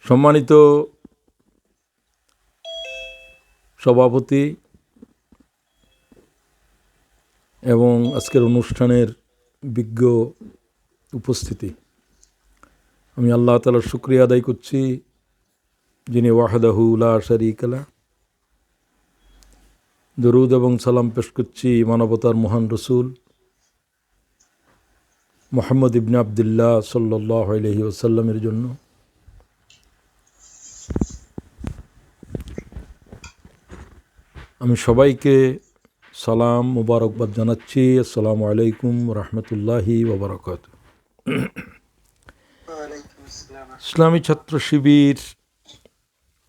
সম্মানিত সভাপতি এবং আজকের অনুষ্ঠানের বিজ্ঞ উপস্থিতি, আমি আল্লাহ তাআলার শুকরিয়া আদায় করছি, যিনি ওয়াহদাহু লা শারীকা লাহ। দরুদ এবং সালাম পেশ করছি মানবতার মহান রসুল মুহাম্মদ ইবনে আবদুল্লাহ সাল্লাল্লাহু আলাইহি ওয়াসাল্লামের জন্য। আমি সবাইকে সালাম মুবারকবাদ জানাচ্ছি। আসসালামু আলাইকুম রহমতুল্লাহি ওয়া বারাকাতুহু। ইসলামী ছাত্র শিবির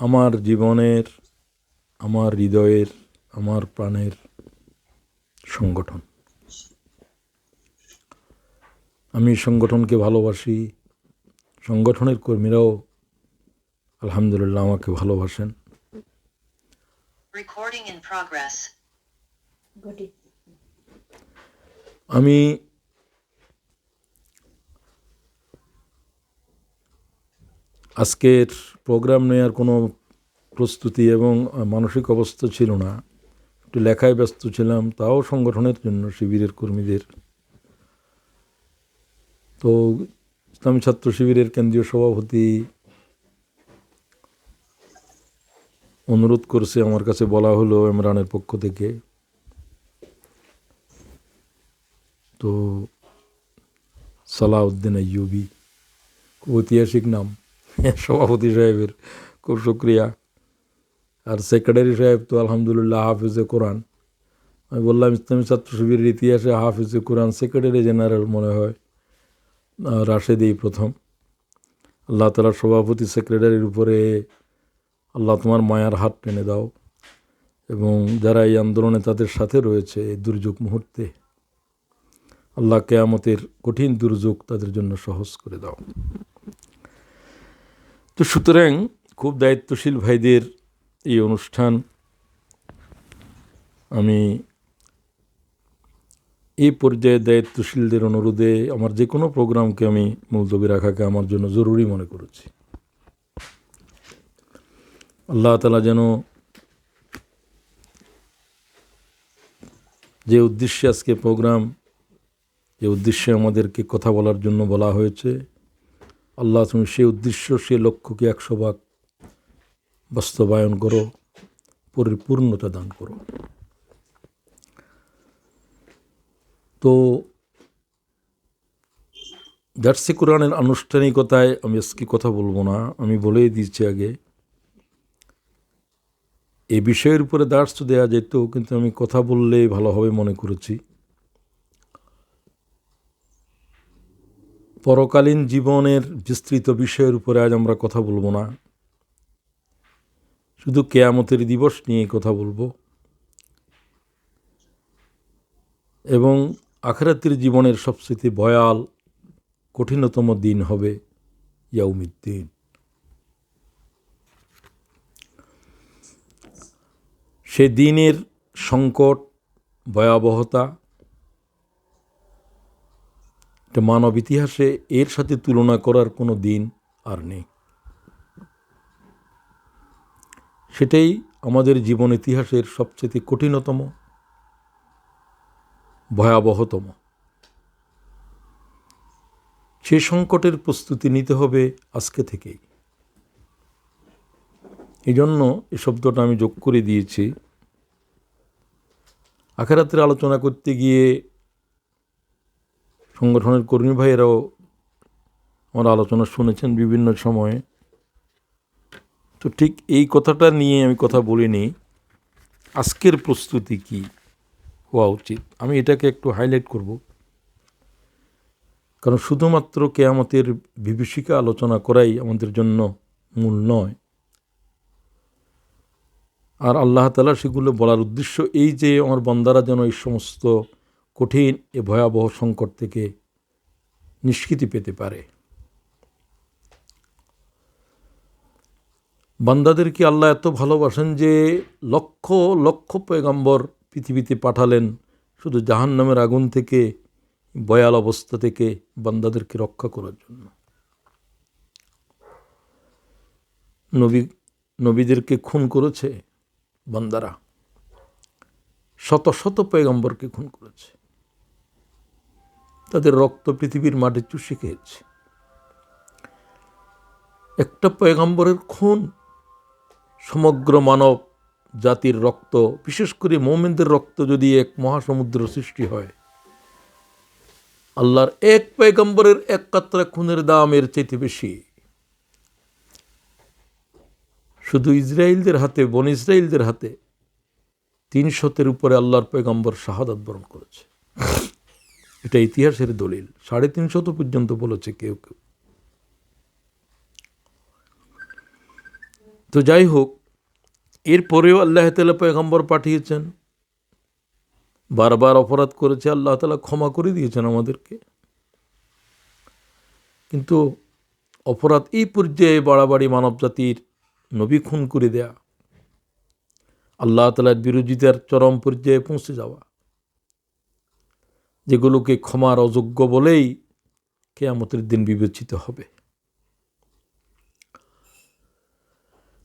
আমার জীবনের, আমার হৃদয়ের, আমার প্রাণের সংগঠন। আমি সংগঠনকে ভালোবাসি, সংগঠনের কর্মীরাও আলহামদুলিল্লাহ আমাকে ভালোবাসেন। আমি আজকের প্রোগ্রাম নেওয়ার কোনো প্রস্তুতি এবং মানসিক অবস্থা ছিল না, একটু লেখায় ব্যস্ত ছিলাম, তাও সংগঠনের জন্য, শিবিরের কর্মীদের। তো ইসলামী ছাত্র শিবিরের কেন্দ্রীয় সভাপতি অনুরোধ করেছে, আমার কাছে বলা হলো ইমরানের পক্ষ থেকে। তো সালাউদ্দিন আইয়ুবী, খুব ঐতিহাসিক নাম সভাপতি সাহেবের, খুব শুক্রিয়া। আর সেক্রেটারি সাহেব তো আলহামদুলিল্লাহ হাফিজে কোরআন। আমি বললাম ইসলামী ছাত্র শিবিরের ইতিহাসে হাফিজে কোরআন সেক্রেটারি জেনারেল মনে হয় রাশেদেই প্রথম। আল্লাহ তাআলার সভাপতি সেক্রেটারির উপরে আল্লাহ তোমার মায়ার হাত টেনে দাও, এবং যারা এই আন্দোলনে তাদের সাথে রয়েছে এই দুর্যোগ মুহূর্তে, আল্লাহ কিয়ামতের কঠিন দুর্যোগ তাদের জন্য সহজ করে দাও। তো সুতরাং খুব দায়িত্বশীল ভাইদের এই অনুষ্ঠান, আমি এই পর্যায়ে দায়িত্বশীলদের অনুরোধে আমার যে কোনো প্রোগ্রামকে আমি মুলতবি রাখাকে আমার জন্য জরুরি মনে করেছি। আল্লাহ তাআলা যেন যে উদ্দেশ্যে আজকে প্রোগ্রাম, যে উদ্দেশ্যে আমাদেরকে কথা বলার জন্য বলা হয়েছে, আল্লাহ তুমি সেই উদ্দেশ্য, সেই লক্ষ্যকে 100% বাস্তবায়ন করো, পরিপূর্ণতা দান করো। তো দার্সে কোরআনের আনুষ্ঠানিকতায় আমি আজকে কথা বলবো না, আমি বলেই দিচ্ছি আগে। এই বিষয়ের উপরে দার্স দেওয়া যেত, কিন্তু আমি কথা বললে ভালোভাবে মনে করেছি। পরকালীন জীবনের বিস্তৃত বিষয়ের উপরে আজ আমরা কথা বলবো না, শুধু কিয়ামতের দিবস নিয়ে কথা বলবো, এবং আখিরাতের জীবনের সবচেয়ে ভয়াল কঠিনতম দিন হবে ইয়াউমিদ্দিন। সে দিনের সংকট, ভয়াবহতা, মানব ইতিহাসে এর সাথে তুলনা করার কোনো দিন আর নেই। সেটাই আমাদের জীবন ইতিহাসের সবচেয়ে কঠিনতম, ভয়াবহতম। সে সংকটের প্রস্তুতি নিতে হবে আজকে থেকেই। এই জন্য এই শব্দটা আমি যোগ করে দিয়েছি। আখিরাতের আলোচনা করতে গিয়ে সংগঠনের কর্মী ভাইয়েরাও আমার আলোচনা শুনেছেন বিভিন্ন সময়ে, তো ঠিক এই কথাটা নিয়ে আমি কথা বলিনি, আজকের প্রস্তুতি কি হওয়া উচিত, আমি এটাকে একটু হাইলাইট করব। কারণ শুধুমাত্র কিয়ামতের বিভীষিকা আলোচনা করাই আমাদের জন্য মূল নয়। আর আল্লাহ তাআলা সেগুলো বলার উদ্দেশ্য এই যে আমার বান্দারা যেন এই সমস্ত কঠিন এ ভয়াবহ সংকট থেকে নিষ্কৃতি পেতে পারে। বান্দাদেরকে আল্লাহ এত ভালোবাসেন যে লক্ষ লক্ষ পয়গম্বর পৃথিবীতে পাঠালেন শুধু জাহান্নামের আগুন থেকে, ভয়াল অবস্থা থেকে বান্দাদেরকে রক্ষা করার জন্য। নবীদেরকে খুন করেছে বান্দারা, শত শত পয়গম্বরকে খুন করেছে, তাদের রক্ত পৃথিবীর মাঠে চুষে খেয়েছে। একটা পয়গম্বরের খুন সমগ্র মানব জাতির রক্ত, বিশেষ করে মুমিনদের রক্ত যদি এক মহাসমুদ্র সৃষ্টি হয়, আল্লাহর এক পয়গম্বরের এক কাতরা খুনের দাম এর চাইতে বেশি। শুধু ইসরায়েলদের হাতে, বন ইসরায়েলদের হাতে 300-এর উপরে আল্লাহর পয়গম্বর শাহাদাত বরণ করেছে। এটা ইতিহাসের দলিল। 350 পর্যন্ত বলেছে কেউ কেউ। তো যাই হোক, এরপরেও আল্লাহ তাআলা পয়গম্বর পাঠিয়েছেন, বারবার অপরাধ করেছে, আল্লাহ তাআলা ক্ষমা করে দিয়েছেন আমাদেরকে। কিন্তু অপরাধ এই পর্যায়ে বাড়াবাড়ি, মানব জাতির নবী খুন করে দেয়া, আল্লাহ তাআলার বিরোধিতার চরম পর্যায়ে পৌঁছে যাওয়া, যেগুলোকে ক্ষমার অযোগ্য বলেই কিয়ামতের দিন বিবেচিত হবে।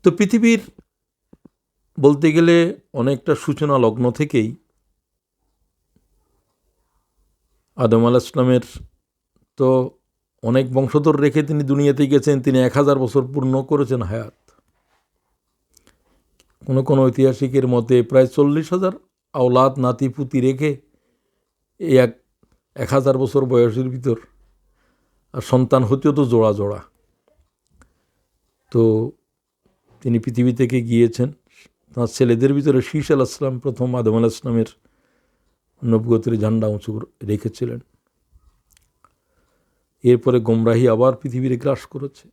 তো পৃথিবীর বলতে গেলে অনেকটা সূচনা লগ্ন থেকেই আদম আলাইহিস সালামের তো অনেক বংশধর রেখে তিনি দুনিয়াতে গেছেন। তিনি 1000 বছর পূর্ণ করেছেন হায়াত। কোনো কোনো ঐতিহাসিকের মতে প্রায় 40,000 আওলাদ, নাতি পুতি রেখে এই 1000 বছর বয়সের ভিতর, আর সন্তান হতেও তো জোড়া জোড়া। তো তিনি পৃথিবী থেকে গিয়েছেন। তাঁর ছেলেদের ভিতরে শীস আলাইহিস সালাম প্রথম আদম আলাইহিস সালামের নবুয়তের ঝান্ডা উঁচু রেখেছিলেন। এরপরে গোমরাহি আবার পৃথিবীর গ্রাস করেছে।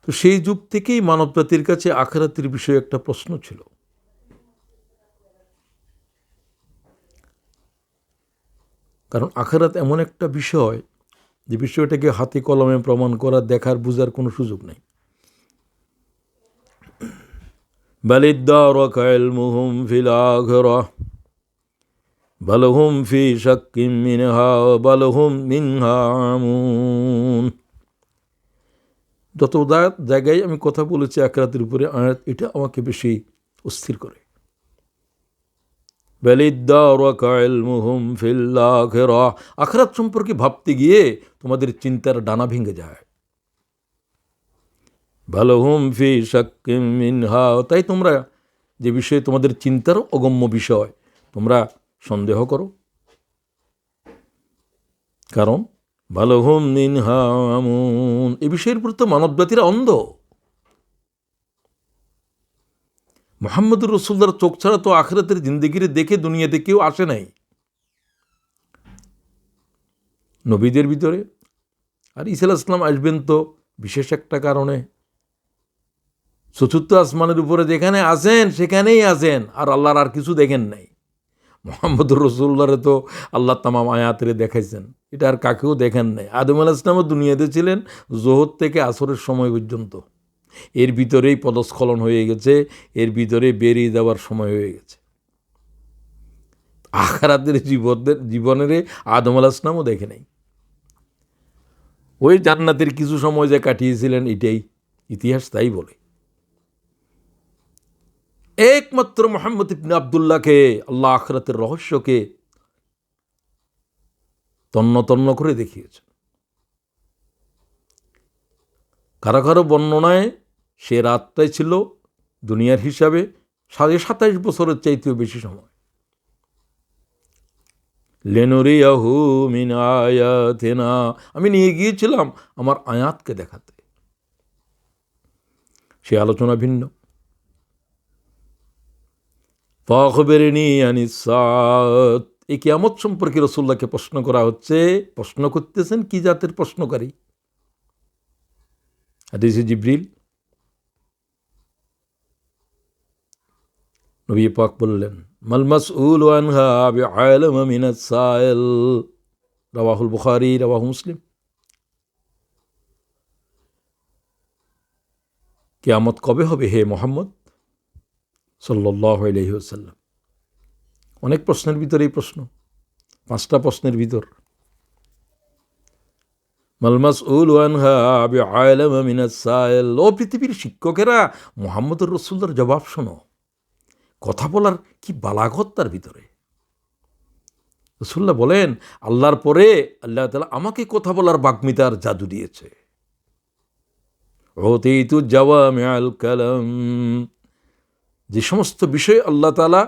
তো সেই যুগ থেকেই মানব জাতির কাছে আখিরাতের বিষয়ে একটা প্রশ্ন ছিল। কারণ আখিরাত এমন একটা বিষয়, যে বিষয়টাকে হাতে কলমে প্রমাণ করা, দেখার, বুঝার কোনো সুযোগ নেই। বালিদ্দারকা ইলমুহুম ফিল আখিরাহ বালহুম ফি শাক্কিম মিনহা বালহুম মিনহা আমুন। যত জায়গায় আমি কথা বলেছি আখিরাতের উপরে, এটা আমাকে বেশি অস্থির করে। বালিদ্দারকা ইলমুহুম ফিল আখিরাহ, আখিরাত সম্পর্কে ভাবতে গিয়ে তোমাদের চিন্তার ডানা ভেঙে যায়। বালহুম ফি শাক্কিম মিনহা, তাই তোমরা যে বিষয়ে তোমাদের চিন্তার অগম্য বিষয়, তোমরা সন্দেহ করো। কারণ বালহুম মিনহা আমুন, এই বিষয়ের উপর তো মানব জাতিরা অন্ধ। মুহাম্মদুর রাসূলুল্লাহর চোখ ছাড়া তো আখিরাতের জিন্দেগিরে দেখে দুনিয়াতে কেউ আসে নাই নবীদের ভিতরে। আর ঈসা আলাইহিস সালাম আসবেন তো বিশেষ একটা কারণে। চতুর্থ আসমানের উপরে যেখানে আছেন সেখানেই আছেন, আর আল্লাহর আর কিছু দেখেন নাই। মুহাম্মদুর রাসূলুল্লাহরে তো আল্লাহ তামাম আয়াতেরে দেখাইছেন, এটা আর কাকেও দেখেন নাই। আদম আলাইহিস সালামও দুনিয়াতে ছিলেন যোহর থেকে আসরের সময় পর্যন্ত। এর ভিতরেই পদস্খলন হয়ে গেছে, এর ভিতরে বেরিয়ে যাওয়ার সময় হয়ে গেছে। আখিরাতের জীবনের আদম আলাইহিস সালামও দেখে নাই। ওই জান্নাতের কিছু সময় যে কাটিয়েছিলেন, এটাই ইতিহাস তাই বলে। একমাত্র মুহাম্মদ ইবনে আব্দুল্লাহকে আল্লাহ আখিরাতের রহস্যকে তন্ন তন্ন করে দেখিয়েছেন। কারো কারো বর্ণনায় সে রাতটাই ছিল দুনিয়ার হিসাবে 27.5 বছরের চাইতেও বেশি সময়। লিনুরিয়াহু মিন আয়াতিনা, আমি নিয়ে গিয়েছিলাম আমার আয়াতকে দেখাতে। সে আলোচনা ভিন্ন। ফাখবিরনি আনিস সাআত, এই কিয়ামত সম্পর্কে রাসূলুল্লাহকে প্রশ্ন করা হচ্ছে। প্রশ্ন করতেছেন কি জাতের প্রশ্নকারী? হাদিসে জিবরিল। নবী পাক বললেন, মাল মাসউলু আনহা বিআলাম মিনাস সাইল, রাওয়াহুল বুখারী, রাওয়াহু মুসলিম। কিয়ামত কবে হবে হে মুহাম্মদ সাল্লাল্লাহু আলাইহি ওয়াসাল্লাম? অনেক প্রশ্নের ভিতরে এই প্রশ্ন, 5টা প্রশ্নের ভিতর। মাল মাসউলু আনহা বিআলাম মিনাস সাইল। ও পৃথিবীর শিক্ষকেরা, মুহাম্মদুর রাসূলুল্লাহর জবাব শোনো। কথা বলার কি বালাগত তার ভিতরে। রাসূলুল্লাহ বলেন, আল্লাহর পরে আল্লাহ তাআলা আমাকে কথা বলার বাগ্মিতার জাদু দিয়েছে। উতীতু জাওয়ামিআল কালাম। যে সমস্ত বিষয়ে আল্লাহ তাআলা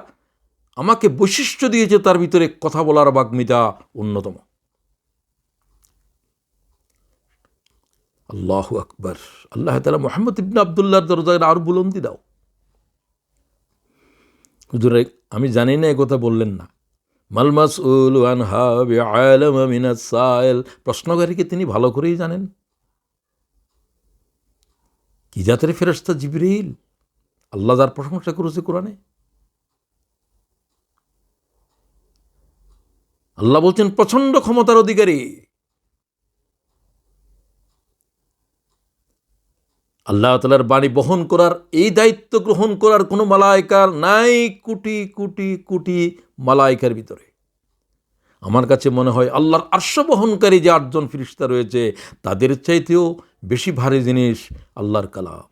আমাকে বৈশিষ্ট্য দিয়েছে তার ভিতরে কথা বলার বাগ্মিতা অন্যতম। আল্লাহু আকবার। আল্লাহ তাআলা মুহাম্মদ ইবনে আব্দুল্লাহর দরজায় আর বুলন্দি দাও। হুজুর, আমি জানি না, কথা বললেন না। মাল মাসউলু আনহা বিআলাম মিনাস সাইল। প্রশ্নকারীকে তিনি ভালো করেই জানেন। কি জাতের ফেরেশতা জিবরিল, আল্লাহ যার প্রশংসা করেছে কোরআনে। আল্লাহ বলছেন প্রচন্ড ক্ষমতার অধিকারী। আল্লাহ তাআলার বাণী বহন করার, এই দায়িত্ব গ্রহণ করার কোনো মালায়েকার নাই। কোটি কোটি কোটি মালায়েকার ভিতরে আমার কাছে মনে হয় আল্লাহর আরশ বহনকারী যে 8 জন ফেরেশতা রয়েছে, তাদের চাইতেও বেশি ভারী জিনিস আল্লাহর কালাম।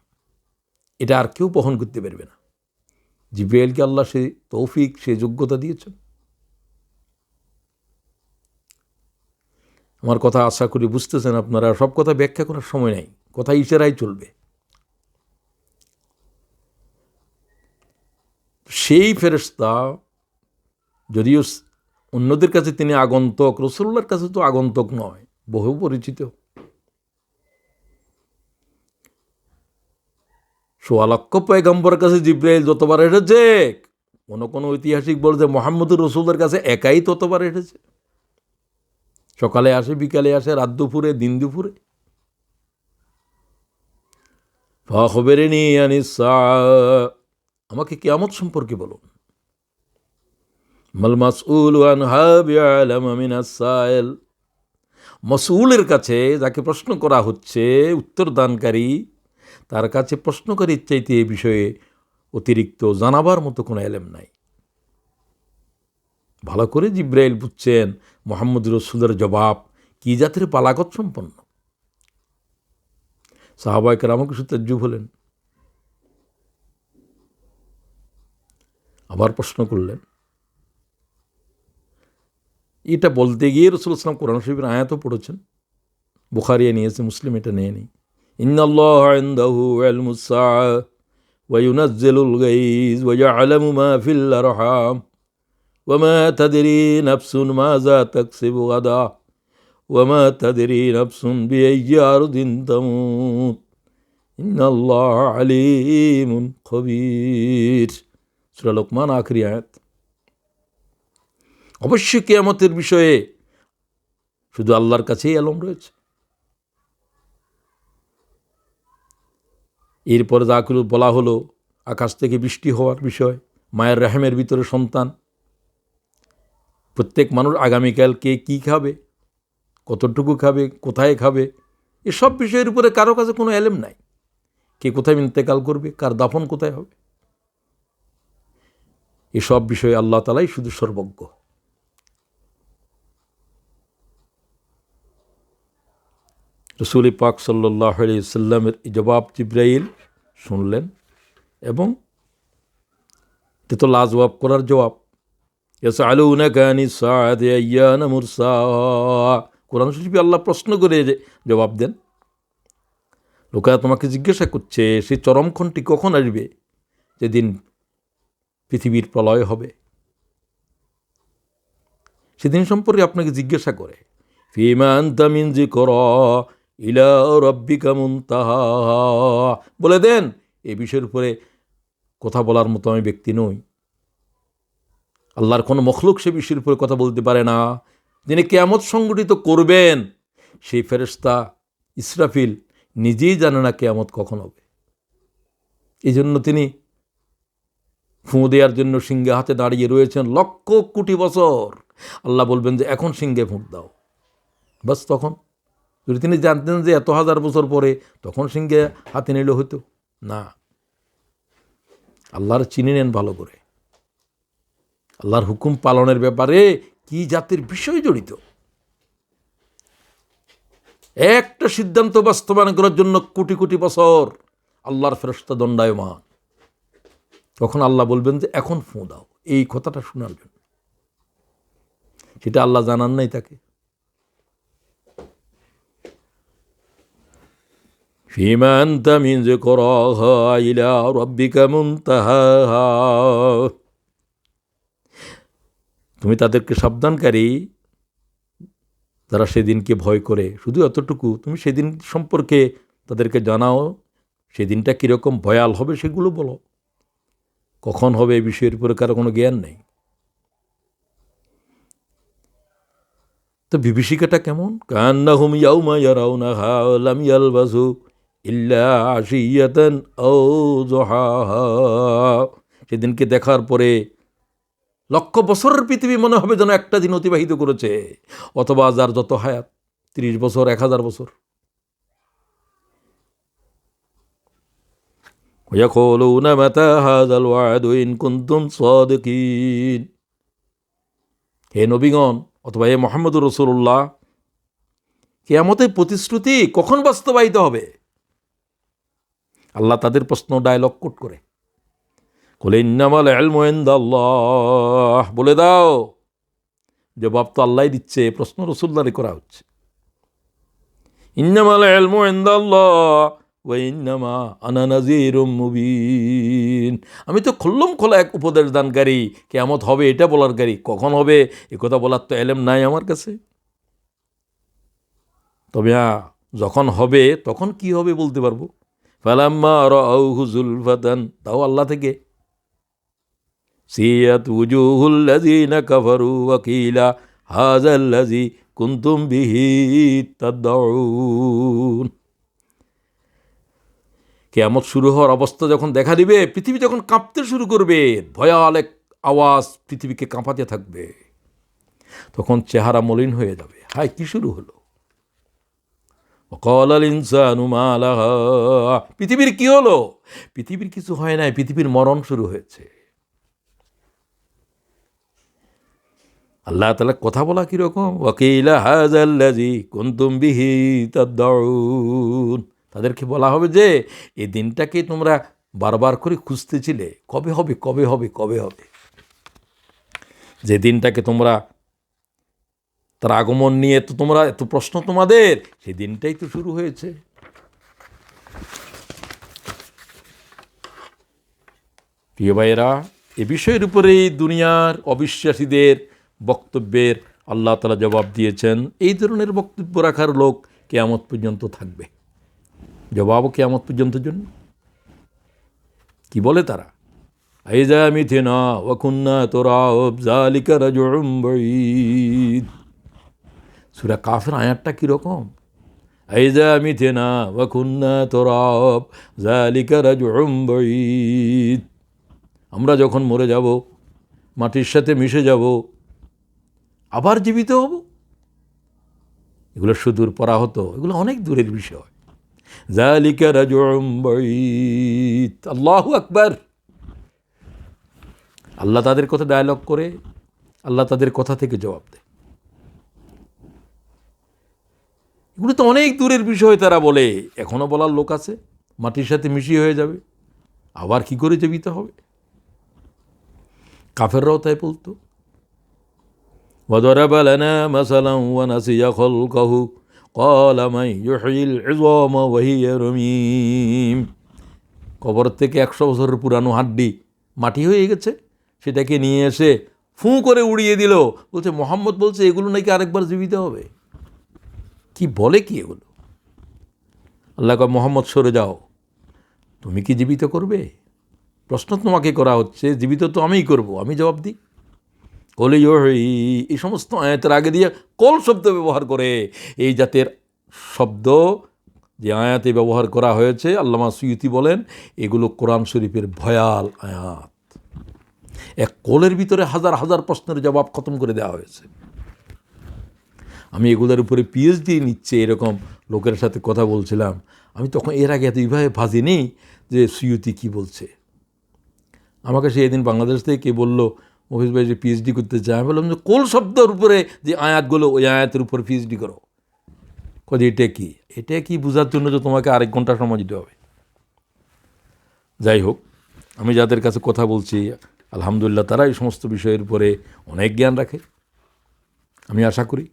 এটা আর কেউ বহন করতে পারবে না। জিবরাইলকে আল্লাহ সে তৌফিক, সে যোগ্যতা দিয়েছেন। আমার কথা আশা করি বুঝতেছেন আপনারা। সব কথা ব্যাখ্যা করার সময় নেই, কথা ইশারায় চলবে। সেই ফেরেশতা যদিও অন্যদের কাছে তিনি আগন্তক, রাসূলুল্লাহর কাছে তো আগন্তক নয়, বহু পরিচিত। ১৬ লক্ষ পয়গম্বরের কাছে জিবরাইল যতবার এসেছে, কোনো ঐতিহাসিক বলছে মুহাম্মদুর রাসূলের কাছে একাই ততবার এসেছে। সকালে আসে, বিকালে আসে, রাত দুপুরে, দিন দুপুরে। ফাখবিরনি আনিস সাআ। আমাকে কিয়ামত সম্পর্কে বলুন। মাল মাসউলু আনহা বিআলাম মিনাস সাইল। মাসউলের কাছে, যাকে প্রশ্ন করা হচ্ছে, উত্তরদানকারী, তার কাছে প্রশ্নকারীর চাইতে এ বিষয়ে অতিরিক্ত জানাবার মতো কোনো এলেম নাই। ভালো করে জিবরাইল বুঝছেন মুহাম্মদ রাসূলের জবাব কি জাতের বালাগত সম্পন্ন। সাহাবায়ে কেরাম কিছু তাজ্জুব হলেন। আবার প্রশ্ন করলেন। এটা বলতে গিয়ে রাসূল সাল্লাল্লাহু আলাইহি ওয়াসাল্লাম কোরআন শরীফের আয়াতও পড়েছেন। বুখারী নিয়েছে, মুসলিম এটা নেয়নি। ইন্নাল্লাহা ইনদাহু ইলমুস সাআ ওয়া ইউনাজ্জিলুল গায়জ ওয়া ইয়া'লামু মা ফিল আরহাম ওয়া মা তাদরি নাফসুন মাযা তাকসিবু গাদা ওয়া মা তাদরি নাফসুন বিআইয়ি আরদিন তামুত ইন্নাল্লাহা আলীমুন খবীর। সূরা লোকমান আখেরি আয়াত। অবশ্যই কিয়ামতের বিষয়ে শুধু আল্লাহর কাছেই ইলম রয়েছে। এরপরে যা কিছু বলা হলো, আকাশ থেকে বৃষ্টি হওয়ার বিষয়, মায়ের রেহেমের ভিতরে সন্তান, প্রত্যেক মানুষ আগামীকাল কে কী খাবে, কতটুকু খাবে, কোথায় খাবে, এসব বিষয়ের উপরে কারো কাছে কোনো এলেম নাই। কে কোথায় ইন্তেকাল করবে, কার দাফন কোথায় হবে, এসব বিষয়ে আল্লাহ তাআলাই শুধু সর্বজ্ঞ। রাসূল পাক সাল্লাল্লাহু আলাইহি ওয়াসাল্লামের জবাব জিবরাইল শুনলেন, এবং এটা তো লাজবাব করার জবাব। ইয়াসআলুনাকা আনিস সাআতি আইয়ানা মুরসাহা। কোরআন শরীফে আল্লাহ প্রশ্ন করে জবাব দেন। লোকেরা তোমাকে জিজ্ঞাসা করছে সেই চরমক্ষণটি কখন আসবে, যেদিন পৃথিবীর প্রলয় হবে। সেদিন সম্পর্কে আপনাকে জিজ্ঞাসা করে। ফিমা আনতা মিন যিকরা ইলা রাব্বিকা মুনতাহা। বলে দেন এই বিষয়ের উপরে কথা বলার মতো আমি ব্যক্তি নই। আল্লাহর কোনো মখলুক সে বিষয়ের উপরে কথা বলতে পারে না। যিনি কিয়ামত সংগঠিত করবেন সেই ফেরেশতা ইসরাফিল নিজেই জানে না কিয়ামত কখন হবে। এই জন্য তিনি ফুঁ দেওয়ার জন্য সিংহে হাতে দাঁড়িয়ে রয়েছেন লক্ষ কোটি বছর। আল্লাহ বলবেন যে এখন সিংহে ফুঁক দাও, বাস তখন। যদি তিনি জানতেন যে এত হাজার বছর পরে, তখন সিংহে হাতে নিলে হতো না। আল্লাহর চিনে নেন ভালো করে। আল্লাহর হুকুম পালনের ব্যাপারে কি জাতির বিষয় জড়িত, একটা সিদ্ধান্ত বাস্তবায়ন করার জন্য কোটি কোটি বছর আল্লাহর ফেরেশতা দণ্ডায়মান। তখন আল্লাহ বলবেন যে এখন ফোঁ দাও, এই কথাটা শোনার জন্য। সেটা আল্লাহ জানান নাই তাকে। ফিমা আনতা মিন যিকরাহা ইলা রাব্বিকা মুনতাহাহা, তুমি তাদেরকে সাবধানকারী যারা সেদিনকে ভয় করে, শুধু এতটুকু তুমি সেদিন সম্পর্কে তাদেরকে জানাও, সেদিনটা কীরকম ভয়াল হবে সেগুলো বলো। কখন হবে এই বিষয়ের উপরে কারো কোনো জ্ঞান নেই। তো বিভীষিকাটা কেমন? কান্নাহুম ইয়াউমা ইয়ারাউনাহা লাম ইয়ালবাসু ইল্লা আশিয়াতান আও যুহাহা, সেদিনকে দেখার পরে লক্ষ বছরের পৃথিবী মনে হবে যেন একটা দিন অতিবাহিত করেছে, অথবা যার যত হায়াত, 30 বছর, 1000 বছর। ইয়াকুলুনা মাতা হাযাল ওয়া'দু ইন কুনতুম সাদিকিন, হে নবীগণ অথবা হে মুহাম্মদুর রাসূলুল্লাহ, কিয়ামতের প্রতিশ্রুতি কখন বাস্তবায়িত হবে? আল্লাহ তাদের প্রশ্ন ডায়লগ কোট করে, কুল ইন্নামাল ইলমু ইনদাল্লাহ, বলে দাও জবাব তো আল্লাহই দিচ্ছে, প্রশ্ন রাসূলুল্লাহরে করা হচ্ছে। ইন্নামাল ইলমু ইনদাল্লাহ ওয়া ইন্নামা আনা নাযীরুম মুবিন, আমি তো খুল্লম খোলা এক উপদেশ দানকারী, কিয়ামত হবে এটা বলারকারী, কখন হবে এ কথা বলার তো এলেম নাই আমার কাছে। তবে যখন হবে তখন কি হবে বলতে পারবো। ফালাম্মা রাআউহু যুলফাতান, তাও আল্লাহ থেকে। সিয়াত উজুহুল লাযিনা কাফারু ওয়া কিলা হাযাল লাযী কুনতুম বিহি তাদউন, কিয়ামত শুরু হওয়ার অবস্থা যখন দেখা দিবে, পৃথিবী যখন কাঁপতে শুরু করবে, ভয়াল এক আওয়াজ পৃথিবীকে কাঁপাতে থাকবে, তখন চেহারা মলিন হয়ে যাবে। হায়, কি শুরু হলো? ওয়াকালাল ইনসানু মা লাহা, পৃথিবীর কি হলো? পৃথিবীর কিছু হয় নাই, পৃথিবীর মরণ শুরু হয়েছে। আল্লাহ তাআলা কথা বলা কিরকম? ওয়াকিলা হাযাল্লাযী কুনতুম বিহি তাদউন, তাদেরকে বলা হবে যে এই দিনটাকে তোমরা বারবার করে খুঁজতেছিলে, কবে হবে, কবে হবে, কবে হবে। যে দিনটাকে তোমরা, তার আগমন নিয়ে তো তোমরা এত প্রশ্ন তোমাদের, সেই দিনটাই তো শুরু হয়েছে। প্রিয় ভাইয়েরা, এ বিষয়ের উপরেই দুনিয়ার অবিশ্বাসীদের বক্তব্যের আল্লাহ তাআলা জবাব দিয়েছেন। এই ধরনের বক্তব্য রাখার লোক কিয়ামত পর্যন্ত থাকবে। জবাবও কিয়ামত পর্যন্তের জন্য। কি বলে তারা? আইযা মিথিনা ওয়া কুন্না তুরাব যালিকা রাজউম বাঈদ। সূরা কাফের আয়াতটা কিরকম? আইযা মিথিনা ওয়া কুন্না তুরাব যালিকা রাজউম বাঈদ, আমরা যখন মরে যাব, মাটির সাথে মিশে যাব, আবার জীবিত হব, এগুলো সুদূর পরাহত, এগুলো অনেক দূরের বিষয়। যালিকা রাজউম বাঈদ, আল্লাহু আকবার। আল্লাহ তাদের কথা ডায়ালগ করে, আল্লাহ তাদের কথা থেকে জবাব দেয়। এগুলো তো অনেক দূরের বিষয় তারা বলে, এখনো বলার লোক আছে মাটির সাথে মিশিয়ে হয়ে যাবে, আবার কি করে জীবিত হবে। কাফেররাও তাই বলতো। وضرب لنا مثلا ونسي خلقه قال من يحيي العظام وهي رميم, কবর থেকে 100 বছরের পুরানো হাড্ডি মাটি হয়ে গেছে, সেটাকে নিয়ে এসে ফুঁ করে উড়িয়ে দিল। বলছে মোহাম্মদ বলছে এগুলো নাকি আরেকবার জীবিত হবে। কি বলে কি এগুলো? আল্লাহ কয়, মোহাম্মদ সরে যাও, তুমি কি জীবিত করবে? প্রশ্ন তোমাকে করা হচ্ছে, জীবিত তো আমিই করব, আমি জবাব দিই। কলি এই সমস্ত আয়াতের আগে দিয়ে কল শব্দ ব্যবহার করে, এই জাতের শব্দ যে আয়াতে ব্যবহার করা হয়েছে, আল্লামা সুয়ুতি বলেন এগুলো কোরআন শরীফের ভয়াল আয়াত। এক কলের ভিতরে হাজার হাজার প্রশ্নের জবাব খতম করে দেওয়া হয়েছে। আমি এগুলোর উপরে পিএইচডি নিচ্ছে এরকম লোকের সাথে কথা বলছিলাম। আমি তখন এর আগে এত এইভাবে ভাজিনি যে সুয়ুতি কি বলছে। আমাকে সে এদিন বাংলাদেশ থেকে কে বললো, মফিজ ভাই যে পিএইচডি করতে চায়। আমি বললাম যে কোল শব্দের উপরে যে আয়াতগুলো, ওই আয়াতের উপরে পিএইচডি করো। কদি এটা কি বোঝার জন্য যে তোমাকে আরেক ঘন্টা সময় দিতে হবে। যাই হোক, আমি যাদের কাছে কথা বলছি আলহামদুলিল্লাহ তারা এই সমস্ত বিষয়ের উপরে অনেক জ্ঞান রাখে, আমি আশা করি।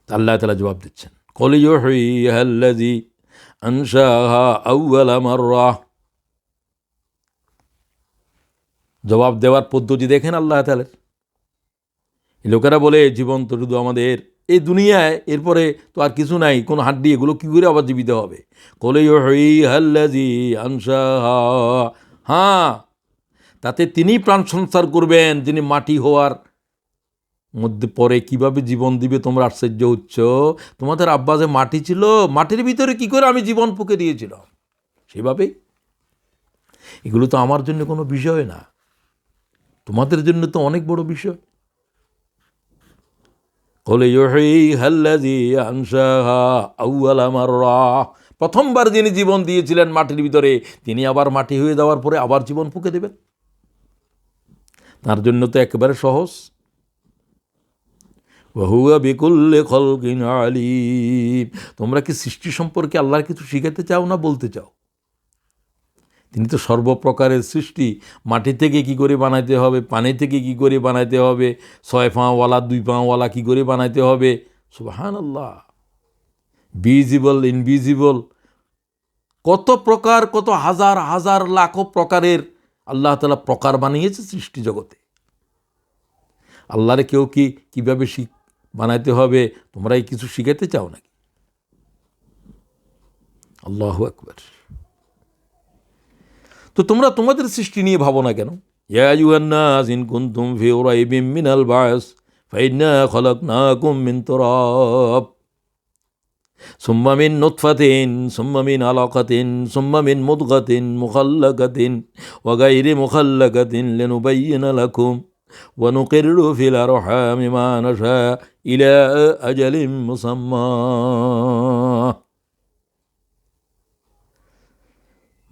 আল্লাহ তাআলা জবাব দিচ্ছেন, ক্বাল ইউহয়িহাল্লাযী আনশাহা আউওয়ালা মাররাহ। জবাব দেওয়ার পদ্ধতি দেখেন আল্লাহ তাআলার। লোকেরা বলে জীবন তো শুধু আমাদের এই দুনিয়ায়, এরপরে তো আর কিছু নাই, কোনো হাড্ডি, এগুলো কী করে আবার জীবিত হবে? ক্বাল ইউহয়িহাল্লাযী আনশাহা, হ্যাঁ, তাতে তিনি প্রাণ সংসার করবেন যিনি মাটি হওয়ার মধ্যে পরে কিভাবে জীবন দিবে তোমরা আশ্চর্য হচ্ছ। তোমাদের আব্বা যে মাটি ছিল, মাটির ভিতরে কি করে আমি জীবন ফুঁকে দিয়েছিলাম, সেভাবেই। এগুলো তো আমার জন্য কোনো বিষয় না, তোমাদের জন্য তো অনেক বড় বিষয়। প্রথমবার যিনি জীবন দিয়েছিলেন মাটির ভিতরে, তিনি আবার মাটি হয়ে যাওয়ার পরে আবার জীবন ফুঁকে দেবেন। তার জন্য তো একেবারে সহজ। ওয়াহুয়া বিকুল্লি খালকিন আলিম। তোমরা কি সৃষ্টি সম্পর্কে আল্লাহর কিছু শিখাতে চাও না বলতে চাও? তিনি তো সর্বপ্রকারের সৃষ্টি, মাটি থেকে কি করে বানাইতে হবে, পানি থেকে কি করে বানাইতে হবে, 6 পাওয়ালা 2 পাওয়ালা কি করে বানাইতে হবে, সুবহানাল্লাহ। ভিজিবল ইনভিজিবল, কত প্রকার, কত হাজার হাজার লাখো প্রকারের আল্লাহ তাআলা প্রকার বানিয়েছে সৃষ্টি জগতে। আল্লাহরে কেউ কি কীভাবে বানাইতে হবে তোমরা এই কিছু শিখাতে চাও নাকি? আল্লাহু আকবার। তো তোমরা তোমাদের সৃষ্টি নিয়ে ভাবো না কেন? ইয়া আইয়ুহান নাস ইন কুনতুম ফি রাইবিন মিনাল বা'স ফাইন্না খালাকনাকুম মিন তুরাব সুম্মা মিন নুতফাতিন সুম্মা মিন আলাকাতিন সুম্মা মিন মুদগাতিন মুখাল্লাকাতিন ওয়া গায়রি মুখাল্লাকাতিন লিনুবাইয়িনা লাকুম ওয়া নুকিররু ফিল আরহামি মা নাশা ইলা আজালিম মুসাম্মা।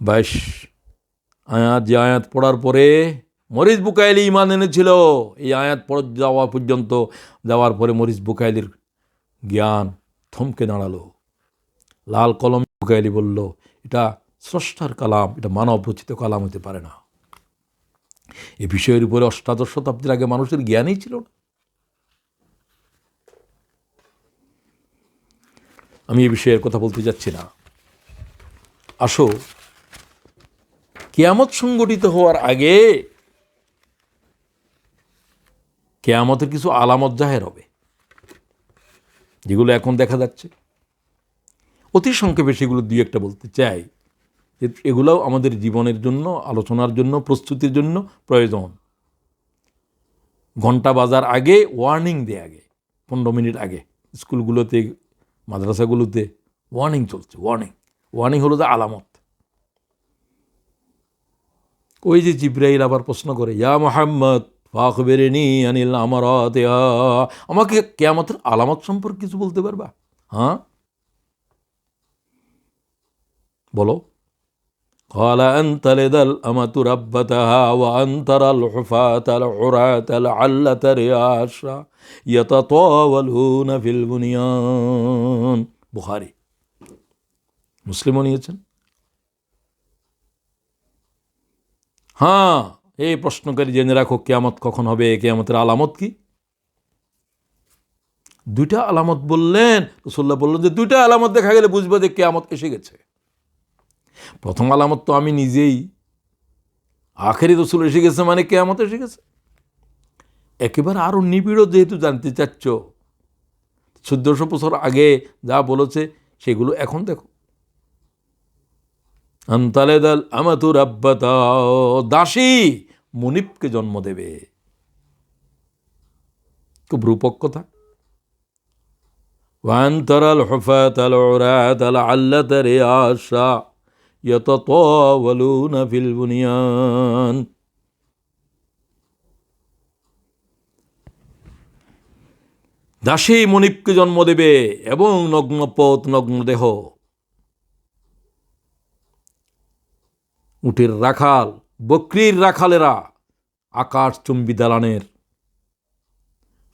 22 আয়াত, যে আয়াত পড়ার পরে মরিস বুকাইলি ঈমান এনেছিল, এই আয়াত যাওয়ার পরে মরিস বুকাইলির জ্ঞান থমকে দাঁড়ালো। লাল কলম বুকাইলি বলল, এটা স্রষ্টার কালাম, এটা মানব রচিত কালাম হতে পারে না। এই বিষয়ের উপরে অষ্টাদশ শতাব্দীর আগে মানুষের জ্ঞানই ছিল না। আমি এই বিষয়ের কথা বলতে যাচ্ছি না। আসো, কিয়ামত সংগঠিত হওয়ার আগে কিয়ামতের কিছু আলামত জাহের হবে, যেগুলো এখন দেখা যাচ্ছে। অতি সংক্ষেপে সেগুলো 2-1টা বলতে চাই, যে এগুলোও আমাদের জীবনের জন্য, আলোচনার জন্য, প্রস্তুতির জন্য প্রয়োজন। ঘন্টা বাজার আগে ওয়ার্নিং দেয়, আগে 15 মিনিট আগে স্কুলগুলোতে, মাদ্রাসাগুলোতে ওয়ার্নিং চলছে। ওয়ার্নিং হলো যে আলামত। ওই যে জিব্রাইল আবার প্রশ্ন করে, ইয়া মুহাম্মদ ফাখবিরনি আনিল আমারাত, আমাকে কিয়ামতের আলামত সম্পর্কে কিছু বলতে পারবা? হ্যাঁ বলো। قال أن تلد الأمة ربتها وأن ترى الحفاة العراة العلة رعاشا يتطاولون في البنيان। বুখারী, মুসলিমও নিয়েছেন। হ্যাঁ, এই প্রশ্নকারী জেনে রাখো কিয়ামত কখন হবে, কিয়ামতের আলামত কি। 2টা আলামত বললেন, রাসূলুল্লাহ বললেন যে 2টা আলামত দেখা গেলে বুঝবে যে কিয়ামত এসে গেছে। প্রথম আলামত তো আমি নিজেই, আখেরি রাসূল এসে গেছে মানে কিয়ামত এসে গেছে। একেবারে আরও নিবিড় যেহেতু জানতে চাচ্ছ, 1400 বছর আগে যা বলেছে সেগুলো এখন দেখো। আনতালেদাল আমাতু রাব্বাতা, দাসী মুনিবকে জন্ম দেবে। খুব রূপক কথা। ওয়ান তারাল হুফাতাল উরাতাল আল্লাতা রিয়াশা ইয়াতাতাওয়ালুনা ফিল বুনিয়ান। দাসী মুনিবকে জন্ম দেবে এবং নগ্ন পথ, নগ্ন দেহ। উটের রাখাল, বকরির রাখালেরা আকাশচুম্বী দালানের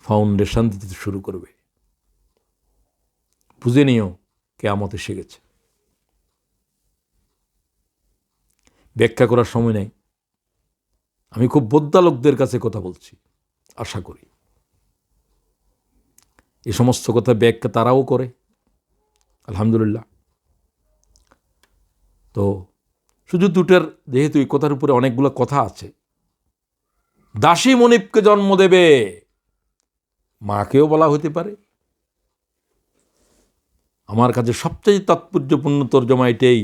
ফাউন্ডেশন দিতে শুরু করবে। বুঝে নিও কিয়ামত এসে গেছে। ব্যাখ্যা করার সময় নেই। আমি খুব বোদ্ধা লোকদের কাছে কথা বলছি, আশা করি এই সমস্ত কথা ব্যাখ্যা তারাও করে, আলহামদুলিল্লাহ। তো শুধু দুটার, যেহেতু এই কথার উপরে অনেকগুলো কথা আছে, দাসী মনিবকে জন্ম দেবে, মাকেও বলা হতে পারে। আমার কাছে সবচেয়ে তাৎপর্যপূর্ণ তর্জমা এটাই,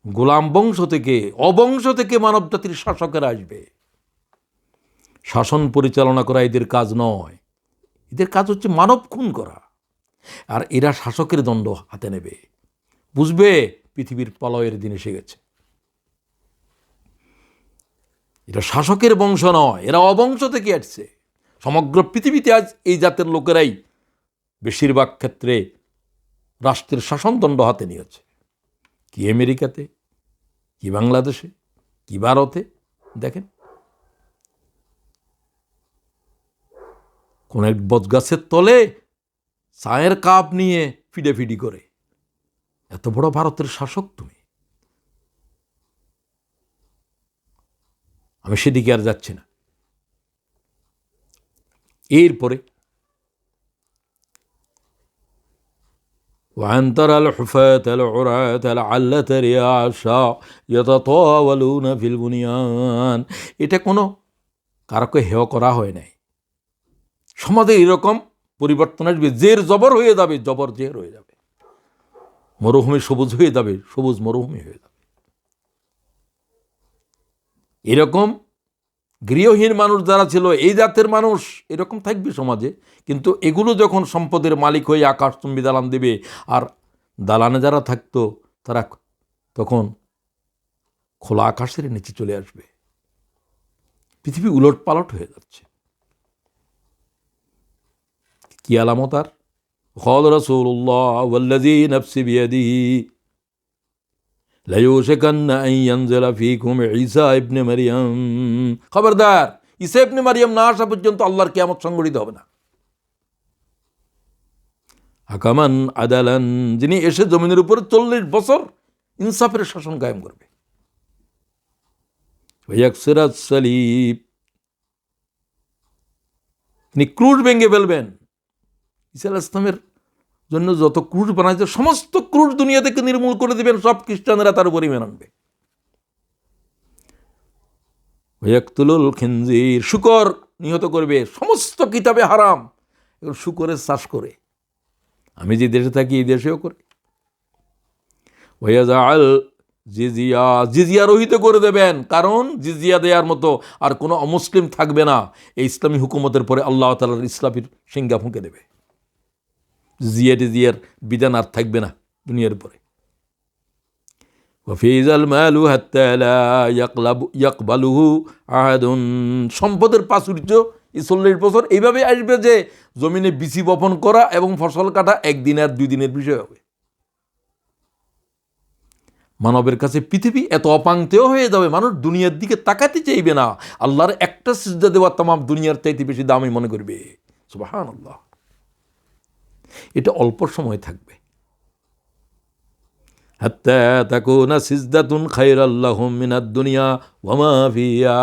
গোলাম বংশ থেকে, অবংশ থেকে মানব জাতির শাসকেরা আসবে। শাসন পরিচালনা করা এদের কাজ নয়, এদের কাজ হচ্ছে মানব খুন করা। আর এরা শাসকের দণ্ড হাতে নেবে, বুঝবে পৃথিবীর প্রলয়ের দিন এসে গেছে। এটা শাসকের বংশ নয়, এরা অবংশ থেকে আসছে। সমগ্র পৃথিবীতে আজ এই জাতের লোকেরাই বেশিরভাগ ক্ষেত্রে রাষ্ট্রের শাসনদণ্ড হাতে নিয়েছে। কি আমেরিকাতে, কি বাংলাদেশে, কি ভারতে, দেখেন কোন এক বটগাছের তলে চায়ের কাপ নিয়ে ফিডাফিডি করে। এত বড় ভারতের শাসক তুমি। আমি সেদিকে আর যাচ্ছি না। এরপরে وأن ترى الحفاة العراة العلة رعاشا يتطاولون في البنيان। এটা কোনো কারকে হেয় করা হয় নাই। সমাজে এরকম পরিবর্তন আসবে, জের জবর হয়ে যাবে, জবর জের হয়ে যাবে, মরুভূমি সবুজ হয়ে যাবে, সবুজ মরুভূমি হয়ে যাবে। এরকম গৃহহীন মানুষ যারা ছিল, এই জাতের মানুষ এরকম থাকবে সমাজে। কিন্তু এগুলো যখন সম্পদের মালিক হয়ে আকাশচুম্বী দালান দেবে, আর দালানে যারা থাকতো তারা তখন খোলা আকাশের নিচে চলে আসবে। পৃথিবী উলট পালট হয়ে যাচ্ছে। কি আলামত? আর قال رسول الله والذي نفسي بيده ليوشكن أن ينزل فيكم عيسى ابن مريم। খবরদার, ঈসা ইবনে মারিয়াম না আসা পর্যন্ত আল্লাহর কিয়ামত সংঘটিত হবে না। হাকামান আদালান, যিনি এসে জমিনের উপর 40 বছর ইনসাফের শাসন কায়েম করবে। ওয়াকসিরাত সালিব, তিনি ক্রুশ ভেঙে ফেলবেন। ঈসা আলাইহিস সালামের জন্য যত ক্রুশ বানাইছে সমস্ত ক্রুশ দুনিয়া থেকে নির্মূল করে দিবেন, সব খ্রিস্টানরা তার উপরই মেনে। ওয়াকতুলুল খিনজির, শূকর নিহত করবে। সমস্ত কিতাবে হারাম, এখন শূকরের চাষ করে। আমি যে দেশে থাকি এই দেশেও করে। ওয়াজাল জিজিয়া, জিজিয়া রহিত করে দেবেন, কারণ জিজিয়া দেওয়ার মতো আর কোনো অমুসলিম থাকবে না। এই ইসলামী হুকুমতের পরে আল্লাহ তাআলার ইসলামের সিঙ্গা ফুঁকে দেবে। জিয়ার বিধান আর থাকবে না দুনিয়ার পরে। ওয়াফিজাল মালু হাত্তা লা ইয়াকবালুহু আহাদুন, সম্পদের প্রাচুর্য 40 বছর এইভাবে আসবে যে জমিনে বিচি বপন করা এবং ফসল কাটা একদিন আর 2 দিনের বিষয় হবে। মানবের কাছে পৃথিবী এত অপাংতেও হয়ে যাবে, মানুষ দুনিয়ার দিকে তাকাতে চাইবে না। আল্লাহর একটা সিজদা দেওয়া তামাম দুনিয়ার চাইতে বেশি দামি মনে করবে। সুবহানাল্লাহ। এটা অল্প সময় থাকবে। হাত্তা তাকুনা সিজদাতুন খায়রাল লাহুম মিনাদ দুনিয়া ওয়া মা ফিহা,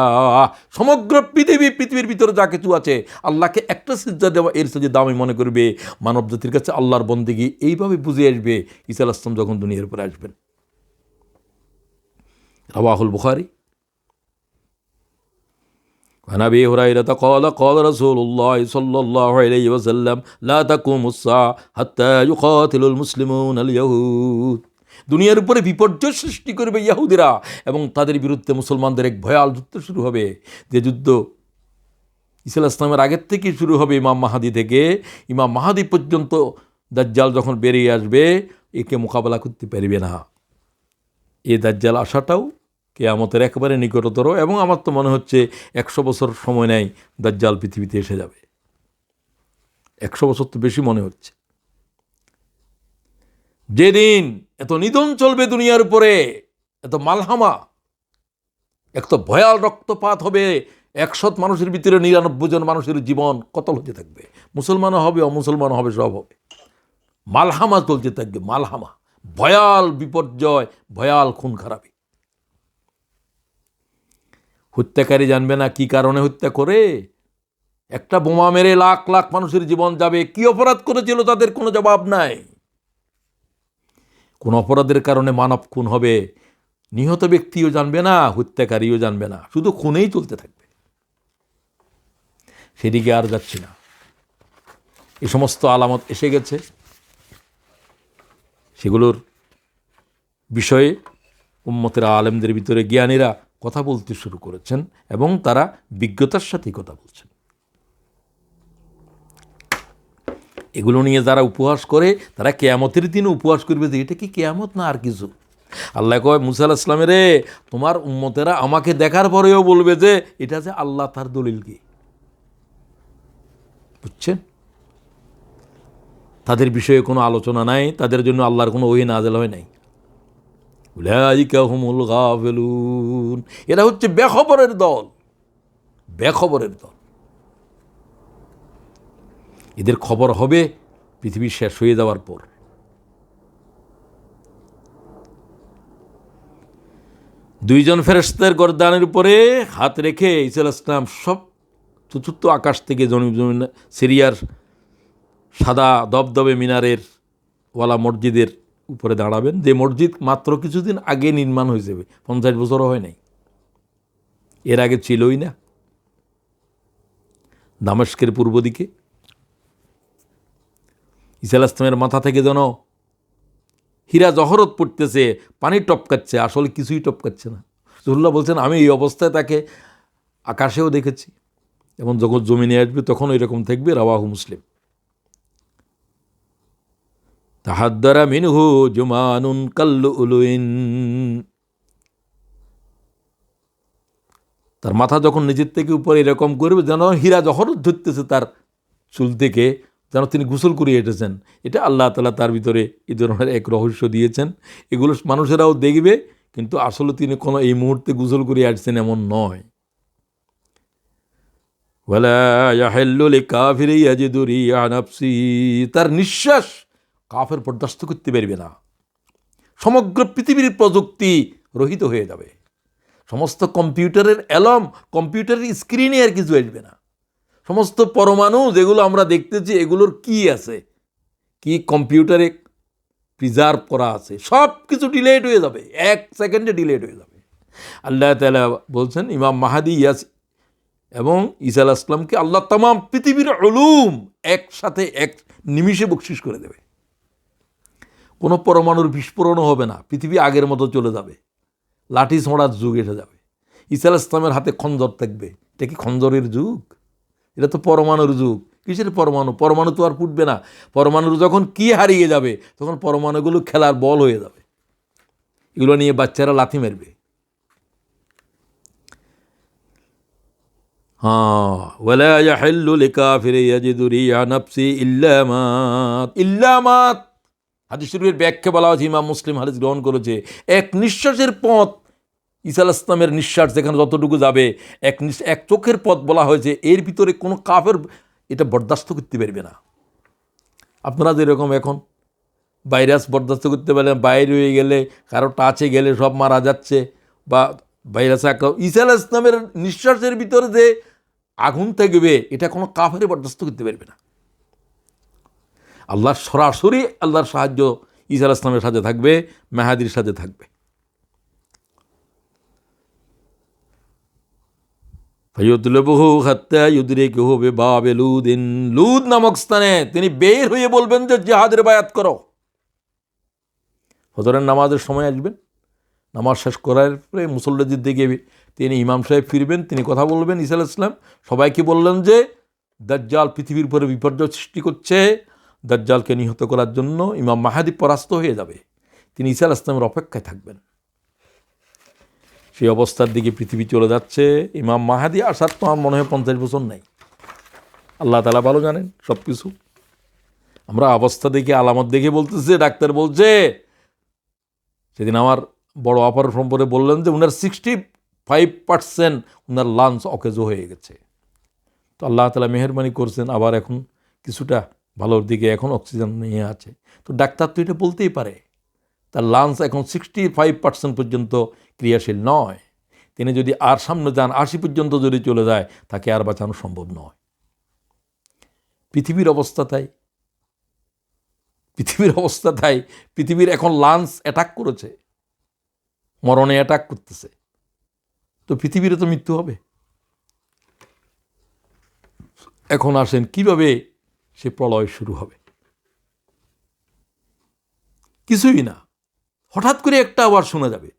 সমগ্র পৃথিবীর ভিতরে যা কিছু আছে আল্লাহকে একটা সিজদা দেওয়া এর চেয়ে দামি মনে করবে। মানব জাতির কাছে আল্লাহর বন্দেগী এইভাবে বুঝে আসবে ঈসা আলাইহিস সালাম যখন দুনিয়ার উপরে আসবেন। রাওয়াহুল বুখারী। عن أبي هريرة قال قال رسول الله صلى الله عليه وسلم لا تقوم الساعة حتى يقاتل المسلمون اليهود। দুনিয়ার উপরে বিপর্যয় সৃষ্টি করবে ইহুদিরা এবং তাদের বিরুদ্ধে মুসলমানদের এক ভয়াল যুদ্ধ শুরু হবে। যে যুদ্ধ ঈসা আলাইহিস সালামের আগের থেকে শুরু হবে, ইমাম মাহাদি থেকে। ইমাম মাহাদি পর্যন্ত দাজ্জাল যখন বেরিয়ে আসবে, একে মোকাবেলা করতে পারবে না। এই দাজ্জাল আসাটাও কিয়ামতের একেবারে নিকটতর, এবং আমার তো মনে হচ্ছে 100 বছর সময় নেয় দাজ্জাল পৃথিবীতে এসে যাবে। 100 বছর তো বেশি মনে হচ্ছে। যেদিন এত নিধন চলবে দুনিয়ার উপরে, এত মালহামা, এত ভয়াল রক্তপাত হবে, 100 মানুষের ভিতরে 99 জন মানুষের জীবন কতল হতে থাকবে। মুসলমানও হবে, অমুসলমানও হবে, সব হবে। মালহামা চলতে থাকবে, মালহামা, ভয়াল বিপর্যয়, ভয়াল খুন খারাপি। হত্যাকারী জানবে না কি কারণে হত্যা করে। একটা বোমা মেরে লাখ লাখ মানুষের জীবন যাবে, কি অপরাধ করেছিল তাদের কোনো জবাব নাই। কোন অপরাধের কারণে মানব খুন হবে, নিহত ব্যক্তিও জানবে না, হত্যাকারীও জানবে না, শুধু খুনেই চলতে থাকবে। সেদিকে আর যাচ্ছি না। এই সমস্ত আলামত এসে গেছে, সেগুলোর বিষয়ে উম্মতের আলেমদের ভিতরে জ্ঞানীরা কথা বলতে শুরু করেছেন এবং তারা বিজ্ঞতার সাথেই কথা বলছেন। এগুলো নিয়ে যারা উপহাস করে তারা কেয়ামতের দিনে উপহাস করবে যে এটা কি কেয়ামত না আর কিছু। আল্লাহ কয় মুসা আলাইহিস সালাম রে, তোমার উম্মতেরা আমাকে দেখার পরেও বলবে যে এটা যে আল্লাহ তার দলিল কি। বুঝছেন? তাদের বিষয়ে কোনো আলোচনা নাই, তাদের জন্য আল্লাহর কোনো ওহী নাযিল হয় নাই। উলাইকা হুমুল গাফিলুন, এরা হচ্ছে বেখবরের দল, বেখবরের দল। এদের খবর হবে পৃথিবী শেষ হয়ে যাওয়ার পর। দুইজন ফেরেশতার গর্দানের উপরে হাত রেখে ঈসা আলাইহিস সালাম সব চতুর্থ আকাশ থেকে জমিন সিরিয়ার সাদা দবদবে মিনারের ওয়ালা মসজিদের উপরে দাঁড়াবেন, যে মসজিদ মাত্র কিছুদিন আগে নির্মাণ হয়ে যাবে, 50 বছরও হয় নাই, এর আগে ছিলই না। দামেস্কের পূর্ব দিকে ঈসা আলাইহিস সালামের মাথা থেকে যেন হীরা জহরত পড়তেছে, পানি টপকাচ্ছে, আসলে কিছুই টপকাচ্ছে না। রাসূলুল্লাহ বলছেন আমি এই অবস্থায় তাকে আকাশেও দেখেছি এবং যখন জমিনে আসবে তখন এরকম থাকবে। রাওয়াহু মুসলিম। তাহাদ্দারা মিনহু জুমানুন কাল্লুলুইন, তার মাথা যখন নিজের থেকে উপরে এরকম করবে যেন হীরা জহরত ধরতেছে তার চুল থেকে, যেন তিনি গোসল করিয়ে এসেছেন। এটা আল্লাহ তাআলা তার ভিতরে এই ধরনের এক রহস্য দিয়েছেন। এগুলো মানুষেরাও দেখবে, কিন্তু আসলে তিনি কোনো এই মুহূর্তে গোসল করিয়ে আসছেন এমন নয়। ওয়ালা ইয়াহিল্লু লিকাফিরি ইয়াজিদু রিয়া নাফসি, তার নিঃশ্বাস কাফের বরদাস্ত করতে পারবে না। সমগ্র পৃথিবীর প্রযুক্তি রহিত হয়ে যাবে, সমস্ত কম্পিউটারের অ্যালার্ম, কম্পিউটারের স্ক্রিনে আর কিছু আসবে না। সমস্ত পরমাণু যেগুলো আমরা দেখতেছি এগুলোর কি আছে, কি কম্পিউটারে প্রিজার্ভ করা আছে, সব কিছু ডিলেট হয়ে যাবে, 1 সেকেন্ডে ডিলেট হয়ে যাবে। আল্লাহ তাআলা বলছেন ইমাম মাহাদি এবং ঈসা আলাইহিস সালামকে আল্লাহ তামাম পৃথিবীর উলুম একসাথে এক নিমিষে বকশিশ করে দেবে। কোনো পরমাণুর বিস্ফোরণও হবে না, পৃথিবী আগের মতো চলে যাবে, লাঠি ছোঁড়ার যুগ এসে যাবে। ঈসা আলাইহিস সালামের হাতে খঞ্জর থাকবে। এটা কি খঞ্জরের যুগ? এটা তো পরমাণুর যুগ। কিসের পরমাণু? পরমাণু তো আর ফুটবে না। পরমাণুর যখন কি হারিয়ে যাবে তখন পরমাণুগুলো খেলার বল হয়ে যাবে, এগুলো নিয়ে বাচ্চারা লাথি মারবে। হ্যাঁ, ওয়ালা ইয়াহিল্লু লিকাফিরি ইয়াজিদু রিয়া নাফসি ইল্লা মাত, ইল্লা মাত। হাদিস শরীফের ব্যাখ্যা বলা হয়েছে, ইমাম মুসলিম হাদিস গ্রহণ করেছে, এক নিঃশ্বাসের পথ, ঈসা আলাইহিস সালামের নিঃশ্বাস যেখানে যতটুকু যাবে, এক চোখের পথ বলা হয়েছে, এর ভিতরে কোনো কাফের এটা বরদাস্ত করতে পারবে না। আপনারা যেরকম এখন ভাইরাস বরদাস্ত করতে পারলেন, বাইরে হয়ে গেলে কারো টাচে গেলে সব মারা যাচ্ছে বা ভাইরাসে আক্রান্ত, ঈসা আলাইহিস সালামের নিঃশ্বাসের ভিতরে যে আগুন থাকবে এটা কোনো কাফের বরদাস্ত করতে পারবে না। আল্লাহর সরাসরি আল্লাহর সাহায্য ঈসা আলাইহিস সালামের সাথে থাকবে, মেহাদির সাথে থাকবে। ফায়ুতলবুহু হাত্তা ইউদরিকুহু বিবাবি লুদিন, লুদ নামক স্থানে তিনি বের হয়ে বলবেন যে জিহাদের বায়াত করো। ফজরের নামাজের সময় আসবেন, নামাজ শেষ করার পরে মুসল্লিদের দিকে তিনি ইমাম সাহেব ফিরবেন, তিনি কথা বলবেন। ঈসা আলাইহিস সালাম সবাইকে বললেন যে দাজ্জাল পৃথিবীর উপরে বিপর্যয় সৃষ্টি করছে, দাজ্জালকে নিহত করার জন্য ইমাম মাহাদি পরাস্ত হয়ে যাবে, তিনি ঈসা আলাইহিস সালামের অপেক্ষায় থাকবেন। সেই অবস্থার দিকে পৃথিবী চলে যাচ্ছে। ইমাম মাহাদি আসার তো আমার মনে হয় 50 বছর নেই। আল্লাহ তাআলা ভালো জানেন সব কিছু। আমরা অবস্থা দেখে, আলামত দেখে বলতেছে, ডাক্তার বলছে, সেদিন আমার বড় অপার সম্পর্কে বললেন যে উনার 65% উনার লাংস অকেজো হয়ে গেছে। তো আল্লাহ তাআলা মেহেরবানি করছেন, আবার এখন কিছুটা ভালোর দিকে, এখন অক্সিজেন নিয়ে আছে। তো ডাক্তার তো এটা বলতেই পারে, তার লাংস এখন 65% পর্যন্ত ক্রিয়াশীল নয়। তিনি যদি আর সামনে যান 80 পর্যন্ত যদি চলে যায়, তাকে আর বাঁচানো সম্ভব নয়। পৃথিবীর অবস্থা তাই, পৃথিবীর এখন লাংস অ্যাটাক করেছে, মরণে অ্যাটাক করতেছে। তো পৃথিবীরও তো মৃত্যু হবে। এখন আসেন কিভাবে সে প্রলয় শুরু হবে। কিছুই না, হঠাৎ করে একটা আওয়াজ শোনা যাবে।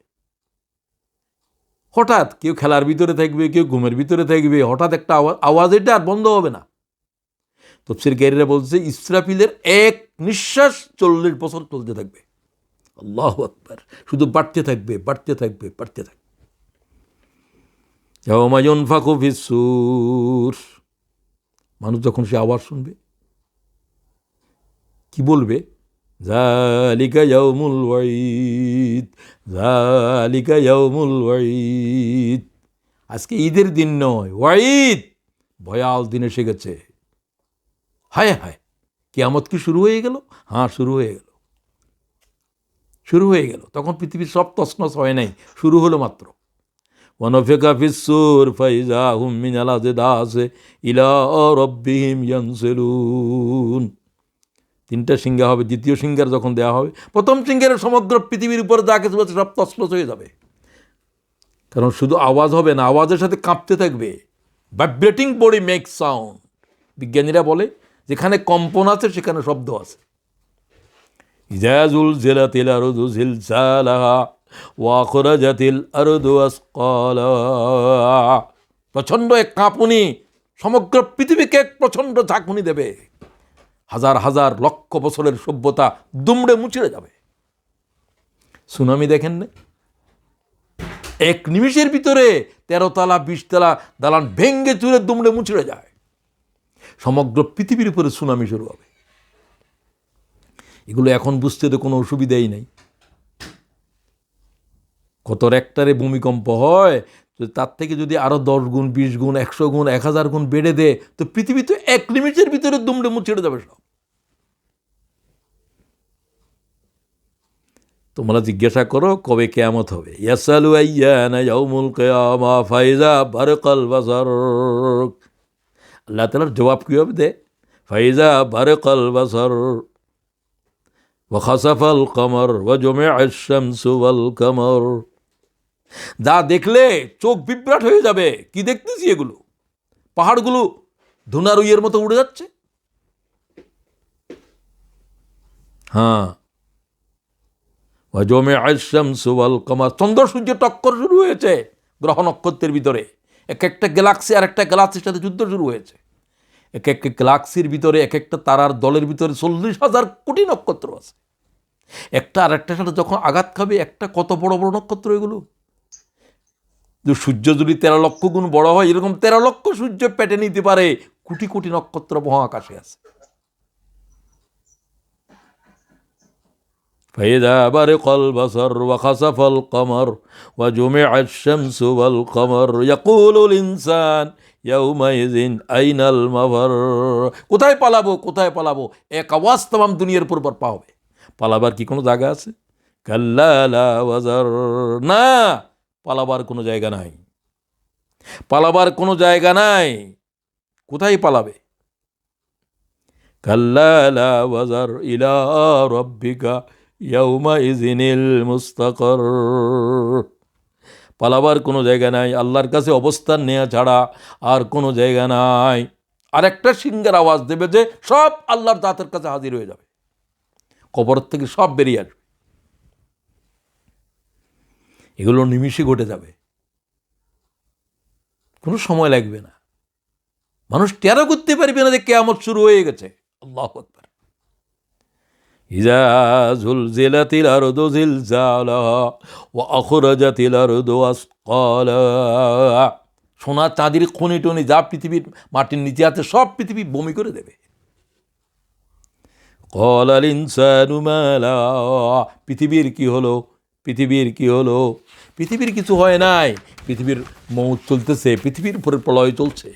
হঠাৎ কেউ খেলার ভিতরে থাকবে, কেউ ঘুমের ভিতরে থাকবে, হঠাৎ একটা আওয়াজ, এটা আর বন্ধ হবে না। তাফসীরকারীরা বলছে ইসরাফিলের এক নিঃশ্বাস 40 বছর চলতে থাকবে। আল্লাহু আকবার, শুধু বাড়তে থাকবে। ইয়াওমা ইউনফাখু ফিস-সূর, মানুষ যখন সে আওয়াজ শুনবে কি বলবে? যালিকা ইয়াউমুল ওয়াঈদ, আজকে ঈদের দিন নয়, ওয়াঈদ, ভয়াল দিন এসে গেছে। হায় হায়, কিয়ামত কি শুরু হয়ে গেল? হ্যাঁ, শুরু হয়ে গেল। তখন পৃথিবীর সব তছনছ হয় নাই, শুরু হলো মাত্র। ওয়ানফিকা ফিস-সূর ফাইযা হুম মিনাল আজদাসি ইলা রাব্বিহিম ইয়ানসিলুন। 3টা সিংহা হবে, দ্বিতীয় সিংহার যখন দেওয়া হবে, প্রথম সিংহারে সমগ্র পৃথিবীর উপর যা কিছু আছে সব তছনছ হয়ে যাবে। কারণ শুধু আওয়াজ হবে না, আওয়াজের সাথে কাঁপতে থাকবে। Vibrating body make sound. বিজ্ঞানীরা বলে যেখানে কম্পন আছে সেখানে শব্দ আছে। ইযা যুলজিলাতিল আরদু জিলজালাহা ওয়া আখরাজাতিল আরদু আসকালাহা। প্রচণ্ড এক কাঁপুনি সমগ্র পৃথিবীকে এক প্রচণ্ড ঝাঁকুনি দেবে। হাজার হাজার লক্ষ বছরের সভ্যতা দুমড়ে মুচড়ে যাবে। সুনামি দেখেন না, এক নিমিষের ভিতরে 13 তলা 20 তলা দালান ভেঙ্গে চুরে দুমড়ে মুচড়ে যায়। সমগ্র পৃথিবীর উপরে সুনামি শুরু হবে। এগুলো এখন বুঝতে তো কোনো অসুবিধাই নেই। কত রেক্টারে ভূমিকম্প হয়, তো তার থেকে যদি আরো 10 গুণ 20 গুণ 100 গুণ 1000 গুণ বেড়ে দেয়, তো পৃথিবী তো এক নিমিষের ভিতরে দুমড়ে মুচড়ে যাবে সব। তোমরা জিজ্ঞাসা করো কবে কিয়ামত হবে। ইয়াসালু আইয়ানা ইয়াউমুল কিয়ামা ফাইজা বারকাল বাসার। আল্লাহ তাআলার জবাব কি হবে? দে ফাইজা বারকাল বাসার ওয়া খাসাফাল কমর ওয়া জুমিআশ শামসু ওয়াল কমর। যা দেখলে চোখ বিভ্রাট হয়ে যাবে। কি দেখতেছি এগুলো? পাহাড়গুলো ধুনার উইয়ের মতো উড়ে যাচ্ছে। হ্যাঁ, ওয়া জুমিআশ শামসু ওয়াল কমর, চন্দ্র সূর্য টক্কর শুরু হয়েছে গ্রহ নক্ষত্রের ভিতরে। এক একটা গ্যালাক্সি আর একটা গ্যালাক্সির সাথে যুদ্ধ শুরু হয়েছে। এক একটা গ্যালাক্সির ভিতরে এক একটা তারার দলের ভিতরে 40,000 কোটি নক্ষত্র আছে। একটা আর একটার সাথে যখন আঘাত খাবে, একটা কত বড় বড় নক্ষত্র এগুলো। সূর্য যদি 13 লক্ষ গুণ বড় হয়, এরকম 13 লক্ষ সূর্য পেটে নিতে পারে কোটি কোটি নক্ষত্র মহাকাশে আছে। ফাইযা বারিকাল বাসার ওয়া খাসাফাল কমর ওয়া জুমিআশ শামসু ওয়াল কমর ইয়াকুলুল ইনসান ইয়াউমাইযিন আইনাল মাফার। কোথায় পালাবো? এক আওয়াজ তাম দুনিয়ার উপর বর্পা হবে। পালাবার কি কোনো জায়গা আছে? কাল্লা লা ওয়াজার, না, পালাবার কোনো জায়গা নাই। কোথায় পালাবে? কাল্লা লা ওয়াজার ইলা রাব্বিকা ইয়াউমাইযিনিল মুস্তাকার। পালাবার কোনো জায়গা নাই, আল্লাহর কাছে অবস্থান নেওয়া ছাড়া আর কোনো জায়গা নাই। আর একটা সিংহের আওয়াজ দেবে যে সব আল্লাহর জাতের কাছে হাজির হয়ে যাবে, কবর থেকে সব বেরিয়ে আসবে। এগুলো নিমিষে ঘটে যাবে, কোনো সময় লাগবে না। মানুষ টেরও করতে পারবে না যে কিয়ামত শুরু হয়ে গেছে। আল্লাহু আকবার। ইযা যুলজিলাতিল আরদু জিলজালাহা ওয়া আখরাজাতিল আরদু আসকালাহা। সোনা চাঁদির খনি টনি যা পৃথিবীর মাটির নিচে আছে সব পৃথিবী বমি করে দেবে। ক্বালাল ইনসানু মা লাহা। পৃথিবীর কি হলো? পৃথিবীর কিছু হয় নাই। পৃথিবীর মৌত চলতেছে, পৃথিবীর উপরে প্রলয় চলছে।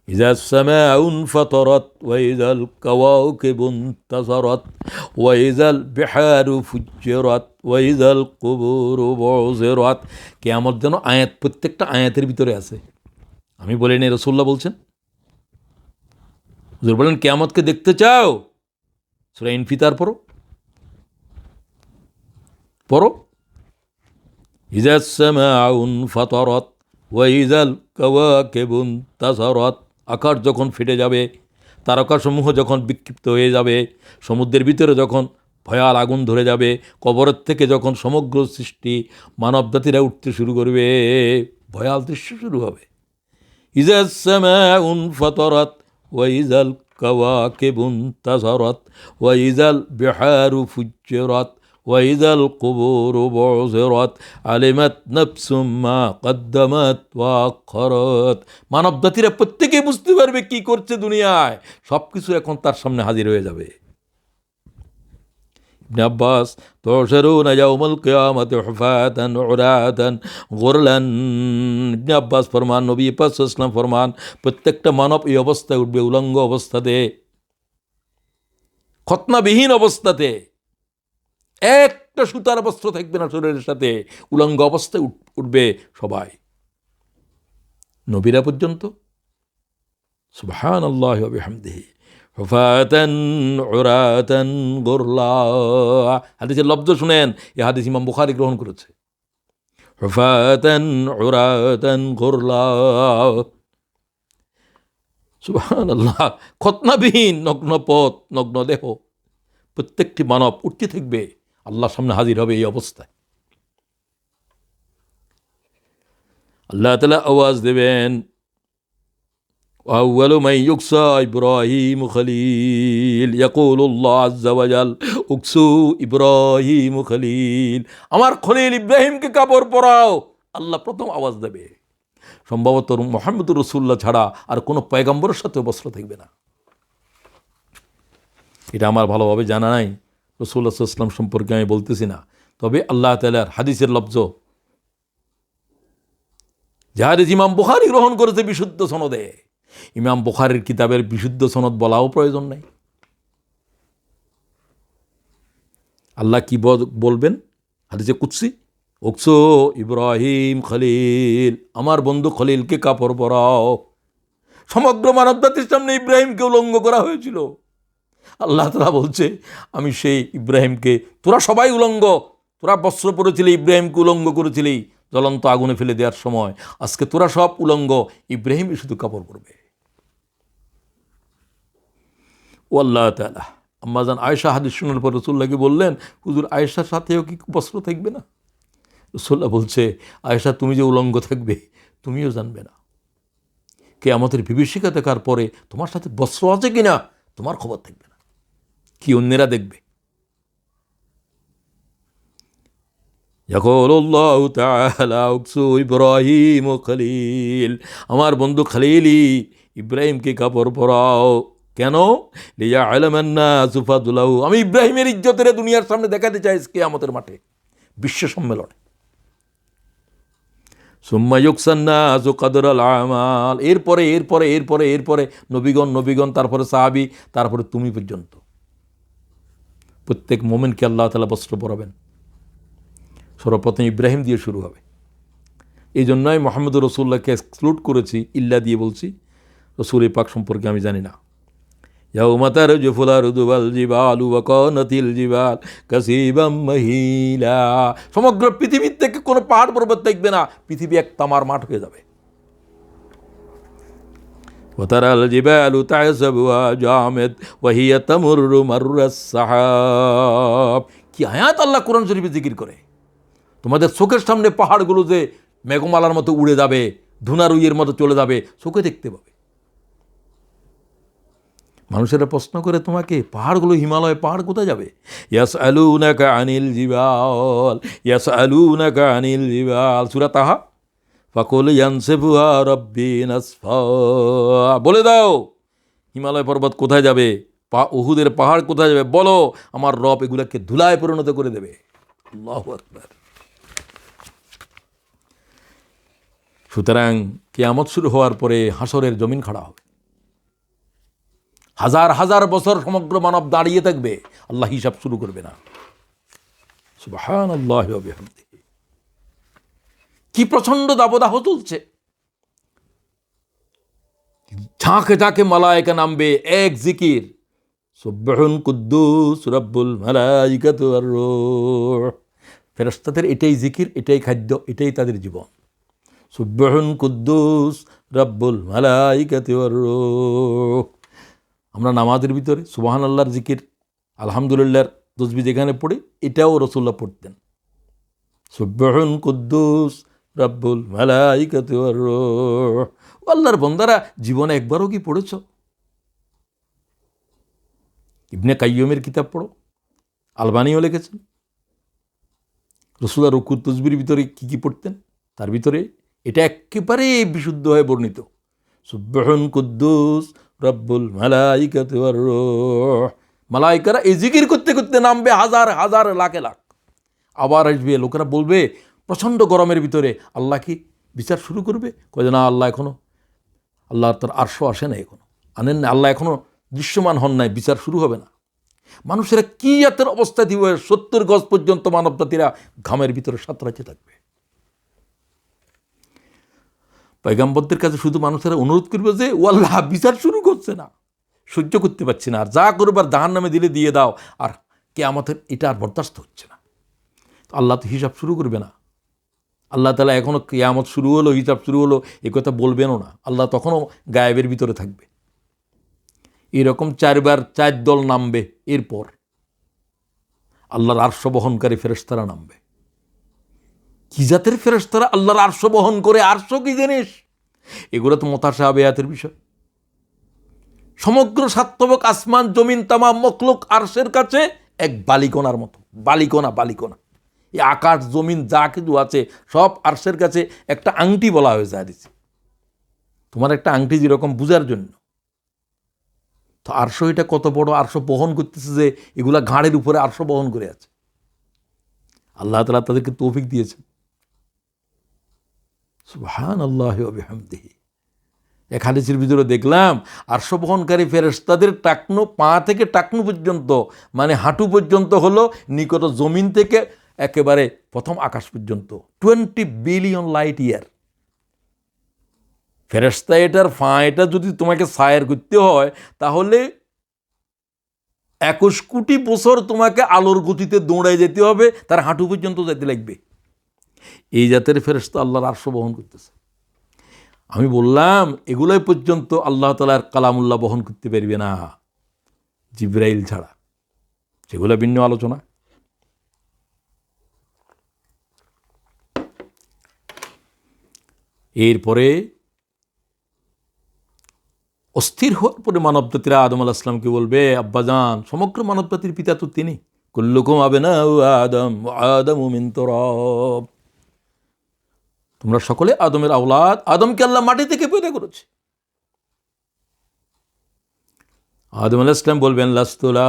ইযা সামাউ ফাতারাত ওয়া ইযাল কাওয়াকিবু ইনতাসারাত ওয়া ইযাল বিহারু ফুজ্জিরাত ওয়া ইযাল কুবুরু বুযিরাত। কিয়ামত যেন আয়াত, প্রত্যেকটা আয়াতের ভিতরে আছে। আমি বলি না, রাসূলুল্লাহ বলছেন। হুজুর বলেন কিয়ামতকে দেখতে চাও, সূরা ইনফিতার পড়ো পড়ো। ইযা সামাউ ফাতারাত ওয়া ইযাল কাওয়াকিবু ইনতাসারাত। আকাশ যখন ফেটে যাবে, তারকাসমূহ যখন বিক্ষিপ্ত হয়ে যাবে, সমুদ্রের ভিতরে যখন ভয়াল আগুন ধরে যাবে, কবরের থেকে যখন সমগ্র সৃষ্টি মানব জাতিরা উঠতে শুরু করবে, ভয়াল দৃশ্য শুরু হবে। ইযা সামাউ ফাতারাত ওয়া ইযাল কাওয়াকিবু ইনতাসারাত ওয়া ইযাল বিহারু ফুজ্জিরাত ওয়া ইযাল কুবুরু বুযিরাত আলিমাত নাফসুম মা কদ্দামাত ওয়া আখারাত। মানব জাতিরা প্রত্যেকেই বুঝতে পারবে কি করছে দুনিয়ায়, সব কিছু এখন তার সামনে হাজির হয়ে যাবে। ইবনে আব্বাস, তুহশারুনা ইয়াউমাল কিয়ামাতি হুফাতান উরাতান গুরলান। ইবনে আব্বাস ফরমান, নবী পাক সাল্লাল্লাহু আলাইহি ওয়াসাল্লাম ফরমান, প্রত্যেকটা মানব এই অবস্থায় উঠবে, উলঙ্গ অবস্থাতে, খতনাবিহীন অবস্থাতে, একটা সুতার বস্ত্র থাকবে না শরীরের সাথে, উলঙ্গ অবস্থায় উঠবে সবাই, নবীরা পর্যন্ত। সুবহানাল্লাহি ওয়া বিহামদিহি হুফাতান উরাতান গুরলা। হাদিসের লফজ শুনেন, এই হাদিস ইমাম বুখারী গ্রহণ করেছে। হুফাতান উরাতান গুরলা। সুবহানাল্লাহ। খতনাবিহীন, নগ্ন পথ, নগ্ন দেহ, প্রত্যেকটি মানব উঠতে থাকবে, আল্লাহর সামনে হাজির হবে এই অবস্থায়। আল্লাহ তাআলা আওয়াজ দেবেন, وأول من يقصى إبراهيم خليل يقول الله عز وجل اقصوا إبراهيم خليل। আমার খলিল ইব্রাহিমকে কাপড় পরাও, আল্লাহ প্রথম আওয়াজ দেবে। সম্ভবত মুহাম্মদুর রাসূলুল্লাহ ছাড়া আর কোনো পয়গম্বরের সাথে বস্ত্র থাকবে না। এটা আমার ভালোভাবে জানা নাই, রাসূলুল্লাহ সাল্লাল্লাহু আলাইহি ওয়াসাল্লাম সম্পর্কে আমি বলতেছি না, তবে আল্লাহ তাআলার হাদিসের লফজ, যে হাদিস ইমাম বুখারী গ্রহণ করেছে বিশুদ্ধ সনদে, ইমাম বুখারীর কিতাবের বিশুদ্ধ সনদ বলাও প্রয়োজন নাই। আল্লাহ কি বলবেন হাদিসে কুদসি, উকসু ইব্রাহিম খলিল, আমার বন্ধু খলিলকে কাপড় পরাও। সমগ্র মানব জাতির সামনে ইব্রাহিমকে উলঙ্গ করা হয়েছিল। আল্লাহ তাআলা বলছে, আমি সেই ইব্রাহিমকে, তোরা সবাই উলঙ্গ, তোরা বস্ত্র পরেছিলি, ইব্রাহিমকে উলঙ্গ করেছিলি জ্বলন্ত আগুনে ফেলে দেওয়ার সময়, আজকে তোরা সব উলঙ্গ, ইব্রাহিমই শুধু কাপড় পরবে। ও আল্লাহ তাআলা, আম্মাজান আয়েশা হাদিস শোনার পর রাসূলুল্লাহকে বললেন, হুজুর আয়েশার সাথেও কি বস্ত্র থাকবে না? রাসূলুল্লাহ বলছে, আয়েশা তুমি যে উলঙ্গ থাকবে তুমিও জানবে না, কিয়ামতের বিভীষিকা দেখার পরে তোমার সাথে বস্ত্র আছে কিনা তোমার খবর থাকবে না, কি অন্যেরা দেখবে। ইয়াকুলুল্লাহু তাআলা উকসু ইব্রাহিম খলিল, আমার বন্ধু খলিলি ইব্রাহিমকে কাপড় পরাও। কেন? লিয়া'লামান নাসু ফাদলাহু, আমি ইব্রাহিমের ইজ্জতের দুনিয়ার সামনে দেখাতে চাই কিয়ামতের মাঠে, বিশ্ব সম্মেলনে। সুম্মা ইউকসান নাসু কদরাল আমাল, এরপরে এরপরে এরপরে এরপরে নবীগণ, তারপরে সাহাবী, তারপরে তুমি পর্যন্ত প্রত্যেক মোমেনকে আল্লাহ তাআলা বস্ত্র পরাবেন। সর্বপ্রথম ইব্রাহিম দিয়ে শুরু হবে। এই জন্যই মুহাম্মদুর রাসূলুল্লাহকে এক্সক্লুড করেছি, ইল্লা দিয়ে বলছি, রাসূল পাক সম্পর্কে আমি জানি না। ইয়াউমা তারজুফুল আরদু ওয়াল জিবালু ওয়া কানাতিল জিবাল কাসীবাম মাহিলা, সমগ্র পৃথিবীর থেকে কোনো পাহাড় পর্বত থাকবে না, পৃথিবী এক তামার মাঠ হয়ে যাবে। ওয়া তারাল জিবালু তাহসাবুহা জামিদ ওয়া হিয়া তামুররু মাররাস সাহাব। কি আয়াত আল্লাহ কোরআন শরীফে জিকির করে, তোমাদের চোখের সামনে পাহাড়গুলো যে মেঘমালার মতো উড়ে যাবে, ধুনারুইয়ের মতো চলে যাবে, চোখে দেখতে পাবে। মানুষেরা প্রশ্ন করে তোমাকে, পাহাড়গুলো, হিমালয় পাহাড় কোথায় যাবে? ইয়াসআলুনাকা আনিল জিবাল, ইয়াসআলুনাকা আনিল জিবাল, সূরা তাহা, ফাকুল ইয়ানসিফুহা রাব্বি নাসফা, বলে দাও হিমালয় পর্বত কোথায় যাবে, উহুদের পাহাড় কোথায় যাবে, বলো আমার রব এগুলাকে ধুলায় পরিণত করে দেবে। আল্লাহু আকবার। সুতরাং কিয়ামত শুরু হওয়ার পরে হাসরের জমিন খাড়া হবে। হাজার হাজার বছর সমগ্র মানব দাঁড়িয়ে থাকবে, আল্লাহ হিসাব শুরু করবে না। সুবহানাল্লাহি ওয়া বিহামদিহি। কি প্রচন্ড দাবদাহ চলছে, ঝাঁকে ঝাঁকে মালায়েকা নামবে, এক জিকির সুবহান কুদ্দুস রাব্বুল মালাইকাতু ওয়ার রূহ। ফেরেশতাদের এটাই জিকির, এটাই খাদ্য, এটাই তাদের জীবন। সুবহান কুদ্দুস রাব্বুল মালাইকাতু ওয়ার রূহ। আমরা নামাজের ভিতরে সুবহানাল্লাহর জিকির, আলহামদুলিল্লাহর তসবিহ যেখানে পড়ি, এটাও রাসূলুল্লাহ পড়তেন। সুবহান কুদ্দুস রাব্বুল মালাইকাতু ওয়ার রূহ। আল্লাহর বান্দারা, জীবনে একবারও কি পড়েছ? ইবনে কাইয়্যিমের কিতাব পড়ো, আলবানিও লিখেছেন। রাসূলুল্লাহ রুকুর তসবির ভিতরে কি কি পড়তেন, তার ভিতরে এটা একেবারে বিশুদ্ধ হয়ে বর্ণিত। সুবহান কুদ্দুস রাব্বুল মালাইকাতু ওয়ার রূহ। মালাইকারা এই জিকির করতে করতে নামবে, হাজার হাজার লাখে লাখ। আবার আসবে, লোকেরা বলবে প্রচণ্ড গরমের ভিতরে, আল্লাহ কি বিচার শুরু করবে? কয় না, আল্লাহ এখনো, আল্লাহ তার আরশও আসে না, এখনো আনেন না, আল্লাহ এখনো দৃশ্যমান হন নাই, বিচার শুরু হবে না। মানুষেরা কি এতের অবস্থা দিব, 70 গজ পর্যন্ত মানব জাতিরা ঘামের ভিতরে সাঁতরাতে থাকবে। পয়গম্বরদের কাছে শুধু মানুষেরা অনুরোধ করবে যে, ও আল্লাহ বিচার শুরু করছে না, সহ্য করতে পারছি না, আর যা করবার জাহান্নামে দিলে দিয়ে দাও, আর কিয়ামতের এটা আর বরদাস্ত হচ্ছে না। আল্লাহ তো হিসাব শুরু করবে না। আল্লাহ তাআলা এখনও কিয়ামত শুরু হলো, হিসাব শুরু হলো, এ কথা বলবেনও না। আল্লাহ তখনও গায়েবের ভিতরে থাকবে। এরকম 4 দল নামবে। এরপর আল্লাহর আরশ বহনকারী ফেরেশতারা নামবে। কি জাতের ফেরেশতারা আল্লাহর আরশ বহন করে? আরশ কি জিনিস? এগুলো তো মুতাশাবিহাতের বিষয়। সমগ্র সাতবক আসমান জমিন তামাম মখলুক আরশের কাছে এক বালিকণার মতো। বালিকণা। এই আকাশ জমিন যা কিছু আছে সব আরশের কাছে একটা আংটি বলা হয়েছে হাদিসে। তোমার একটা আংটি যেরকম বুঝার জন্য। তো আরশ এটা কত বড়, আরশ বহন করতেছে যে এগুলা ঘাড়ের উপরে আরশ বহন করে আছে। আল্লাহ তাআলা তাদেরকে তৌফিক দিয়েছেন। সুবহানাল্লাহি ওয়া বিহামদিহি। এক হাদিসের ভিতরে দেখলাম, আরশ বহনকারী ফেরেশতাদের টাকনু, পা থেকে টাকনু পর্যন্ত, মানে হাঁটু পর্যন্ত হলো নিকট জমিন থেকে একেবারে প্রথম আকাশ পর্যন্ত 20 বিলিয়ন লাইট ইয়ার। ফেরেশতা এটার এটা যদি তোমাকে সায়ের করতে হয়, তাহলে 21 কোটি বছর তোমাকে আলোর গতিতে দৌড়ায় যেতে হবে, তার হাঁটু পর্যন্ত যেতে লাগবে। এই জাতের ফেরেশতা আল্লাহর আরশ বহন করতেছে। আমি বললাম, এগুলোই পর্যন্ত আল্লাহ তাআলার কালামুল্লাহ বহন করতে পারবে না, জিবরাইল ছাড়া। সেগুলো ভিন্ন আলোচনা। এরপরে অস্থির হওয়ার পরে মানবজাতিরা আদম আলাইহিস সালামকে বলবে, আব্বাজান, সমগ্র মানবজাতির পিতা তো তিনি, কুল্লুকুম আবনাউ আদম ওয়া আদামু মিন তুরাব। তোমরা সকলে আদমের আওলাদ, আদমকে আল্লাহ মাটি থেকে পয়দা করেছে। আদম আলাইহিস সালাম বলবেন, লাস্তুলা,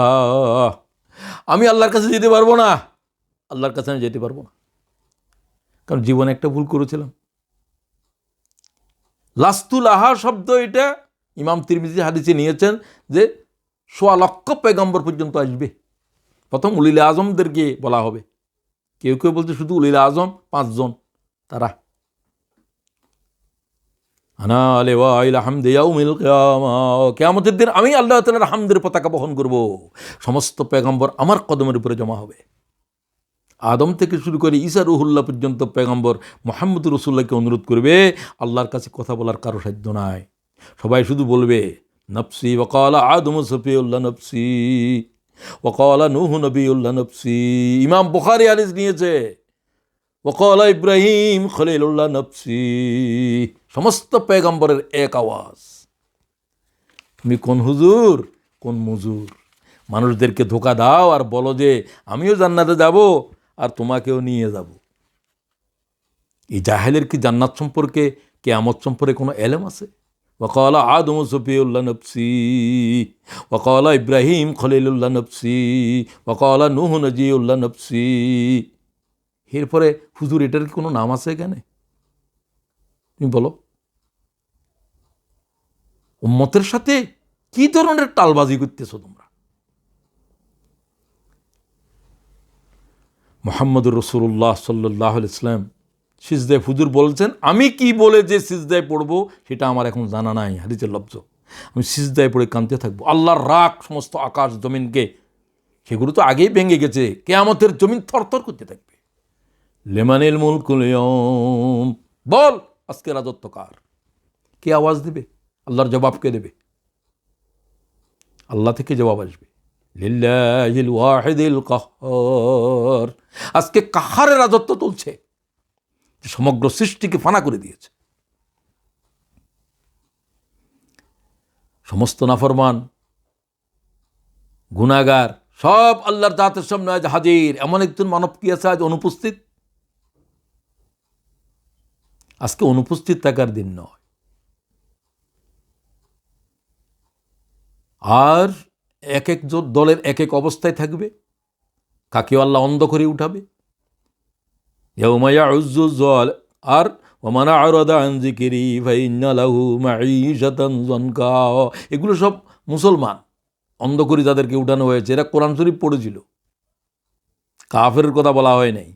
আমি আল্লাহর কাছে যেতে পারবো না, আল্লাহর কাছে আমি যেতে পারবো না, কারণ জীবনে একটা ভুল করেছিলাম। লাস্তুলাহা শব্দ এটা ইমাম তিরমিজি হাদিসে নিয়েছেন যে 1.25 লক্ষ পয়গম্বর পর্যন্ত আসবে। প্রথম উলিল আজমদেরকে বলা হবে। কেউ কেউ বলছে শুধু উলিল আজম 5 জন, তারা কিয়ামতের দিন আমি আল্লাহ তাআলার হামদের পতাকা বহন করব। সমস্ত পয়গম্বর আমার কদমের উপরে জমা হবে। আদম থেকে শুরু করে ঈসা রুহুল্লাহ পর্যন্ত পয়গম্বর মুহাম্মদ রাসূলুল্লাহকে অনুরোধ করবে, আল্লাহর কাছে কথা বলার কারো সাধ্য নাই। সবাই শুধু বলবে, নফসি ওয়াকালা আদম সফিউল্লাহ নফসি ওয়াকালা নূহ নবিউল্লাহ নফসি। ইমাম বুখারী হাদিস নিয়েছে, ওয়াকালা ইব্রাহিম খলিলুল্লাহ নফসি। সমস্ত পয়গম্বরের এক আওয়াজ। তুমি কোন হুজুর, কোন মুজুর? মানুষদেরকে ধোঁকা দাও আর বলো যে আমিও জান্নাতে যাব আর তোমাকেও নিয়ে যাব। এই জাহেলের কি জান্নাত সম্পর্কে, কিয়ামত সম্পর্কে কোনো এলেম আছে? ওয়াকালা আদম সফিউল্লাহ নফসি ওয়াকালা ইব্রাহিম খলিলুল্লাহ নফসি ওয়াকালা নূহ নজিউল্লাহ নফসি। এরপরে হুজুর এটার কি কোনো নাম আছে এখানে? তুমি বলো। উম্মতের সাথে কি ধরনের টালবাজি করতেছো তোমরা? মুহাম্মদুর রাসূলুল্লাহ সাল্লাল্লাহু আলাইহি ওয়াসাল্লাম সিজদায় হুজুর বলছেন, আমি কি বলে যে সিজদায় পড়বো সেটা আমার এখন জানা নাই, হাদিসের লফজ। আমি সিজদায় পড়ে কাঁদতে থাকবো। আল্লাহর রাগ সমস্ত আকাশ জমিনকে, সেগুলো তো আগেই ভেঙে গেছে, কিয়ামতের জমিন থরথর করতে থাকবে। লিমানিল মুলকুল ইয়াউম, বল আজকে রাজত্ব কার? কে আওয়াজ দেবে? আল্লাহর জবাব কে দেবে? আল্লাহ থেকে জবাব আসবে, লিল্লাহিল ওয়াহিদিল কাহ্হার। আজকে কাহারের রাজত্ব চলছে, সমগ্র সৃষ্টিকে ফানা করে দিয়েছে। সমস্ত নাফরমান গুনাহগার সব আল্লাহর জাতের সামনে আজ হাজির। এমন একজন মানব কি আছে আজ অনুপস্থিত? আজকে অনুপস্থিত থাকার দিন নয়। আর এক এক দলের এক এক অবস্থায় থাকবে। কাকে আল্লাহ অন্ধ করে উঠাবে, ইয়াউমা ইয়াউজ্জু যাল, আর ওমান আরাদা আন যিকরি ফাইন্না লাহু মাঈশাতান যানকা। এগুলো সব মুসলমান, অন্ধ করে যাদেরকে উঠানো হয়েছে এরা কোরআন শরীফ পড়েছিল, কাফেরের কথা বলা হয় নাই।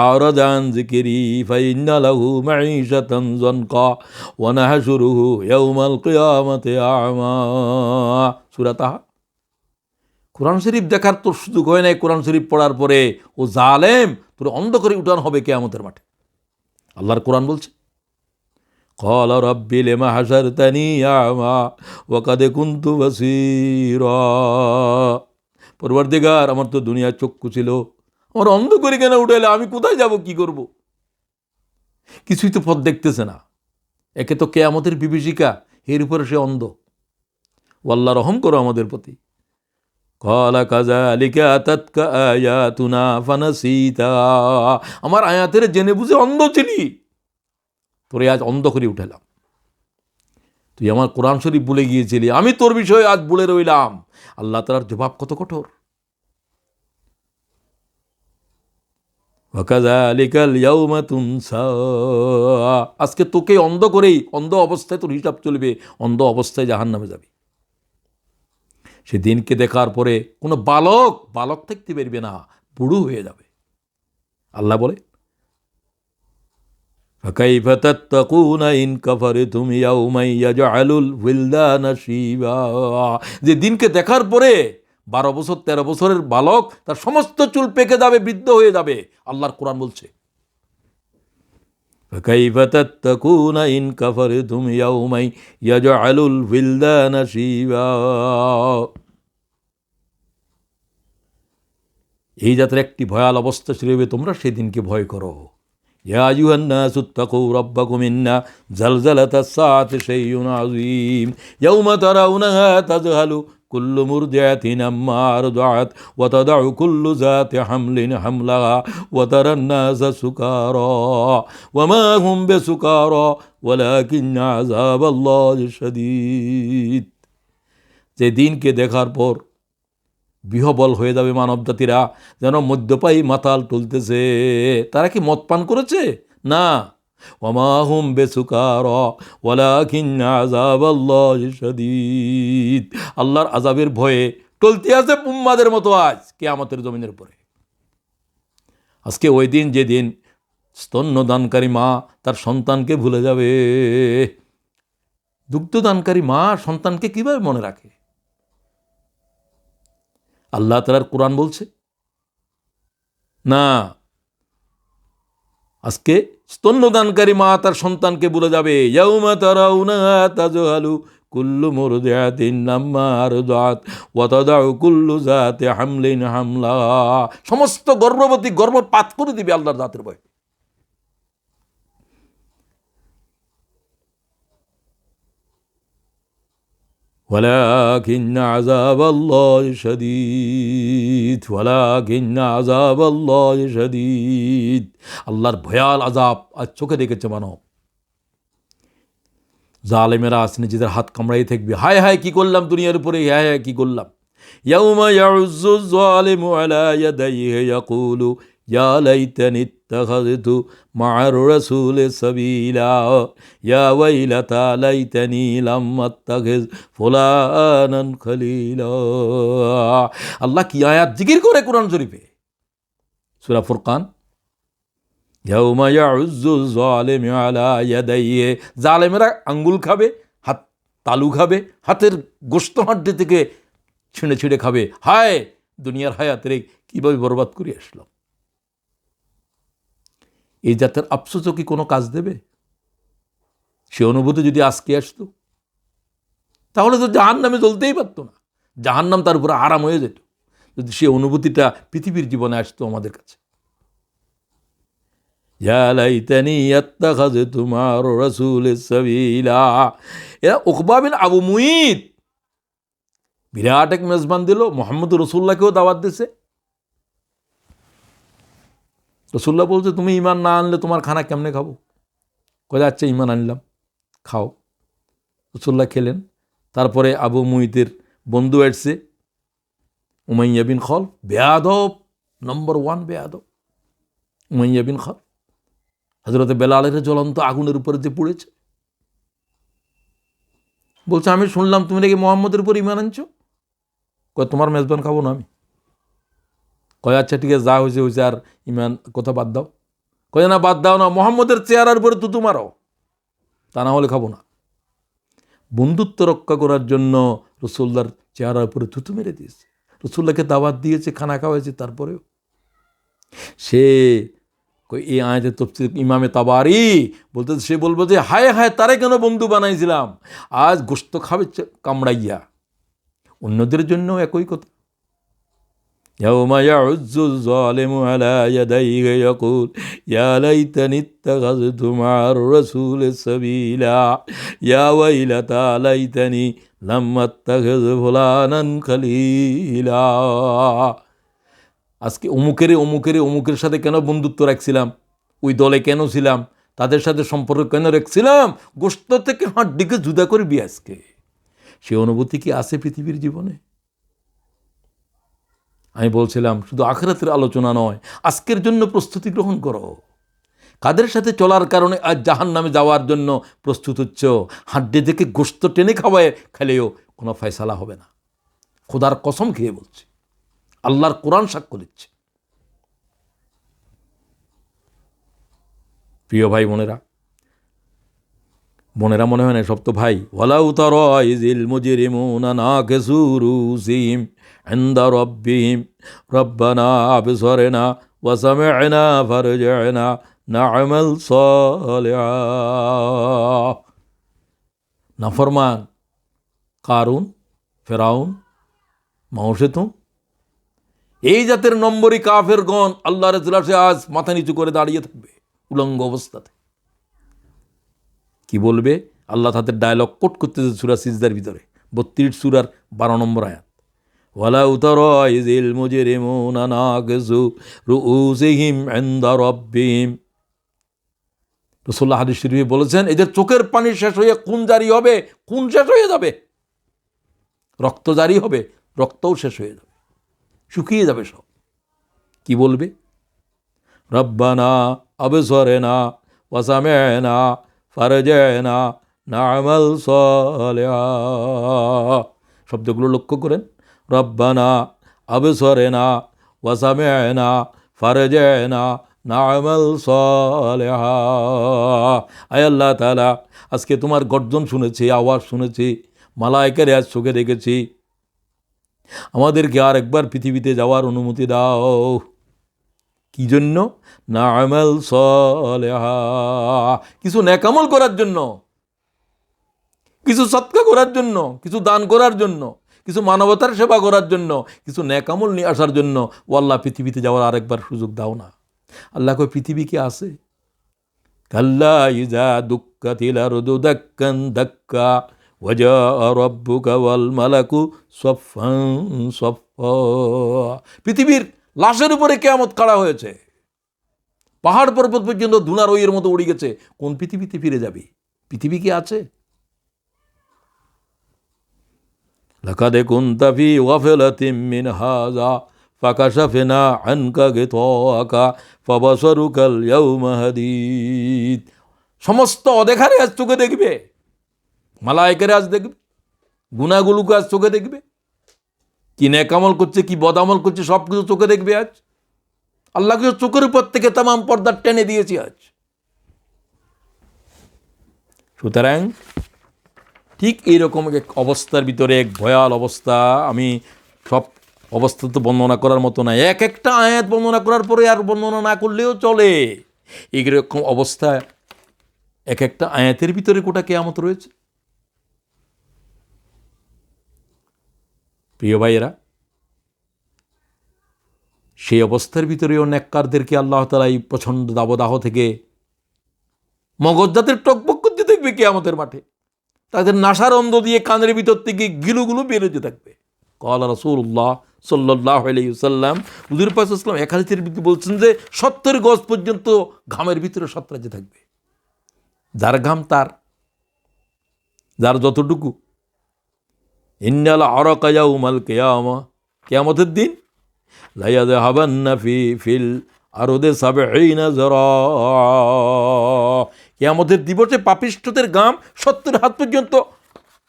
আরাদা আন যিকরি ফাইন্না লাহু মাঈশাতান যানকা ওয়া নাহশুরুহু ইয়াউমাল কিয়ামাতি আ'মা। সূরা তাহা। কোরআন শরীফ দেখার তোর সুযোগ হয় নাই, কোরআন শরীফ পড়ার পরে ও জালেম তোর অন্ধ করে উঠানো হবে কিয়ামতের মাঠে। আল্লাহর কোরআন বলছে, ক্বালা রাব্বি লিমা হাশারতানি আ'মা ওয়া কাদ কুনতু বাসীরা। পরওয়ারদিগার, আমার তো দুনিয়ার চক্ষু ছিল, আমার অন্ধ করে কেন উঠাইলে? আমি কোথায় যাব, কি করব? কিছুই তো পথ দেখতেছে না। একে তো কিয়ামতের বিভীষিকা, এর উপরে সে অন্ধ। আল্লাহ রহম করো আমাদের প্রতি। ক্বালা কাযালিকা আতাতকা আয়াতুনা ফানাসিতা। আমার আয়াতের জেনে বুঝে অন্ধ ছিলি, তোরে আজ অন্ধ করে উঠালাম। তুই আমার কোরআন শরীফ ভুলে গিয়েছিলি, আমি তোর বিষয়ে আজ ভুলে রইলাম। আল্লাহ তাআলার জবাব কত কঠোর। ওয়া কাযালিকাল ইয়াউমা তুনসা। আজকে তোকে অন্ধ করেই, অন্ধ অবস্থায় তোর হিসাব চলবে, অন্ধ অবস্থায় জাহান্নামে যাবে। সেদিনকে দেখার পরে কোনো বালক থাকতে পারবে না, বুড়ো হয়ে যাবে। আল্লাহ বলে, ফাকাইফা তাত্তাকুনা ইন কাফারতুম ইয়াউমা ইয়াজআলুল ওয়িলদানা শিবা। যে দিনকে দেখার পরে 12 বছর 13 বছরের বালক তার সমস্ত চুল পেকে যাবে, বৃদ্ধ হয়ে যাবে। আল্লাহর কোরআন বলছে, ফাকাইফা তাত্তাকুনা ইন কাফারতুম ইয়াউমা ইয়াজআলুল ওয়িলদানা শিবা। এই জাতের একটি ভয়াল অবস্থা শুরু হবে, তোমরা সেদিনকে ভয় করো। ইয়া আইয়ুহান নাসু ইত্তাকু রাব্বাকুম ইন্না জালজালাতাস সাআতি শাইউন আযীম ইয়াউমা তারাউনাহা তাযহালু কুল্লু মুরদিআতিন আম্মা আরদাআত ওয়া তাদাউ কুল্লু যাতি হামলিন হামলাহা ওয়া তারান নাসা সুকারা ওয়া মা হুম বিসুকারা ওয়ালাকিন্না আযাবাল্লাহি শাদীদ। যে দিনকে দেখার পর বিহবল হয়ে যাবে মানব জাতিরা, যেন মদ্যপায়ী মাতাল তুলতেছে। তারা কি মদ পান করেছে? না। ওয়ামা হুম বিসুকারা ওয়ালাকিন্না আযাবাল্লাহি শাদীদ। আল্লাহর আযাবের ভয়ে টলতে আছে উম্মাদের মতো আজ কিয়ামতের জমিনের উপরে। আজকে ওই দিন, যেদিন স্তন্যদানকারী মা তার সন্তানকে ভুলে যাবে। দুগ্ধদানকারী মা সন্তানকে কিভাবে মনে রাখে? আল্লাহ তাআলার কোরআন বলছে না, আজকে স্তন্যদানকারী মা তার সন্তানকে ভুলে যাবে। ইয়াউমা তারাউনাহা তাযহালু কুল্লু মুরদিআতিন আম্মা আরদাআত ওয়া তাদাউ কুল্লু যাতি হামলিন হামলাহা। সমস্ত গর্ভবতী গর্ভপাত করে দিবে আল্লাহর জাতের ভয়। ওয়ালাকিন্না আযাবাল্লাহি শাদীদ ওয়ালাকিন্না আযাবাল্লাহি শাদীদ। আল্লাহর ভয়াল আযাব আজ চোখে দেখেছে মানব। জালেমেরা আজ নিজেদের হাত কামড়াই থাকবে, হায় হায় কি করলাম দুনিয়ার উপরে, হায় হায় কি করলাম। ইয়াউমা ইয়াউজ্জু যালিমু আলা ইয়াদাইহি ইয়াকুলু ইয়া লাইতানি ইত্তাখাযতু মা'আর রাসূলি সাবিলা ইয়া ওয়াইলাতা লাইতানি লাম আত্তাখিয ফুলানান খলিলা। আল্লাহ কি আয়াত জিকির করে কোরআন শরীফে, সূরা ফুরকান, ইয়াউমা ইয়াউজ্জু যালিমু আলা ইয়াদাইহি, জালেমেরা আঙ্গুল খাবে, হাত তালু খাবে, হাতের গোশত হাড্ডি থেকে ছিঁড়ে ছিঁড়ে খাবে, হায় দুনিয়ার হায়াতের কীভাবে বরবাদ করে আসলাম। এই জাতের আফসোসও কি কোনো কাজ দেবে? সে অনুভূতি যদি আজকে আসতো তাহলে তো জাহান্নামে জ্বলতেই পারতো না, জাহান্নাম তার উপরে আরাম হয়ে যেত যদি সে অনুভূতিটা পৃথিবীর জীবনে আসতো আমাদের কাছে। ইয়া লাইতানি ইত্তাখাযতু মা'আর রাসূলি সাবিলা। এরা উকবা বিন আবু মুইত বিরাট এক মেজবান দিল, মুহাম্মদ রাসূলুল্লাহকেও দাওয়াত দিছে। রাসূলুল্লাহ বলছে তুমি ঈমান না আনলে তোমার খানা কেমনে খাবো? কয়ে আচ্ছা ঈমান আনলাম, খাও। রাসূলুল্লাহ খেলেন। তারপরে আবু মুইতের বন্ধু আসছে, উমাইয়া বিন খলফ, বেয়াদব, নম্বর 1 বেয়াদব উমাইয়া বিন খলফ, হযরতে বেলালের জ্বলন্ত আগুনের উপরে যে পড়েছে। বলছে আমি শুনলাম তুমি নাকি মুহাম্মদের উপর ঈমান আনছো। কয় তোমার মেজবান খাবো না আমি। কয় আচ্ছা ঠিক আছে, যা হয়েছে হয়েছে, আর ঈমান কথা বাদ দাও। কয় না বাদ দাও না, মুহাম্মদের চেহারার উপরে তুতু মারো, তা না হলে খাবো না। বন্ধুত্ব রক্ষা করার জন্য রাসূলুল্লাহর চেহারার উপরে থুতু মেরে দিয়েছে। রাসূলুল্লাহকে দাওয়াত দিয়েছে, খানা খাওয়াইছে, তারপরেও সে এই আয়াতের তাফসীর ইমামে তাবারি বলতে, সে বলবো যে হায় হায় তারে কেন বন্ধু বানাইছিলাম, আজ গোশত খাবে কামড়াইয়া। অন্যদের জন্য একই কথা। ইয়াউমা ইয়াউজ্জু যালিমু আলা ইয়াদাইহি ইয়াকুল ইয়া লাইতানি ইত্তাখাযতু মা'আর রাসূলি সাবিলা ইয়া ওয়াইলাতা লাইতানি লাম আত্তাখিয ফুলানান খলিলা। আজকে অমুকের সাথে কেন বন্ধুত্ব রাখছিলাম, ওই দলে কেন ছিলাম, তাদের সাথে সম্পর্ক কেন রাখছিলাম, গোশত থেকে হাড্ডিকে জুদা করবি আজকে। সে অনুভূতি কি আছে পৃথিবীর জীবনে? আমি বলছিলাম শুধু আখিরাতের আলোচনা নয়, আজকের জন্য প্রস্তুতি গ্রহণ করো। কাদের সাথে চলার কারণে আজ জাহান্নামে যাওয়ার জন্য প্রস্তুত হচ্ছ? হাড্ডি থেকে গোশত টেনে খাওয়ায় খেলেও কোনো ফয়সালা হবে না। খোদার কসম খেয়ে বলছি, আল্লাহর কোরআন সাক্ষ্য দিচ্ছে। প্রিয় ভাই বোনেরা মনে হয় না সব তো ভাই। ওয়ালাউ তারা ইযিল মুজরিমুনা নাকিসু রুসিহিম ইনদা রাব্বিহিম রব্বানা আবসারনা ওয়া সামি'না ফারজি'না না'মাল সালিহা। নাফরমান কারুন, ফেরাউন, মাউসেতুম, এই জাতের নম্বরী কাফেরগণ আল্লাহর ইজলাসে আজ মাথা নিচু করে দাঁড়িয়ে থাকবে উলঙ্গ অবস্থাতে। কি বলবে? আল্লাহ তাদের ডায়লগ কোট করতেছে সূরা সিজদার ভিতরে 32 সূরার 12 নম্বর আয়াত। ওয়ালাউ তারা ইযিল মুজরিমুনা নাকিসু রুউসিহিম ইনদা রাব্বিহিম। রাসূলুল্লাহ হাদিস শরীফে বলেছেন এদের চোখের পানি শেষ হয়ে খুন জারি হবে, খুন শেষ হয়ে যাবে, রক্ত জারি হবে, রক্তও শেষ হয়ে যাবে, শুকিয়ে যাবে সব। কি বলবে? রব্বানা আবসারনা ওয়া সামি'না ফারজি'না না'মাল সালিহা। শব্দগুলো লক্ষ্য করেন। রব্বানা আবসারনা ওয়া সামি'না ফারজি'না না'মাল সালিহা। আয় আল্লাহ তাআলা, আজকে তোমার গর্জন শুনেছি, আওয়াজ শুনেছি, মালায়েকার আজ চোখে দেখেছি, আমাদেরকে আর একবার পৃথিবীতে যাওয়ার অনুমতি দাও। কি জন্য? না'মাল সালিহা, কিছু নেক আমল করার জন্য, কিছু সদকা করার জন্য, কিছু দান করার জন্য, কিছু মানবতার সেবা করার জন্য, কিছু নেক আমল নিয়ে আসার জন্য। ও আল্লাহ, পৃথিবীতে যাওয়ার আরেকবার সুযোগ দাও না। আল্লাহ কই পৃথিবী কি আছে? কাল্লা ইযা দুক্কাতিল আরদু দাক্কান দাক্কা ওয়া জাআ রাব্বুকা ওয়াল মালাকু সাফফান সাফফা। পৃথিবীর লাশের উপরে কিয়ামত খাড়া হয়েছে, পাহাড় পর্বত পর্যন্ত ধুলার ওইয়ের মতো উড়ে গেছে। কোন পৃথিবীতে ফিরে যাবে? পৃথিবী কি আছে? লাকাদ কুনতা ফি গাফলাতিন মিন হাযা ফাকাশাফনা আনকা গিতাআকা ফাবাসারুকাল ইয়াউমা হাদীদ। সমস্ত অদেখারে আজ চোখে দেখবে, মালায়েকেরা আজ দেখবে, গুনাহগুলোকে আজ চোখে দেখবে, কি নেক আমল করছে কি বদ আমল করছে সব কিছু চোখে দেখবে আজ। আল্লাহকে চোখের উপর থেকে তামাম পর্দা টেনে দিয়েছি আজ। সুতরাং ঠিক এইরকম এক অবস্থার ভিতরে, এক ভয়াল অবস্থা, আমি সব অবস্থা তো বর্ণনা করার মতো না, এক একটা আয়াত বর্ণনা করার পরে আর বর্ণনা না করলেও চলে। এইরকম অবস্থা এক একটা আয়াতের ভিতরে গোটা কিয়ামত রয়েছে। প্রিয় ভাইয়েরা, সেই অবস্থার ভিতরেও নেককারদেরকে আল্লাহ তাআলা এই প্রচণ্ড দাবদাহ থেকে মগজজাতের টকবক করতে দেখবে কিয়ামতের মাঠে। তাদের নাসার অন্ধ দিয়ে কানের ভিতর থেকে গিলুগুলো বেরোতে থাকবে। ক্বালা রাসূলুল্লাহ সাল্লাল্লাহু আলাইহি ওয়াসাল্লাম, হুজুর পাক সাল্লাল্লাহু আলাইহি ওয়াসাল্লাম এক হাদিসের ভিতরে বলছেন যে 70 গজ পর্যন্ত ঘামের ভিতরে সত্রাজ্য থাকবে। যার ঘাম তার, যার যতটুকু। ইন্নাল আরাকা ইয়াউমাল কিয়ামা, কিয়ামতের দিন, লা ইয়াযহাবান্না ফিল আরদি 70 যারা, কিয়ামতের দিবসে পাপিষ্ঠদের ঘাম 70 হাত পর্যন্ত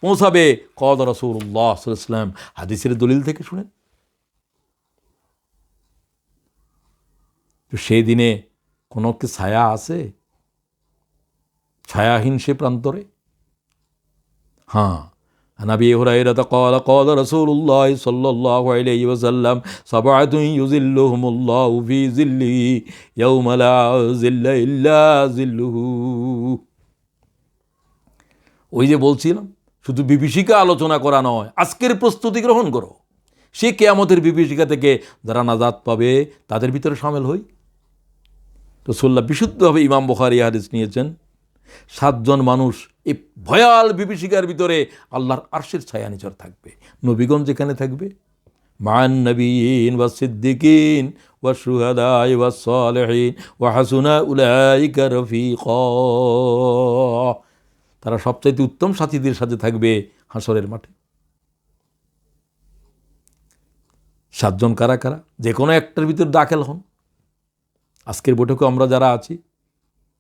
পৌঁছাবে। ক্বালা রাসূলুল্লাহ সাল্লাল্লাহু আলাইহি ওয়াসাল্লাম, হাদিসের দলিল থেকে শুনেন। তো সেই দিনে কোনো কি ছায়া আছে? ছায়াহীন সে প্রান্তরে। হ্যাঁ, নবী হুরায়রা ক্বালা ক্বালা রাসূলুল্লাহ সাল্লাল্লাহু আলাইহি ওয়াসাল্লাম, সাবআতুন ইউযিল্লুহুমুল্লাহু ফি যিল্লিহি ইয়াওমা লা যিল্লা ইল্লা যিল্লুহু। ওই যে বলছিলাম, শুধু বিভীষিকা আলোচনা করা নয়, আজকের প্রস্তুতি গ্রহণ করো। সে কিয়ামতের বিভীষিকা থেকে যারা নাজাত পাবে তাদের ভিতরে শামিল হই। রাসূলুল্লাহ বিশুদ্ধভাবে, ইমাম বুখারী হাদিস নিয়েছেন, 7 জন মানুষ এই ভয়াল বিভীষিকার ভিতরে আল্লাহর আরশের ছায়া নিচর থাকবে। নবীগণ যেখানে থাকবে, মান নবিয়িন ওয়াস সিদ্দিকিন ওয়াস শুহাদা ওয়াস সালিহিন ওয়া হাসুনা উলাইকা রফিকা, তারা সবচাইতে উত্তম সাথীদের সাথে থাকবে হাসরের মাঠে। 7 জন কারা কারা? যে কোনো একটার ভিতর দাখিল হন। আজকের বৈঠকে আমরা যারা আছি,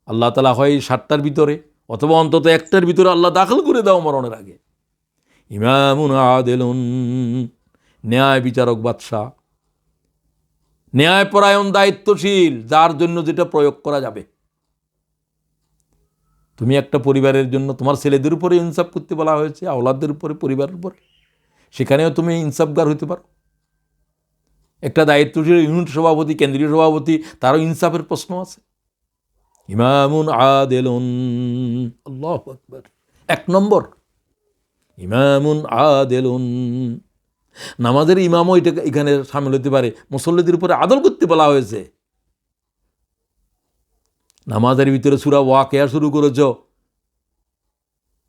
আল্লাহ তাআলা হয় 7টার ভিতরে অথবা অন্তত একটার ভিতরে আল্লাহ দাখিল করে দাও মরণের আগে। ইমামুন আদিলুন, ন্যায় বিচারক বাদশাহ, ন্যায়পরায়ণ দায়িত্বশীল, যার জন্য যেটা প্রয়োগ করা যাবে। তুমি একটা পরিবারের জন্য তোমার ছেলেদের উপরে ইনসাফ করতে বলা হয়েছে, আওলাদদের উপরে, পরিবারের উপরে, সেখানেও তুমি ইনসাফগার হইতে পারো। একটা দায়িত্বশীল ইউনিট সভাপতি, কেন্দ্রীয় সভাপতি, তারও ইনসাফের প্রশ্ন আছে। ইমামুন আদিলুন, আল্লাহু আকবার। 1 নম্বর, ইমামুন আদিলুন। নামাজের ইমামও এটা এখানে শামিল হতে পারে। মুসল্লিদের উপরে আদল করতে বলা হয়েছে। নামাজের ভিতরে সূরা ওয়াকিয়া শুরু করেছ,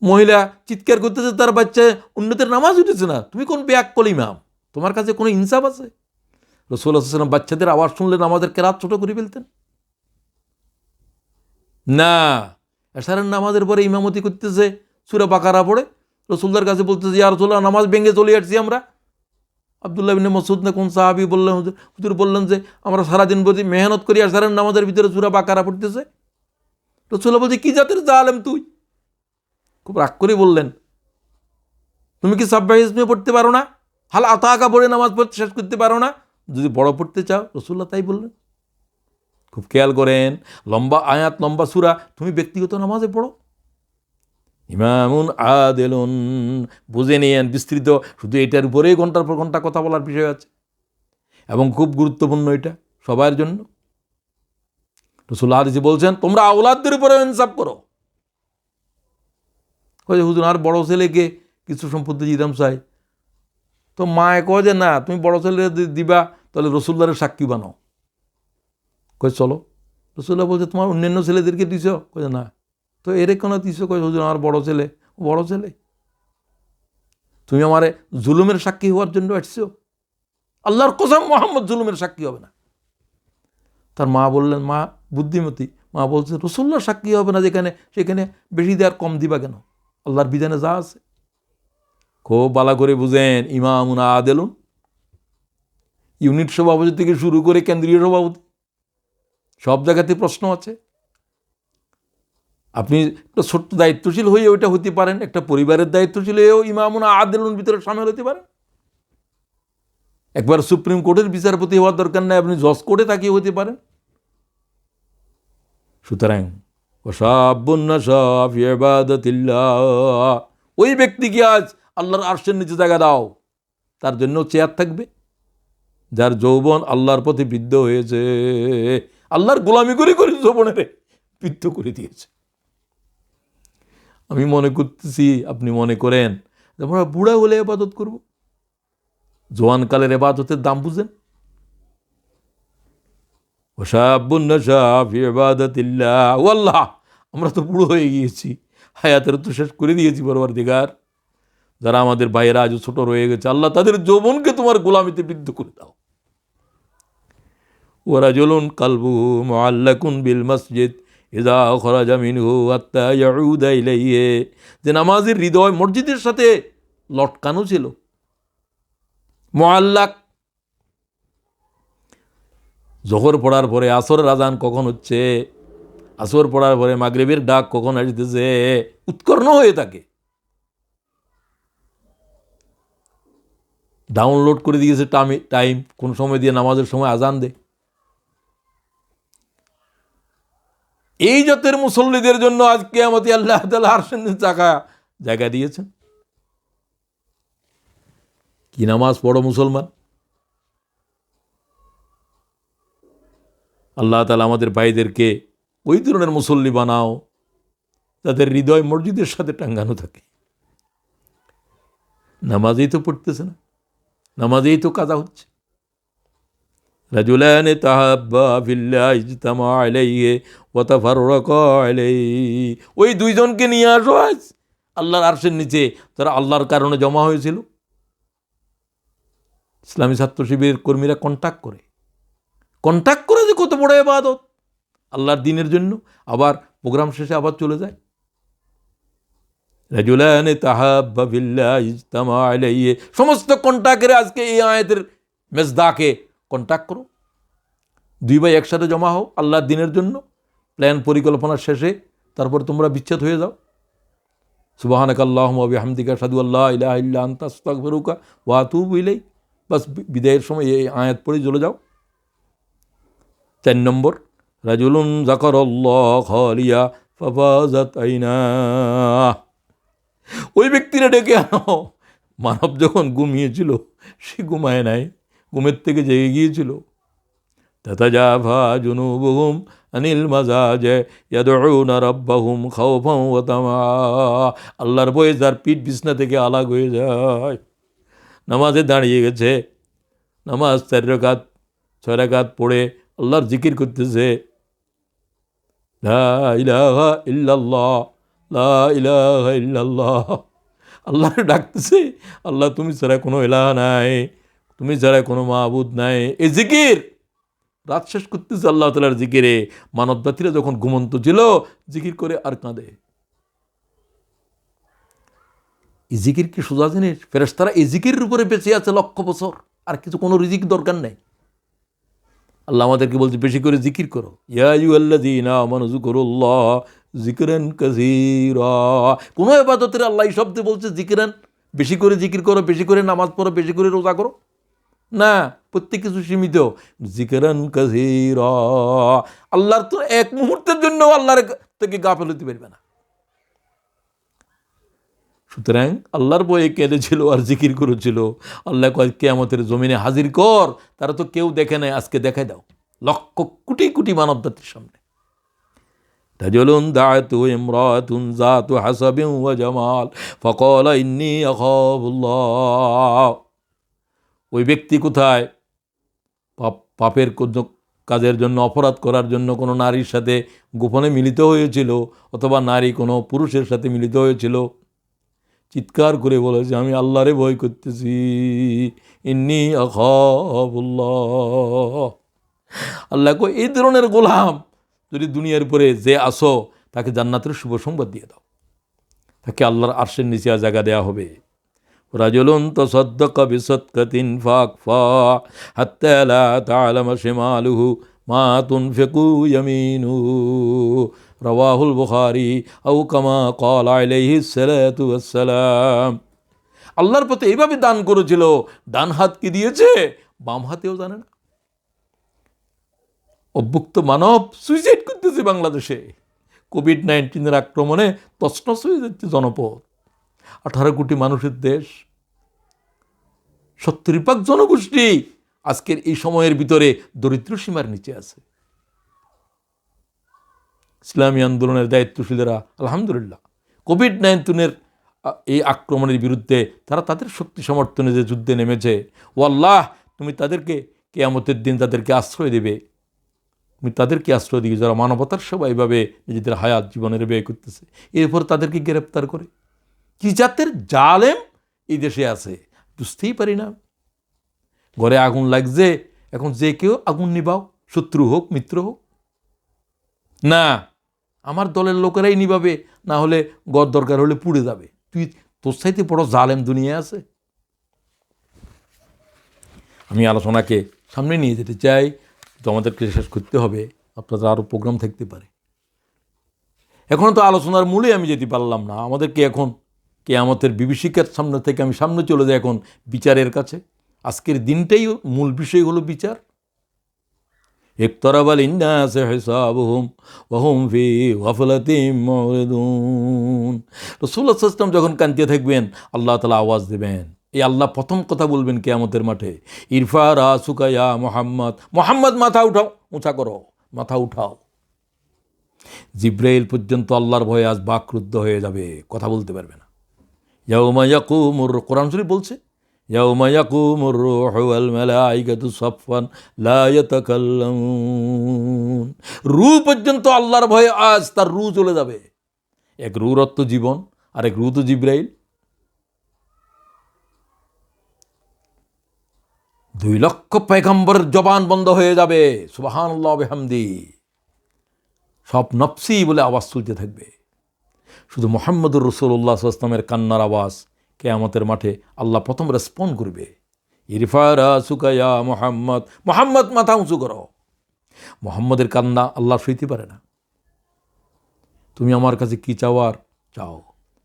মহিলা চিৎকার করতেছে তার বাচ্চা, উন্নতের নামাজ উঠেছে না, তুমি কোন বেয়াক্কল ইমাম? তোমার কাছে কোনো ইনসাফ আছে? রাসূলুল্লাহ সাল্লাল্লাহু আলাইহি ওয়াসাল্লাম বাচ্চাদের আওয়াজ শুনলে নামাজের কেরাত ছোট করে ফেলতেন না। এশারের নামাজের পরে ইমামতি করতেছে, সূরা বাকারা পড়ে, রাসূলুল্লাহর কাছে বলতেছে, ইয়া রাসূলুল্লাহ, নামাজ ভেঙে চলে আসছি আমরা। আব্দুল্লাহ ইবনে মাসউদ না কোন সাহাবী বললেন, হুজুর বললেন যে আমরা সারাদিন প্রতি মেহনত করি, এশারের নামাজের ভিতরে সূরা বাকারা পড়তেছে। রাসূলুল্লাহ বলছে, কি জাতের জালেম তুই? খুব রাগ করে বললেন, তুমি কি সাব্বাহ ইসমে পড়তে পারো না? হাল আতাকা পড়ে নামাজ পড়তে শেষ করতে পারো না? যদি বড় পড়তে চাও, রাসূলুল্লাহ তাই বললেন। খুব খেয়াল করেন, লম্বা আয়াত, লম্বা সূরা তুমি ব্যক্তিগত নামাজে পড়ো। ইমামুন আদিলুন, বুঝে নিয়েন, বিস্তৃত, শুধু এটার উপরেই ঘন্টার পর ঘন্টা কথা বলার বিষয় আছে এবং খুব গুরুত্বপূর্ণ এটা সবার জন্য। রাসূলুল্লাহ হাদিসে বলছেন, তোমরা আওলাদদের উপরে ইনসাফ করো। কয়ে হুজুর, আর বড় ছেলেকে কিছু সম্পত্তি দিতাম চাই, তো মায়ে কয় যে না, তুমি বড় ছেলে দিবা, তাহলে রাসূলুল্লাহর সাক্ষী বানাও। কয় চলো। রাসূলুল্লাহ বলছে, তোমার অন্যান্য ছেলেদেরকে দিছ? কয়ে না। তো এরে কেন দিছ? কয় হুজুর, আমার বড় ছেলে। বড় ছেলে? তুমি আমারে জুলুমের সাক্ষী হওয়ার জন্য আসছো? আল্লাহর কসম, মুহাম্মদ জুলুমের সাক্ষী হবে না। তার মা বললেন, মা বুদ্ধিমতী, মা বলছে, রাসূলুল্লাহর সাক্ষী হবে না যেখানে, সেখানে বেশি দেওয়ার কম দিবা কেন? আল্লাহর বিধানে যা আছে। খুব ভালো করে বুঝেন, ইমামুন আদিলুন, ইউনিট সভাপতি থেকে শুরু করে কেন্দ্রীয় সভাপতি, সব জায়গাতে প্রশ্ন আছে। আপনি একটা ছোট্ট দায়িত্বশীল হয়ে ওইটা হতে পারেন, একটা পরিবারের দায়িত্বশীল হয়েও ইমামুনা আদিলুন ভিতরে সামিল হতে পারেন। একবার সুপ্রিম কোর্টের বিচারপতি হওয়ার দরকার নাই, আপনি জজ কোর্টে তাকিয়ে হতে পারেন। সুতরাং ওই ব্যক্তিকে আজ আল্লাহর আরশের নিচে জায়গা দাও, তার জন্য চেয়ার থাকবে। যার যৌবন আল্লাহর পথে বৃদ্ধ হয়েছে, আল্লাহর গোলামি করে করে যৌবনের বৃদ্ধ করে দিয়েছে। আমি মনে করতেছি, আপনি মনে করেন আমরা বুড়া হলে ইবাদত করব? জোয়ানকালের ইবাদতের দাম বুঝেন? আমরা তো বুড়ো হয়ে গিয়েছি, হায়াতের তো শেষ করে দিয়েছি পরওয়ারদিগার। যারা আমাদের ভাইয়েরা আজও ছোট রয়ে গেছে, আল্লাহ তাদের যৌবনকে তোমার গোলামিতে বৃদ্ধ করে দাও। ওয়ারাজুলুন কালবুহু মুআল্লাকুন বিল মসজিদ ইযা খরাজা মিনহু হাত্তা ইয়াউদা ইলাইহি, যে নামাজের হৃদয় মসজিদের সাথে লটকানো ছিল। মুআল্লাক, জোহর পড়ার পরে আসরের আজান কখন হচ্ছে, আসর পড়ার পরে মাগরিবের ডাক কখন আসতেছে, উৎকর্ণ হয়ে থাকে। ডাউনলোড করে দিয়েছে টাইম, কোন সময় দিয়ে নামাজের সময় আজান দে। এই জাতের মুসল্লিদের জন্য আজ কিয়ামতে আল্লাহ তাআলা আরশের নিচে জায়গা দিয়েছেন। কি নামাজ পড়ো মুসলমান! আল্লাহ তাআলা আমাদের ভাইদেরকে ওই ধরনের মুসল্লি বানাও যাদের হৃদয় মসজিদের সাথে টাঙ্গানো থাকে। নামাজেই তো পড়তেছে না, নামাজেই তো কাজা হচ্ছে। রাজুলানে তাহাব্বা ফিল্লাহ ইজতামা আলাইহি ওয়া তাফাররাকা আলাইহি, ওই দুইজনকে নিয়ে আসো আজ আল্লাহর আরশের নিচে, যারা আল্লাহর কারণে জমা হয়েছিল। ইসলামী ছাত্র শিবিরের কর্মীরা কন্ট্যাক্ট করে যে কত বড় ইবাদত আল্লাহর দ্বীনের জন্য, আবার প্রোগ্রাম শেষে আবার চলে যায়। রাজুলানে তাহাব্বা ফিল্লাহ ইজতামা আলাইহি, সমস্ত কন্ট্যাক্টে আজকে এই আয়াতের মেজদাকে কন্ট্যাক্ট করো। দুই ভাই একসাথে জমা হও আল্লাহর দ্বীনের জন্য, প্ল্যান পরিকল্পনার শেষে তারপরে তোমরা বিচ্ছেদ হয়ে যাও। সুবহানাকাল্লাহুম্মা ওয়া বিহামদিকা আশহাদু আল্লা ইলাহা ইল্লা আনতা আস্তাগফিরুকা ওয়া আতুবু ইলাইক। বাস বিদায়ের সময় এই আয়াত পড়ে চলে যাও। 4 নম্বর, রাজুলুন যাকারাল্লাহ খালিয়া ফাফাজাত আইনা, ওই ব্যক্তিরা ডেকে আনো। মানব যখন ঘুমিয়েছিল সে ঘুমায় নাই, ঘুমের থেকে জেগে গিয়েছিল। তাতাজাফা জুনুবুহুম আনিল মাজাজি ইয়াদউনা রাব্বাহুম খাওফান ওয়া তামা, আল্লাহর ভয়ে যার পিঠ বিছনা থেকে আলাগ হয়ে যায়, নামাজে দাঁড়িয়ে গেছে, নামাজ 4 রাকাত 6 রাকাত পড়ে আল্লাহর জিকির করতেছে, লা ইলাহা ইল্লাল্লাহ লা ইলাহা ইল্লাল্লাহ, আল্লাহর ডাকতেছে, আল্লাহ তুমি ছাড়া কোনো ইলাহ নাই, তুমি ছাড়া কোনো মাবুদ নাই। এই জিকির রাত শেষ করতেছে আল্লাহ তাআলার জিকিরে। মানব জাতিরা যখন ঘুমন্ত ছিল জিকির করে আর কাঁদে। এই জিকির কি সোজা জিনিস? ফেরেশতারা এই জিকিরের উপরে বেঁচে আছে লক্ষ বছর, আর কিছু কোনো রিজিক দরকার নেই। আল্লাহ আমাদেরকে বলছে বেশি করে জিকির করো। ইয়া আইয়ুহাল্লাযীনা আমানু যিকুরুল্লাহ যিকরান কাসীরা। কোন ইবাদতের আল্লাহ এই শব্দে বলছে যিকরান, বেশি করে জিকির করো, বেশি করে নামাজ পড়ো, বেশি করে রোজা করো? না, প্রত্যেক কিছু সীমিত। যিকরান কাসীরা, আল্লাহর তো এক মুহূর্তের জন্য আল্লাহর থেকে গাফেল হতে পারবে না। সুতরাং আল্লাহর বয়ে কেঁদেছিল আর জিকির করেছিল। আল্লাহ কয় কিয়ামতের জমিনে হাজির কর, তারা তো কেউ দেখে নাই, আজকে দেখাই দাও লক্ষ কোটি কোটি মানব জাতির সামনে। রাজুলুন দাআতু ইমরাতুন যাতু হাসাবিন ওয়া জামাল ফাকালা ইন্নী আখাফুল্লাহ, ওই ব্যক্তি কোথায়? পাপের কাজের জন্য, অপরাধ করার জন্য কোনো নারীর সাথে গোপনে মিলিত হয়েছিল, অথবা নারী কোনো পুরুষের সাথে মিলিত হয়েছিল, চিৎকার করে বলেছে আমি আল্লাহরে ভয় করতেছি, ইন্নী আখাফুল্লাহ। আল্লাহ কই এই ধরনের গোলাম যদি দুনিয়ার উপরে যে আসো, তাকে জান্নাতের শুভ সংবাদ দিয়ে দাও, তাকে আল্লাহর আরশের নিচে জায়গা দেওয়া হবে। রাজুলুন তাসাদ্দাকা বিসাদকাতিন ফাকফা হাত্তা লা তা'লামা শিমালুহু মা তুনফিকু ইয়ামিনুহু রাওয়াহুল বুখারী আও কামা ক্বালা আলাইহিস সালাতু ওয়াস সালাম। আল্লাহর পথে এইভাবে দান করেছিল, ডান হাত কি দিয়েছে, বাম হাতেও জানে না। অভুক্ত মানব সুইসাইড করতেছে বাংলাদেশে। কোভিড-19 আক্রমণে তছনছ হয়ে যাচ্ছে জনপদ। 18 কোটি মানুষের দেশ, 70% জনগোষ্ঠী আজকের এই সময়ের ভিতরে দরিদ্র সীমার নিচে আছে। ইসলামী আন্দোলনের দায়িত্বশীলেরা আলহামদুলিল্লাহ কোভিড-19 এই আক্রমণের বিরুদ্ধে তারা তাদের শক্তি সমর্থনে যে যুদ্ধে নেমেছে, ও আল্লাহ তুমি তাদেরকে কিয়ামতের দিন তাদেরকে আশ্রয় দেবে, তুমি তাদেরকে আশ্রয় দিবে যারা মানবতার সেবা এইভাবে নিজেদের হায়াত জীবনের ব্যয় করতেছে। এরপর তাদেরকে গ্রেপ্তার করে। কি জাতের জালেম এই দেশে আছে বুঝতেই পারি না। ঘরে আগুন লাগছে, এখন যে কেউ আগুন নিবাও, শত্রু হোক মিত্র হোক, না আমার দলের লোকেরাই নিভাবে, না হলে গড় দরকার হলে পুড়ে যাবে। তুই তোর চাইতে বড় জালেম দুনিয়া আছে? আমি আলোচনাকে সামনে নিয়ে যেতে চাই, তো আমাদেরকে শেষ করতে হবে, আপনাদের আরও প্রোগ্রাম থাকতে পারে। এখন তো আলোচনার মূলে আমি যেতে পারলাম না। আমাদেরকে এখন কিয়ামতের বিভীষিকার সামনে থেকে আমি সামনে চলে যাই এখন বিচারের কাছে। আজকের দিনটাই মূল বিষয় হলো বিচার। ইকতারাবা লিন্নাসি হিসাবুহুম ওয়া হুম ফি গাফলাতিন মুরিদুন। রাসূলুল্লাহ সাল্লাল্লাহু আলাইহি ওয়াসাল্লাম যখন কাঁদতে থাকবেন, আল্লাহ তাআলা আওয়াজ দেবেন। এই আল্লাহ প্রথম কথা বলবেন কিয়ামতের মাঠে, ইরফা রাসুকা ইয়া মুহাম্মদ, মুহাম্মদ মাথা উঠাও, উঁচা করো, মাথা উঠাও। জিব্রাইল পর্যন্ত আল্লাহর ভয়ে আজ বাকরুদ্ধ হয়ে যাবে, কথা বলতে পারবে না। ইয়াউমা ইয়াকুমুর, কোরআন শরীফ বলছে, ইয়াউমা ইয়াকুমুর রূহু ওয়াল মালাইকাতু সাফফান লা ইয়াতাকাল্লামুন। রূহ পর্যন্ত আল্লাহর ভয়ে আজ তার রূহ চলে যাবে। এক রূহ অর্থ জীবন, আর এক রূহ তো জিব্রাইল। 2 লক্ষ পয়গম্বরের জবান বন্ধ হয়ে যাবে, সুবহানাল্লাহ বিহামদি। সব নফসি বলে আওয়াজ তুলতে থাকবে। শুধু মুহাম্মদুর রাসূলুল্লাহ সাল্লাল্লাহু আলাইহি ওয়াসাল্লামের কান্নার আওয়াজ কিয়ামতের মাঠে আল্লাহ প্রথম রেসপন্ড করবে। ইরফা রাসুকা ইয়া মুহাম্মদ, মুহাম্মদ মাথা উঁচু করো। মুহাম্মদের কান্না আল্লাহ সইতে পারে না। তুমি আমার কাছে কি চাওয়ার চাও,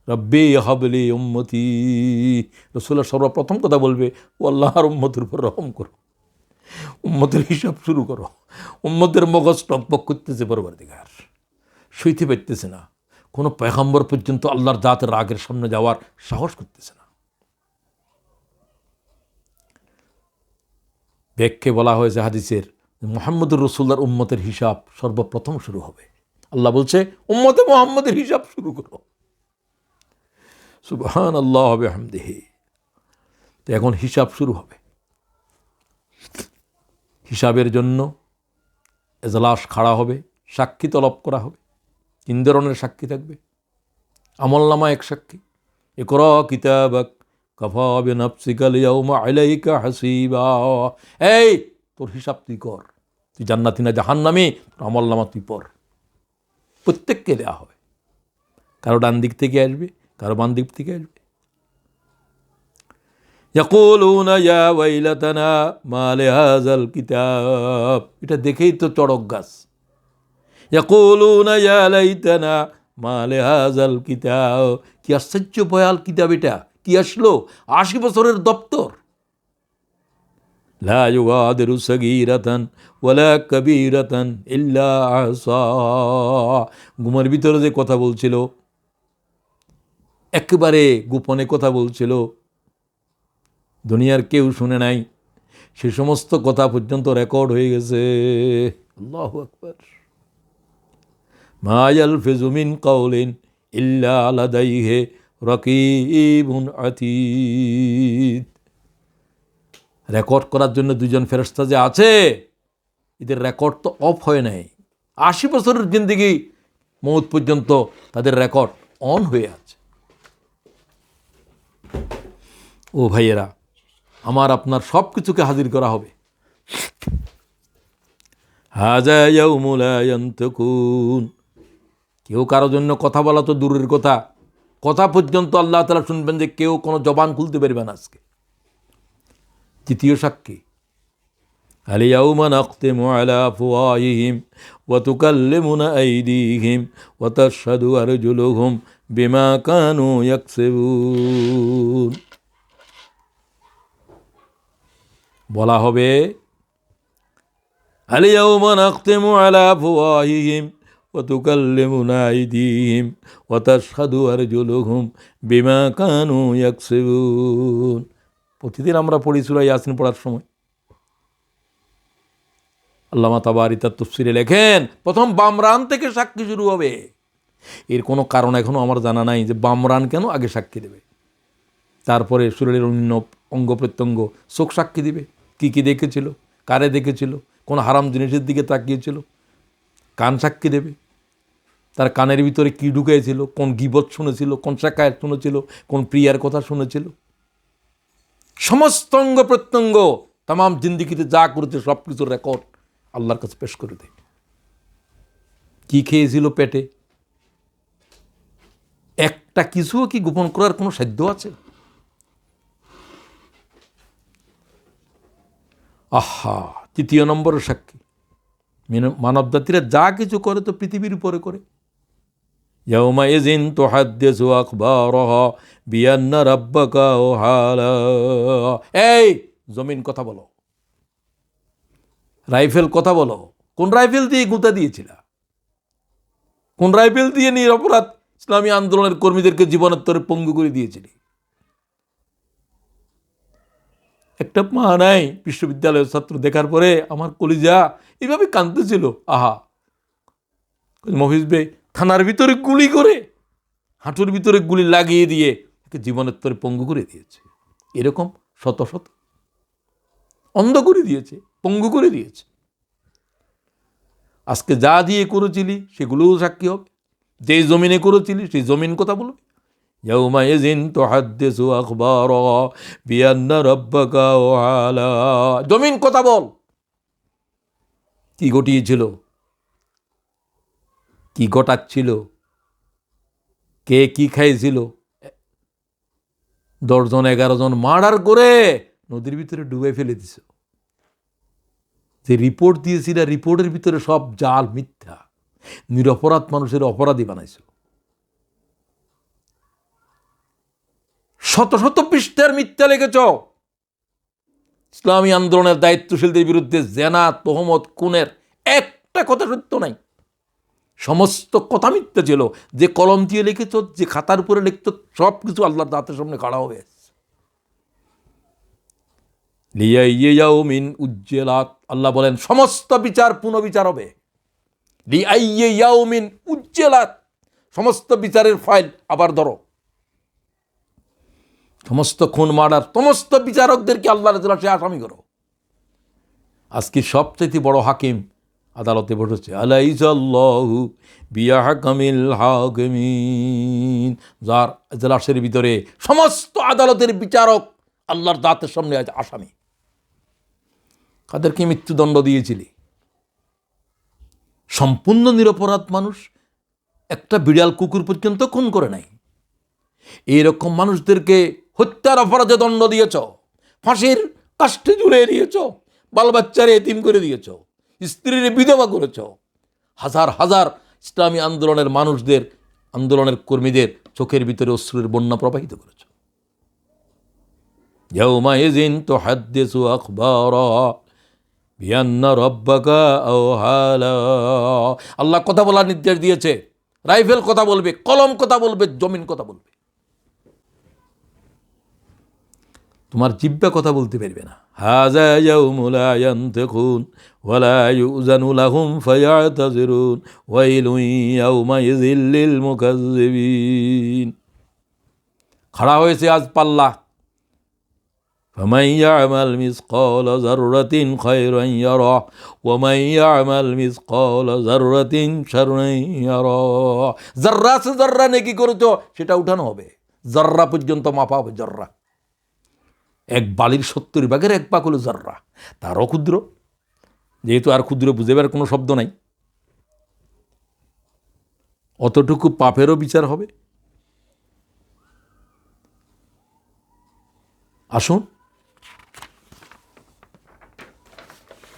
রব্বি হাবলি উম্মতি। রাসূলুল্লাহ সর্বপ্রথম কথা বলবে, ও আল্লাহর উম্মতের উপর রহম করো, উম্মতের হিসাব শুরু করো। উম্মতের মগজ টকবক করতেছে, পরবর্তীকার সইতে পারতেছে না। কোনো পয়গম্বর পর্যন্ত আল্লাহর জাতের রাগের সামনে যাওয়ার সাহস করতেছে না। ব্যাখ্যে বলা হয়েছে হাদিসের, মুহাম্মদুর রাসূলুল্লাহর উম্মতের হিসাব সর্বপ্রথম শুরু হবে। আল্লাহ বলছে উম্মতে মুহাম্মদের হিসাব শুরু করো। সুবহানাল্লাহ বিহামদিহি। তো এখন হিসাব শুরু হবে। হিসাবের জন্য এজলাস খাড়া হবে, সাক্ষী তলব করা হবে। 3 ধরনের সাক্ষী থাকবে। আমলনামা এক সাক্ষী, ইকরা কিতাবাক কাফা বিনাফসিকা আল-ইয়াওমা আলাইকা হাসিবা। এই তোর হিসাব তুই কর, তুই জান্নাতি না জাহান্নামী, তোর আমলনামা তুই পড়। প্রত্যেককে দেওয়া হবে। কারো ডান দিক থেকে আসবে, কারো বাম দিক থেকে আসবে। ইয়াকুলুনা ইয়া ওয়াইলাতানা মা লিহাযাল কিতাব, এটা দেখেই তো চড়ক গাছ। ইয়াকুলুনা ইয়া লাইতানা মা লিহাযাল কিতাব, কি আশ্চর্য ভয়াল কিতাব এটা, কি আসলো, 80 বছরের দপ্তর। লা ইউগাদিরু সাগীরাতান ওয়ালা কাবীরাতান ইল্লা আহসা। ঘুমের ভিতরে যে কথা বলছিল, একেবারে গোপনে কথা বলছিল, দুনিয়ার কেউ শুনে নাই, সে সমস্ত কথা পর্যন্ত রেকর্ড হয়ে গেছে। আল্লাহু আকবার। মা ইয়ালফিযু মিন কাওলিন ইল্লা লাদাইহি রাকীবুন আতীদ। রেকর্ড করার জন্য 2 জন ফেরেশতা যে আছে, এদের রেকর্ড তো অফ হয় নাই। 80 বছরের জিন্দেগি মৌত পর্যন্ত তাদের রেকর্ড অন হয়ে আছে। ও ভাইয়েরা, আমার আপনার সব কিছুকে হাজির করা হবে। হাযা ইয়াউমু লা ইয়ানতাকুন। কেউ কারোর জন্য কথা বলা তো দূরের কথা, কথা পর্যন্ত আল্লাহ তাআলা শুনবেন যে কেউ কোনো জবান খুলতে পারবে না আজকে। তৃতীয় সাক্ষী, اليوم نختم على أفواههم وتكلمنا أيديهم وتشهد أرجلهم بما كانوا يكسبون। বলা হবে اليوم نختم على أفواههم وتكلمنا أيديهم وتشهد أرجلهم بما كانوا يكسبون। প্রতিদিন আমরা পড়ি সূরা ইয়াসিন পড়ার সময়। আল্লামা তাবারি তার তাফসীরে লেখেন, প্রথম বামরান থেকে সাক্ষী শুরু হবে। এর কোনো কারণ এখনও আমার জানা নাই যে বামরান কেন আগে সাক্ষী দেবে। তারপরে শরীরের অন্য অঙ্গ প্রত্যঙ্গ, চোখ সাক্ষী দিবে, কী কী দেখেছিল, কারে দেখেছিল, কোন হারাম জিনিসের দিকে তাকিয়েছিল। কান সাক্ষী দেবে, তার কানের ভিতরে কী ঢুকেছিল, কোন গীবত শুনেছিল, কোন শাকায়াত শুনেছিল, কোন প্রিয়ার কথা শুনেছিল। সমস্ত অঙ্গ প্রত্যঙ্গ, তামাম জিন্দিগিতে যা করেছে সব কিছুর রেকর্ড আল্লাহর কাছে পেশ করে দেয়। কি খেয়েছিল পেটে, একটা কিছুও কি গোপন করার কোনো সাধ্য আছে? আহা, তৃতীয় নম্বরের সাক্ষী, মানব জাতিরা যা কিছু করে তো পৃথিবীর উপরে করে। ইয়াউমাইযিন তুহাদ্দিসু আখবারাহা বিআন্না রাব্বাকা ওয়াহালা। এই জমিন কথা বলো, রাইফেল কথা বলো। কোন রাইফেল দিয়ে গুঁতা দিয়েছিল? কোন রাইফেল দিয়ে নিরপরাধ ইসলামী আন্দোলনের কর্মীদেরকে জীবনের তরে পঙ্গু করে দিয়েছিলি? একটা মা নাই বিশ্ববিদ্যালয়ের ছাত্র দেখার পরে আমার কলিজা এইভাবে কাঁদতেছিল। আহা, মফিজ ভাই থানার ভিতরে গুলি করে, হাঁটুর ভিতরে গুলি লাগিয়ে দিয়ে জীবনের তরে পঙ্গু করে দিয়েছে। এরকম শত শত, অন্ধ করে দিয়েছে, পঙ্গু করে দিয়েছে। আজকে যা দিয়ে করেছিলি সেগুলোও সাক্ষী হবে। যেই জমিনে করেছিলি সেই জমিন কথা বলবে। ইয়াউমাইযিন তুহাদ্দিসু আখবারাহা বিআন্না রাব্বাকা ওয়াহালা। জমিন কথা বল, কি ঘটিয়েছিল, কি ঘটাচ্ছিল, কে কি খাইছিল। 10 জন 11 জন মার্ডার করে নদীর ভিতরে ডুবে ফেলে দিছ। যে রিপোর্ট দিয়েছিল রিপোর্টের ভিতরে সব জাল, মিথ্যা। নিরপরাধ মানুষের অপরাধী বানাইছ। শত শত পৃষ্ঠার মিথ্যা লিখেছ। ইসলামী আন্দোলনের দায়িত্বশীলদের বিরুদ্ধে জেনা, তোহমত, খুনের একটা কথা সত্য নাই। সমস্ত কথা মিথ্যা ছিল। যে কলম দিয়ে লিখেছ, যে খাতার উপরে লিখত, সব কিছু আল্লাহর দাঁতের সামনে খাড়া হয়ে আছে। লিয়াইয়াউমিন উজ্জিলাত, আল্লাহ বলেন সমস্ত বিচার পুনঃবিচার হবে। লিয়াইয়াউমিন উজ্জিলাত, সমস্ত বিচারের ফাইল আবার ধরো। সমস্ত খুন, মার্ডার, সমস্ত বিচারকদেরকে আল্লাহর ইজলাসে আসামি করো। আজকে সবচেয়ে বড় হাকিম আদালতে বসেছে। আলাইসাল্লাহু বিয়াহকামিল হাকিমিন, যার ইজলাসের ভিতরে সমস্ত আদালতের বিচারক আল্লাহর দাঁতের সামনে আসামি। কাদেরকে মৃত্যুদণ্ড দিয়েছিলি? সম্পূর্ণ নিরপরাধ মানুষ, একটা বিড়াল কুকুর পর্যন্ত খুন করে নাই। এইরকম মানুষদেরকে হত্যার অপরাধে দণ্ড দিয়েছ, ফাঁসির কাষ্ঠে ঝুলিয়ে দিয়েছ, বাল বাচ্চারে এতিম করে দিয়েছ, স্ত্রীর বিধবা করেছ। হাজার হাজার ইসলামী আন্দোলনের মানুষদের, আন্দোলনের কর্মীদের চোখের ভিতরে অশ্রুর বন্যা প্রবাহিত করেছ। ইয়াউমাইযিন তুহাদ্দিসু আখবারাহা বিআন্না রাব্বাকা আওহালা। আল্লাহ কথা বলার নির্দেশ দিয়েছে। রাইফেল কথা বলবে, কলম কথা বলবে, জমিন কথা বলবে। তোমার জিহ্বা কথা বলতে পারবে না। হাযা ইয়াউমু লা ইয়ানতিকুন ওয়া লা ইউযানু লাহুম ফায়াতাযিরুন ওয়াইলুন ইয়াউমাইযিল লিল মুকাজ্জিবিন। খাড়া হয়েছে আজ পাল্লা। ফামান ইয়ামাল মিসকালা যাররাতিন খায়রান ইয়ারা ওয়া মান ইয়ামাল মিসকালা যাররাতিন শাররান ইয়ারা। যাররা সে যাররা নেকি করেছো সেটা উঠানো হবে, যাররা পর্যন্ত মাপা হবে। যাররা, এক বালির 70 ভাগের 1 ভাগ হলো যাররা, তারও ক্ষুদ্র। যেহেতু আর ক্ষুদ্র বুঝেবার কোনো শব্দ নাই, অতটুকু পাপেরও বিচার হবে। আসুন,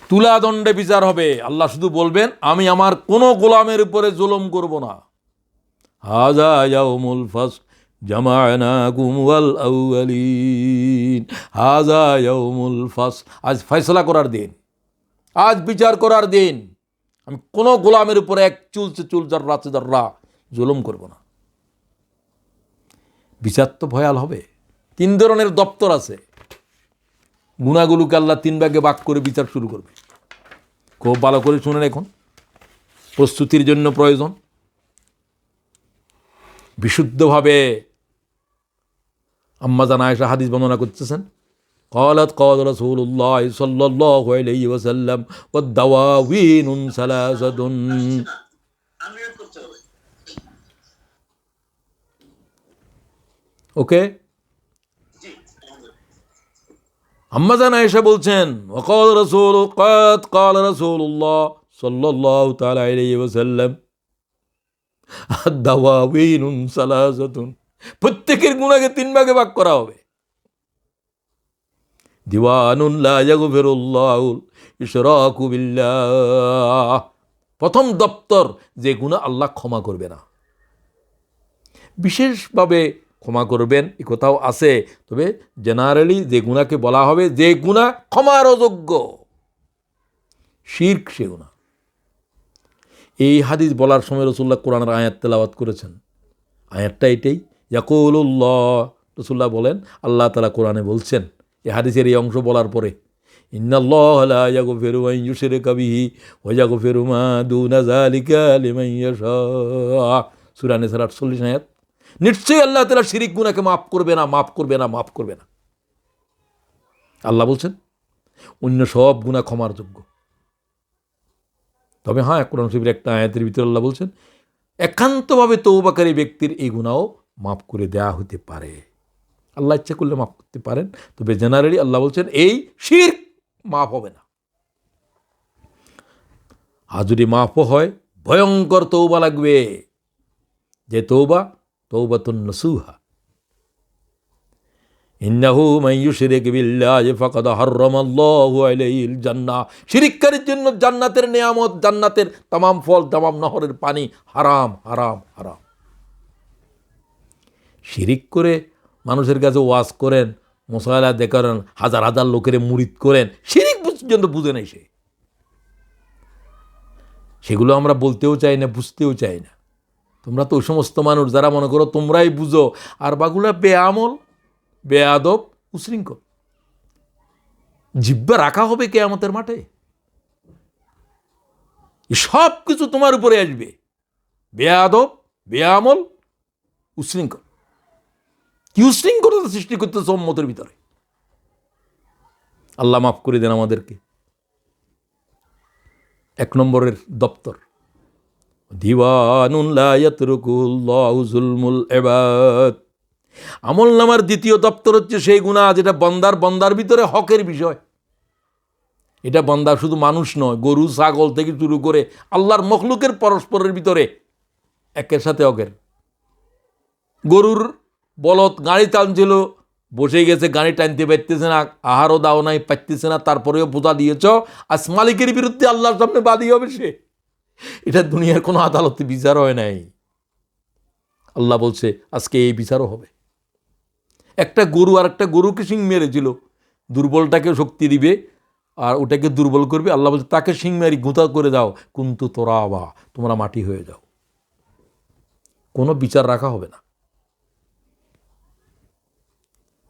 তুলাদণ্ডে বিচার হবে। আল্লাহ শুধু বলবেন, আমি আমার কোনো গোলামের উপরে জুলুম করব না। হাযা ইয়াউমুল ফাসল জামা'নাকুম ওয়াল আউয়ালিন। হাযা ইয়াউমুল ফাসল, আজ ফয়সালা করার দিন, আজ বিচার করার দিন। আমি কোনো গোলামের উপরে এক চুলছে চুল, জাররাতে জাররা জুলুম করব না। বিচার তো ভয়াল হবে। 3 ধরনের দপ্তর আছে। গুনাহগুলোকে আল্লাহ 3 ভাগে ভাগ করে বিচার শুরু করবে। খুব ভালো করে শুনেন, এখন প্রস্তুতির জন্য প্রয়োজন। বিশুদ্ধভাবে আম্মা জান আয়েশা হাদিস বর্ণনা করতেছেন, قالت قال رسول الله صلى الله عليه وسلم والدواوين ثلاثة। ওকে, আম্মা জান আয়েশা বলছেন, قال رسول الله صلى الله تعالى عليه وسلم الدواوين ثلاثة। প্রত্যেকের গুনাহকে 3 ভাগে ভাগ করা হবে। দিওয়ানুন লা ইয়াগফিরুল্লাহুল ইশরাকু বিল্লাহ, প্রথম দপ্তর, যে গুনাহ আল্লাহ ক্ষমা করবে না। বিশেষভাবে ক্ষমা করবেন এ কথাও আছে, তবে জেনারেলি যে গুনাহকে বলা হবে, যে গুনাহ ক্ষমার অযোগ্য, শিরক, সে গুনাহ। এই হাদিস বলার সময় রাসূলুল্লাহ কোরআনের আয়াত তেলাওয়াত করেছেন। আয়াতটা এটাই, ইয়াকুলুল্লাহ, রাসূলুল্লাহ বলেন, আল্লাহ তাআলা কোরআনে বলছেন, এই হাদিসের এই অংশ বলার পরে, ইন্নাল্লাহা লা ইয়াগফিরু আন ইউশরিকা বিহি ওয়া ইয়াগফিরু মা দুনা যালিকা লিমান ইয়াশা। সূরা নিসার 48 আয়াত। নিশ্চয়ই আল্লাহ তাআলা শিরক গুনাহকে মাফ করবে না, মাফ করবে না, মাফ করবে না। আল্লাহ বলছেন অন্য সব গুনাহ ক্ষমার যোগ্য। তবে হ্যাঁ, কোরআন শরীফের একটা আয়াতের ভিতরে আল্লাহ বলছেন, একান্তভাবে তওবাকারী ব্যক্তির এই গুনাহও মাফ করে দেয়া হতে পারে। আল্লাহ ইচ্ছা করলে মাফ করতে পারেন, তবে জেনারেলি আল্লাহ বলছেন এই শিরক মাফ হবে না। আর যদি মাফও হয়, ভয়ঙ্কর তওবা লাগবে, যে তওবা তওবাতুন নসুহা। ইন্নাহু মান ইউশরিক বিল্লাহি ফাকাদ হাররামাল্লাহু আলাইহিল জান্নাহ। শিরককারীর জন্য জান্নাতের নিয়ামত, জান্নাতের तमाम ফল, तमाम নহরের পানি হারাম, হারাম, হারাম। শিরিক করে মানুষের কাছে ওয়াজ করেন, মুসাইলা দেখারেন, হাজার হাজার লোকের মুরিদ করেন, শিরিক পর্যন্ত বুঝে নাই সে। সেগুলো আমরা বলতেও চাই না, বুঝতেও চাই না। তোমরা তো ওই সমস্ত মানুষ যারা মনে করো তোমরাই বুঝো, আর বাগুলা বেআমল, বেয়াদব, উশৃঙ্খল। জিহ্বা রাখা হবে কিয়ামতের মাঠে, সব কিছু তোমার উপরে আসবে। বেয়াদব, বেআমল, উশৃঙ্খল। কি উশৃঙ্খলতা সৃষ্টি করতেছে উম্মতের ভিতরে। আল্লাহ মাফ করে দেন আমাদেরকে। 1 নম্বরের দপ্তর, দিওয়ানুন লা ইয়াতরুকুল্লাহু যুলমুল ইবাদ। আমল নামার 2য় দপ্তর হচ্ছে সেই গুনাহ যেটা বন্দার ভিতরে হকের বিষয়। এটা বান্দা শুধু মানুষ নয়, গরু ছাগল থেকে শুরু করে আল্লাহর মখলুকের পরস্পরের ভিতরে একের সাথে অকের। গরুর বলদ গাড়ি টানছিল, বসে গেছে, গাড়ি টানতে পারতেছে না, আহারও দাও নাই, পারতেছে না, তারপরেও বোঝা দিয়েছ, আজ মালিকের বিরুদ্ধে আল্লাহর সামনে বাদী হবে সে। এটা দুনিয়ার কোনো আদালতে বিচার হয় নাই। আল্লাহ বলছে আজকে এই বিচারও হবে। একটা গরু আর একটা গরুকে শিং মেরেছিল, দুর্বলটাকে শক্তি দিবে আর ওটাকে দুর্বল করবে। আল্লাহ বলছে তাকে শিং মারি গুঁতা করে দাও, কুন্তু তোরাবা, তোমরা মাটি হয়ে যাও। কোনো বিচার রাখা হবে না।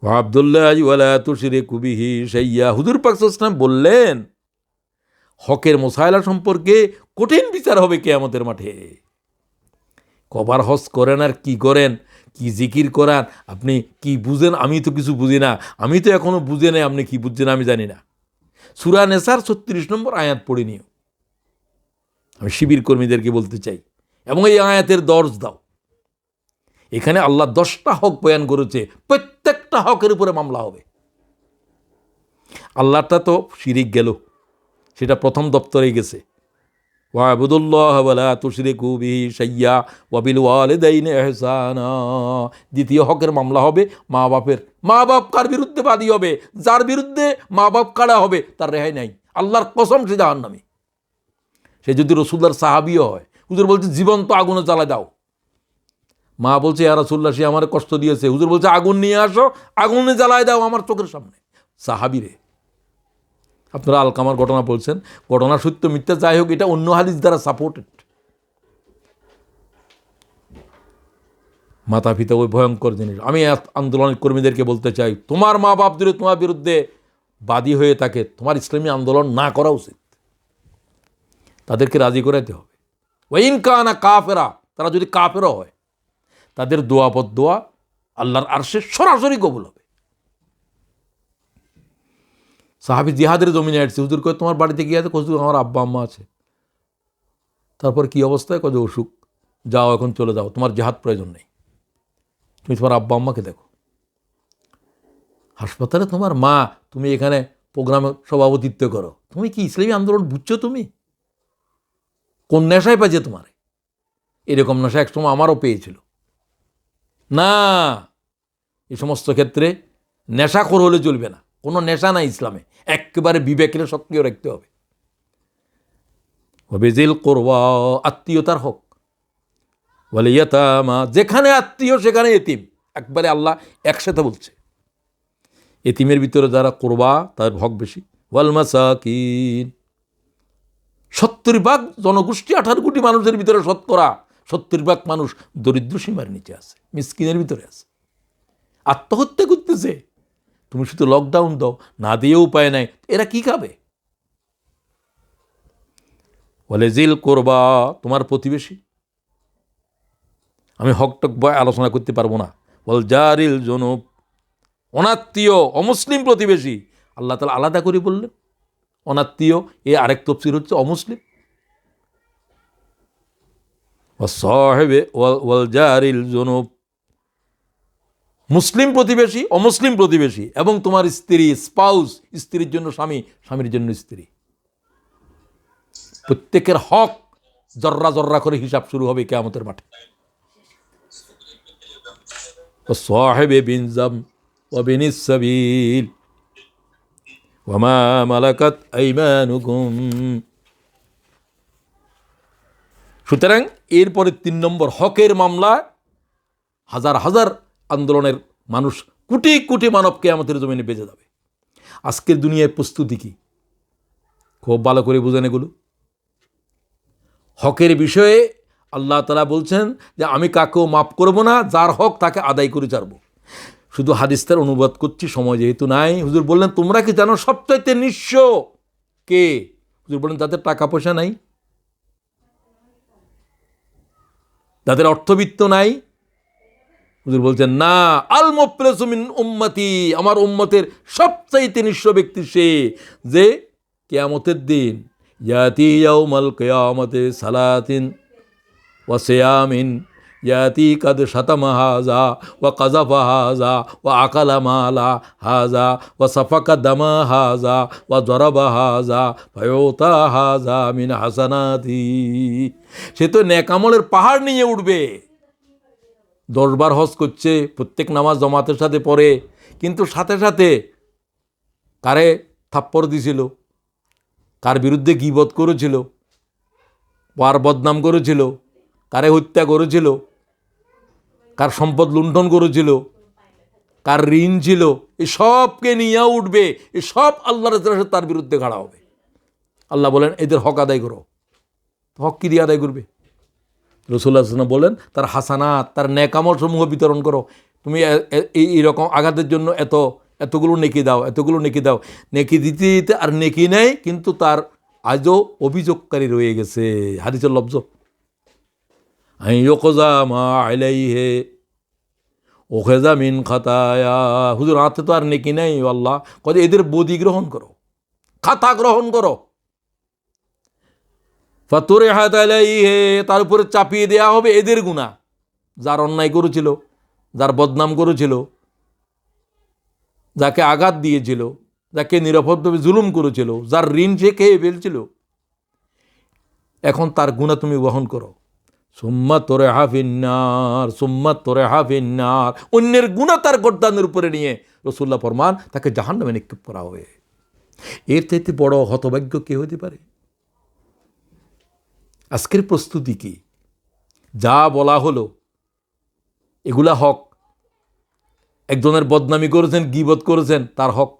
আব্দুল্লাহ ওয়ালা তুশরিকু বিহি শাইয়্যা, হুজুর পাক সাল্লাল্লাহু আলাইহি ওয়াসাল্লাম বললেন হকের মোসাইলা সম্পর্কে কঠিন বিচার হবে কিয়ামতের মাঠে। কবার হজ করেন আর কি করেন, কি জিকির করান, আপনি কি বুঝেন, আমি তো কিছু বুঝি না, আমি তো এখনো বুঝে নাই, আপনি কি বুঝছেন আমি জানি না। সূরা নিসার 36 নম্বর আয়াত পড়ে নিও। আমি শিবির কর্মীদেরকে বলতে চাই, এবং এই আয়াতের দর্জ দাও। এখানে আল্লাহ 10টা হক বয়ান করেছে, প্রত্যেকটা হকের উপরে মামলা হবে। আল্লাহটা তো শিরিক গেল, সেটা প্রথম দপ্তরেই গেছে। ওয়াবুদুল্লাহ ওয়ালা তুশরিকু বিহি শাইয়্যা ওয়া বিল ওয়ালিদাইনি ইহসানা। 2য় হকের মামলা হবে মা বাপের মা বাপ কার বিরুদ্ধে বাদী হবে? যার বিরুদ্ধে মা বাপ কারা হবে তার রেহাই নাই। আল্লাহর কসম সে জাহান্নামী। সে যদি রাসূলুল্লাহর সাহাবীও হয়। হুজুর বলছে জীবন্ত আগুনে জ্বালায় দাও। মা বলছে ইয়া রাসূলুল্লাহ, সে আমার কষ্ট দিয়েছে। হুজুর বলছে আগুন নিয়ে আসো, আগুনে জ্বালায় দাও আমার চোখের সামনে। সাহাবীরে, আপনারা আলকামার ঘটনা বলছেন, ঘটনা সত্য মিথ্যা যাই হোক, এটা অন্য হাদিস দ্বারা সাপোর্টেড। মাতা পিতা ওই ভয়ঙ্কর জিনিস। আমি আন্দোলনের কর্মীদেরকে বলতে চাই, তোমার মা বাপ যদি তোমার বিরুদ্ধে বাদী হয়ে থাকে, তোমার ইসলামী আন্দোলন না করা উচিত। তাদেরকে রাজি করাইতে হবে। ওয়াইন কানা কাফেরা, তারা যদি কাফেরও হয়, তাদের দোয়া বদদোয়া আল্লাহর আরশে সরাসরি কবুল হবে। সাহাবী জিহাদের জমিনে আসছে, হুজুর কয় তোমার বাড়িতে গিয়ে আছে? হুজুর আমার আব্বা আম্মা আছে। তারপর কি অবস্থায়? কয় অসুখ। যাও এখন চলে যাও, তোমার জিহাদ প্রয়োজন নেই, তুমি তোমার আব্বা আম্মাকে দেখো। হাসপাতালে তোমার মা, তুমি এখানে প্রোগ্রামে সভাপতিত্ব করো। তুমি কি ইসলামী আন্দোলন বুঝছো? তুমি কোন নেশায় পাইছে তোমার? এরকম নেশা একসময় আমারও পেয়েছিল না। এই সমস্ত ক্ষেত্রে নেশাখোর হলে চলবে না। কোনো নেশা নাই ইসলামে, একেবারে বিবেকের সক্রিয় রাখতে হবে। বেজিল করবা, আত্মীয়তার হক বলে ইয়াতামা, যেখানে আত্মীয় সেখানে এতিম। একবারে আল্লাহ একসাথে বলছে। এতিমের ভিতরে যারা করবা তার হক বেশি। ওয়াল মাসাকিন, 70% জনগোষ্ঠী, 18 কোটি মানুষের ভিতরে 70% মানুষ দরিদ্র সীমার নিচে আছে, মিসকিনের ভিতরে আছে, আত্মহত্যা করতেছে। তুমি শুধু লকডাউন দাও, না দিয়ে উপায় নাই, এরা কি খাবে? বলে জিল করবা, তোমার প্রতিবেশী। আমি হকটক বয় আলোচনা করতে পারবো না। বল জারিল জনুব, অনাত্মীয় অমুসলিম প্রতিবেশী। আল্লাহ তাআলা আলাদা করে বললেন অনাত্মীয়, এ আরেক তফসির হচ্ছে অমুসলিম। সাহেবে ওয়াল জারিল জনুব, মুসলিম প্রতিবেশী, অমুসলিম প্রতিবেশী, এবং তোমার স্ত্রী, স্পাউস, স্ত্রীর জন্য স্বামী, স্বামীর জন্য স্ত্রী। প্রত্যেকের হক জর্রা জর্রা করে হিসাব শুরু হবে কিয়ামতের মাঠে। সাহেবে বিনজাম ওয়া বিনিস সাবিল ওয়া মা মালাকাত আইমানুকুম। সুতরাং এরপরে 3 নম্বর হকের মামলা। হাজার হাজার আন্দোলনের মানুষ, কোটি কোটি মানব কিয়ামতের জমিনে বেঁচে যাবে। আজকের দুনিয়ায় প্রস্তুতি কি? খুব ভালো করে বুঝেন এগুলো। হকের বিষয়ে আল্লাহ তাআলা বলছেন যে আমি কাকেও মাফ করব না, যার হক তাকে আদায় করে ছাড়ব। শুধু হাদিসটার অনুবাদ করছি, সময় যেহেতু নাই। হুজুর বললেন তোমরা কি জানো সবচাইতে নিঃস্ব কে? হুজুর বললেন তাদের টাকা পয়সা নাই, তাদের অর্থবিত্ত নাই। হুজুর বলছেন না, আল মুফলিসু মিন উম্মতি, আমার উম্মতের সবচাইতে নিঃস্ব ব্যক্তি সে যে কিয়ামতের দিন ইয়াতি ইয়াউমাল কিয়ামতি সালাতিন ওয়া সিয়ামিন ইয়াতি কাদ শাতামা হাযা ওয়া কাযাফা হাযা ওয়া আকালা মালা হাযা ওয়া সাফাকা দামা হাযা ওয়া যারাবা হাযা ফায়ুতা হাযা মিন হাসানাতি। সে তো নেক আমলের পাহাড় নিয়ে উঠবে। 10 বার হজ করছে, প্রত্যেক নামাজ জামাতের সাথে পড়ে, কিন্তু সাথে সাথে কারে থাপ্পড় দিছিল, কার বিরুদ্ধে গীবত করেছিল, কার বদনাম করেছিল, কারে হত্যা করেছিল, কার সম্পদ লুণ্ঠন করেছিল, কার ঋণ ছিল, এই সবকে নিয়ে উঠবে। এই সব আল্লাহর কাছে তার বিরুদ্ধে খাড়া হবে। আল্লাহ বলেন এদের হক আদায় করো। হক কি দিয়ে আদায় করবে? রাসূলুল্লাহ সাল্লাল্লাহু আলাইহি ওয়াসাল্লাম বলেন তার হাসানাত, তার নেক আমল সমূহ বিতরণ করো। তুমি এইরকম আঘাতের জন্য এতগুলো নেকি দাও, এতগুলো নেকি দাও। নেকি দিতে দিতে আর নেকি নেই, কিন্তু তার আজও অভিযোগকারী রয়ে গেছে। হাদিসের লফজ আইয়ুকজা মা আলাইহি ওখেজা মিন খাতায়া। হুজুর হাতে তো আর নেকি নেই, আল্লাহ কত এদের বদি গ্রহণ করো, খাতা গ্রহণ করো। ফাতুরিহাত আলাইহি, তার উপরে চাপিয়ে দেওয়া হবে এদের গুনাহ। যার অন্যায় করেছিল, যার বদনাম করেছিল, যাকে আঘাত দিয়েছিল, যাকে নিরাপদভাবে জুলুম করেছিল, যার ঋণ সে খেয়ে ফেলছিল, এখন তার গুনাহ তুমি বহন করো। সুম্মা তোরে হাফিন্নার, সুম্মা তোরে হাফিন্নার, অন্যের গুনাহ তার গর্দানের উপরে নিয়ে রাসূলুল্লাহ ফরমান তাকে জাহান্নামে নিক্ষেপ করা হবে। এর চাইতে বড় হতভাগ্য কে হতে পারে? আজকের প্রস্তুতি কি? যা বলা হলো এগুলা হক। একজনের বদনামি করেছেন, গীবত করেছেন, তার হক,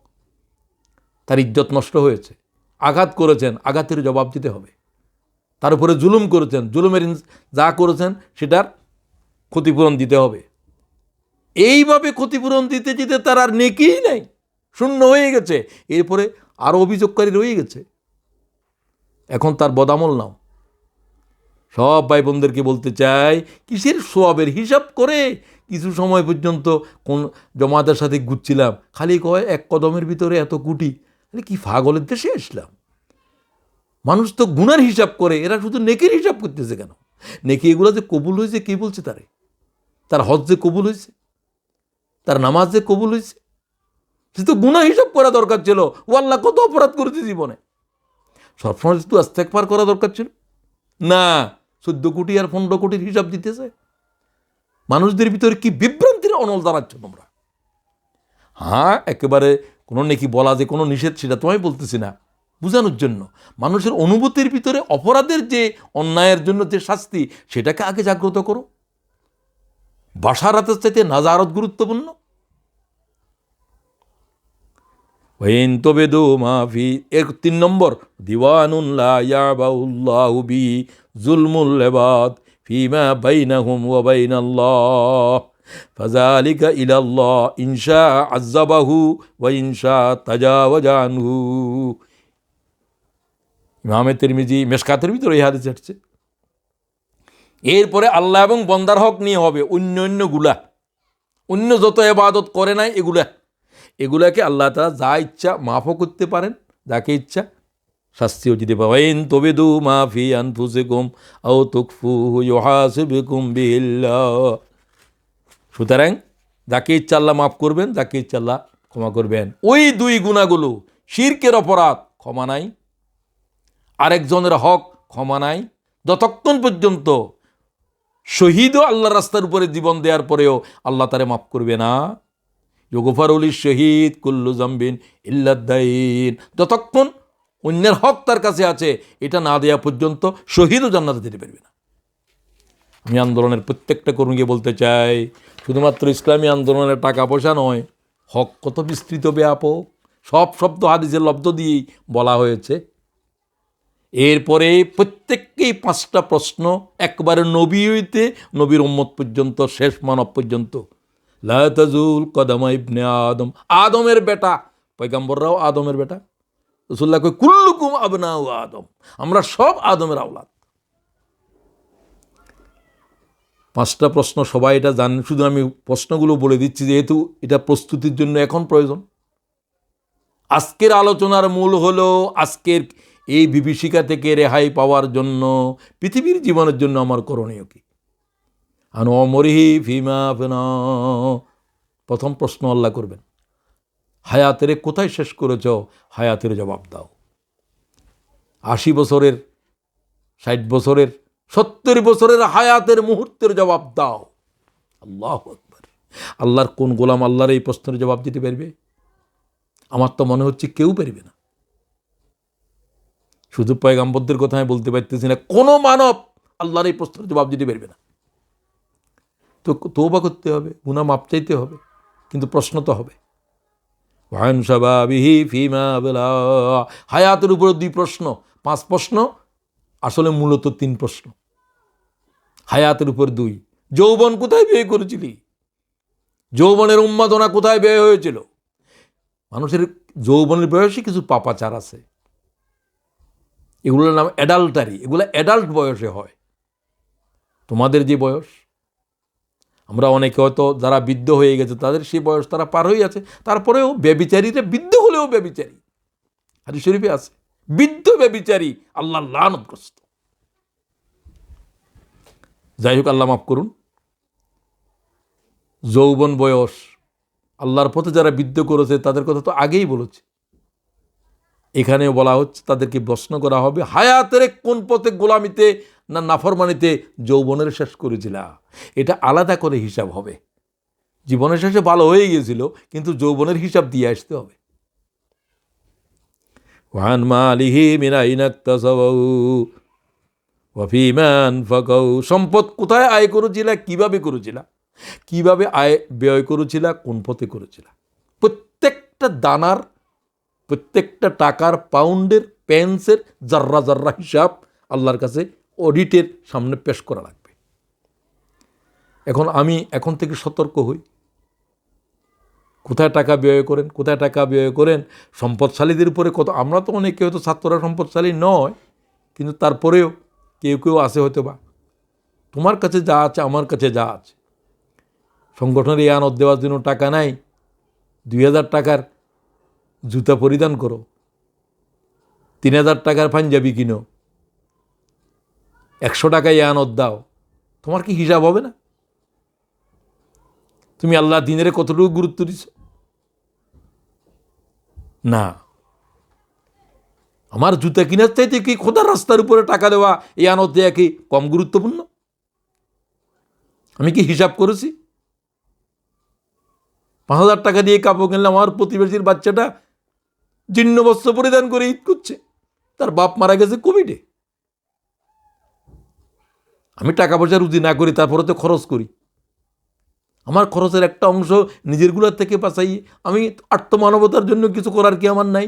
তার ইজ্জত নষ্ট হয়েছে। আঘাত করেছেন, আঘাতের জবাব দিতে হবে। তার উপরে জুলুম করেছেন, জুলুমের যা করেছেন সেটার ক্ষতিপূরণ দিতে হবে। এইভাবে ক্ষতিপূরণ দিতে দিতে তার আর নেকিই নাই, শূন্য হয়ে গেছে। এরপরে আরও অভিযোগকারী রয়ে গেছে। এখন তার বদামল নাও। সব ভাই বোনদেরকে বলতে চাই, কিসের সোয়াবের হিসাব করে কিছু সময় পর্যন্ত কোন জমাতের সাথে ঘুরছিলাম, খালি কয় এক কদমের ভিতরে এত কোটি। কি পাগলের দেশে আসলাম? মানুষ তো গুনার হিসাব করে, এরা শুধু নেকির হিসাব করতেছে কেন? নেকি এগুলো যে কবুল হয়েছে কে বলছে? তার হজ যে কবুল হয়েছে, তার নামাজ যে কবুল হয়েছে, সে তো গুনাহ হিসাব করা দরকার ছিল। ও আল্লাহ কত অপরাধ করেছে জীবনে, সবসময় তো ইস্তেগফার করা দরকার ছিল না। 14 কোটি আর 15 কোটির হিসাব দিতেছে। মানুষদের ভিতরে কি বিভ্রান্তির অনল দাঁড়াচ্ছ তোমরা। হ্যাঁ, একেবারে কোনো নেকি বলা যে কোনো নিষেধ, সেটা তোমায় বলতেছি না, বোঝানোর জন্য। মানুষের অনুভূতির ভিতরে অপরাধের যে অন্যায়ের জন্য যে শাস্তি, সেটাকে আগে জাগ্রত করো। বাশারাতের চাইতে নাজারত গুরুত্বপূর্ণ। ওয়াইন তুবিদু মা ফি, 3 নম্বর, দিওয়ানুন লা ইয়াবাউল্লাহু বি যুলমুল ইবাদ ফিমা বাইনাহুম ওয়া বাইনাল্লাহ ফাযালিকা ইলাল্লাহ ইনশা আযাবাহু ওয়া ইনশা তাজাওয়াজা আনহু। ইমামে তিরমিজি মিশকাতের ভিতরে এই হাদিস আসছে। এরপরে আল্লাহ এবং বন্দার হক নিয়ে হবে অন্যগুলা, অন্য যত ইবাদত করে নাই এগুলাকে আল্লাহ তাআলা যা ইচ্ছা মাফও করতে পারেন, যাকে ইচ্ছা শাস্তিও দিতে পারেন। তুবিদু মা ফি আনফুসিকুম আও তুখফুহু ইউহাসিবুকুম বিল্লাহ। সুতরাং যাকে ইচ্ছা আল্লাহ মাফ করবেন, যাকে ইচ্ছা আল্লাহ ক্ষমা করবেন। ওই 2 গুনাহগুলো, শিরকের অপরাধ ক্ষমা নাই, আরেকজনের হক ক্ষমা নাই, যতক্ষণ পর্যন্ত শহীদও আল্লাহর রাস্তার উপরে জীবন দেওয়ার পরেও আল্লাহ তারে মাফ করবে না। ইউগফারুল শহীদ কুল্লু জামবিন ইল্লাদ্দাইন, যতক্ষণ অন্যের হক তার কাছে আছে এটা না দেওয়া পর্যন্ত শহীদও জান্নাতে যেতে পারবে না। আমি আন্দোলনের প্রত্যেকটা কর্মীকে বলতে চাই, শুধুমাত্র ইসলামী আন্দোলনের টাকা পয়সা নয়, হক কত বিস্তৃত ব্যাপক, সব শব্দ হাদিসের লব্ধ দিয়েই বলা হয়েছে। এরপরে প্রত্যেককেই 5টা প্রশ্ন, একবারে নবী হইতে নবীর উম্মত পর্যন্ত, শেষ মানব পর্যন্ত। লা তাজুল কদমা ইবনে আদম, আদমের বেটা, পয়গম্বররাও আদমের বেটা। রাসূলুল্লাহ কয় কুল্লুকুম আবনাউ আদম, আমরা সব আদমের আওলাদ। 5টা প্রশ্ন সবাই এটা জানেন, শুধু আমি প্রশ্নগুলো বলে দিচ্ছি যেহেতু এটা প্রস্তুতির জন্য এখন প্রয়োজন। আজকের আলোচনার মূল হলো আজকের এই বিভীষিকা থেকে রেহাই পাওয়ার জন্য পৃথিবীর জীবনের জন্য আমার করণীয় কি। আনমরিহি ফিমা ফিনা, প্রথম প্রশ্ন আল্লাহ করবেন, হায়াতের কোথায় শেষ করেছ? হায়াতের জবাব দাও। 80 বছরের, 60 বছরের, 70 বছরের হায়াতের মুহূর্তের জবাব দাও। আল্লাহু আকবার। আল্লাহর কোন গোলাম আল্লাহর এই প্রশ্নের জবাব দিতে পারবে? আমার তো মনে হচ্ছে কেউ পারবে না। শুধু পয়গম্বরদের কথা আমি বলতে পারতেছি না, কোনো মানব আল্লাহর এই প্রশ্নের জবাব দিতে পারবে না। তো তওবা করতে হবে, গুনাহ মাপ চাইতে হবে, কিন্তু প্রশ্ন তো হবে। ওয়ান শাবাবিহি ফিমা আবলা, হায়াতের উপরে 2 প্রশ্ন, 5 প্রশ্ন, আসলে মূলত 3 প্রশ্ন। হায়াতের উপর 2, যৌবন কোথায় ব্যয় করেছিলি? যৌবনের উন্মাদনা কোথায় ব্যয় হয়েছিল? মানুষের যৌবনের বয়সে কিছু পাপাচার আছে, এগুলোর নাম অ্যাডাল্টারি, এগুলো অ্যাডাল্ট বয়সে হয়। তোমাদের যে বয়স, আমরা অনেকে হয়তো যারা বৃদ্ধ হয়ে গেছে তাদের সেই বয়স তারা পার হয়ে আছে, তারপরেও ব্যভিচারীরা বৃদ্ধ হলেও ব্যভিচারী, হাদিস শরীফে আছে, বৃদ্ধ ব্যভিচারী আল্লাহ লানতগ্রস্ত। যাই হোক, আল্লাহ মাফ করুন। যৌবন বয়স, আল্লাহর পথে যারা বৃদ্ধ করেছে তাদের কথা তো আগেই বলেছে, এখানেও বলা হচ্ছে তাদেরকে প্রশ্ন করা হবে হায়াতের কোন পথে গোলামিতে না নাফরমানিতে যৌবনের শেষ করেছিলা, এটা আলাদা করে হিসাব হবে। জীবনের শেষে ভালো হয়ে গিয়েছিল, কিন্তু যৌবনের হিসাব দিয়ে আসতে হবে। ওয়ান মালিহি মিন আইনা ইকতাসাবাহু ওয়া ফীমা আনফাকাহু, সম্পদ কোথায় আয় করেছিলা, কিভাবে করেছিলা, কিভাবে আয় ব্যয় করেছিলা, কোন পথে করেছিলা। প্রত্যেকটা দানার, প্রত্যেকটা টাকার, পাউন্ডের, পেন্সের জাররা জাররা হিসাব আল্লাহর কাছে অডিটের সামনে পেশ করা লাগবে। আমি এখন থেকে সতর্ক হই, কোথায় টাকা ব্যয় করেন, কোথায় টাকা ব্যয় করেন। সম্পদশালীদের উপরে কত, আমরা তো অনেকে হয়তো ছাত্ররা সম্পদশালী নয়, কিন্তু তারপরেও কেউ কেউ আছে হয়তো বা, তোমার কাছে যা আছে আমার কাছে যা আছে, সংগঠনের এই আনদ দেওয়ার জন্য টাকা নাই, 2000 টাকার জুতা পরিধান করো, 3000 টাকার পাঞ্জাবি কিনো, 100 টাকায় আনদ দাও, তোমার কি হিসাব হবে না? তুমি আল্লাহ দিনের কতটুকু গুরুত্ব দিছ? না, আমার জুতা কিনার চাইতে কি খোদার রাস্তার উপরে টাকা দেওয়া, এই আনদ দেওয়া কি কম গুরুত্বপূর্ণ? আমি কি হিসাব করেছি? 5000 টাকা দিয়ে কাপড় কিনলাম, আমার প্রতিবেশীর বাচ্চাটা জীর্ণ বস্ত্র পরিধান করে ঈদ করছে, তার বাপ মারা গেছে কোভিডে। আমি টাকা পয়সা রুজি না করি, তারপরে তো খরচ করি। আমার খরচের একটা অংশ নিজেরগুলোর থেকে বাঁচাই। আমি আত্মমানবতার জন্য কিছু করার কি আমার নাই?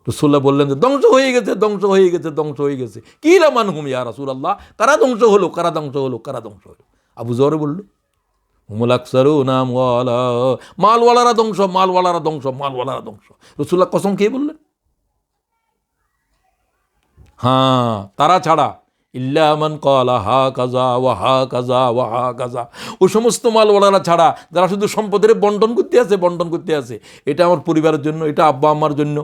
রাসূলুল্লাহ বললেন যে ধ্বংস হয়ে গেছে, ধ্বংস হয়ে গেছে, ধ্বংস হয়ে গেছে। কিলা মানহুম ইয়া রাসূলুল্লাহ, কারা ধ্বংস হলো, কারা ধ্বংস হলো, কারা ধ্বংস হলো? আবু যর বলল হুমুল আকসারুনা আমওয়ালা, মালওয়ালারা ধ্বংস, মালওয়ালারা ধ্বংস, মালওয়ালারা ধ্বংস। রাসূলুল্লাহ কসম খেয়ে বললেন, হ্যাঁ তারা ছাড়া, ইল্লা মান ক্বালা হা কাযা ওয়া হা কাযা ওয়া হা কাযা, ওই সমস্ত মালওয়ালারা ছাড়া যারা শুধু সম্পদের বন্টন করতে আছে, বন্টন করতে আছে। এটা আমার পরিবারের জন্য, এটা আব্বা আম্মার জন্য,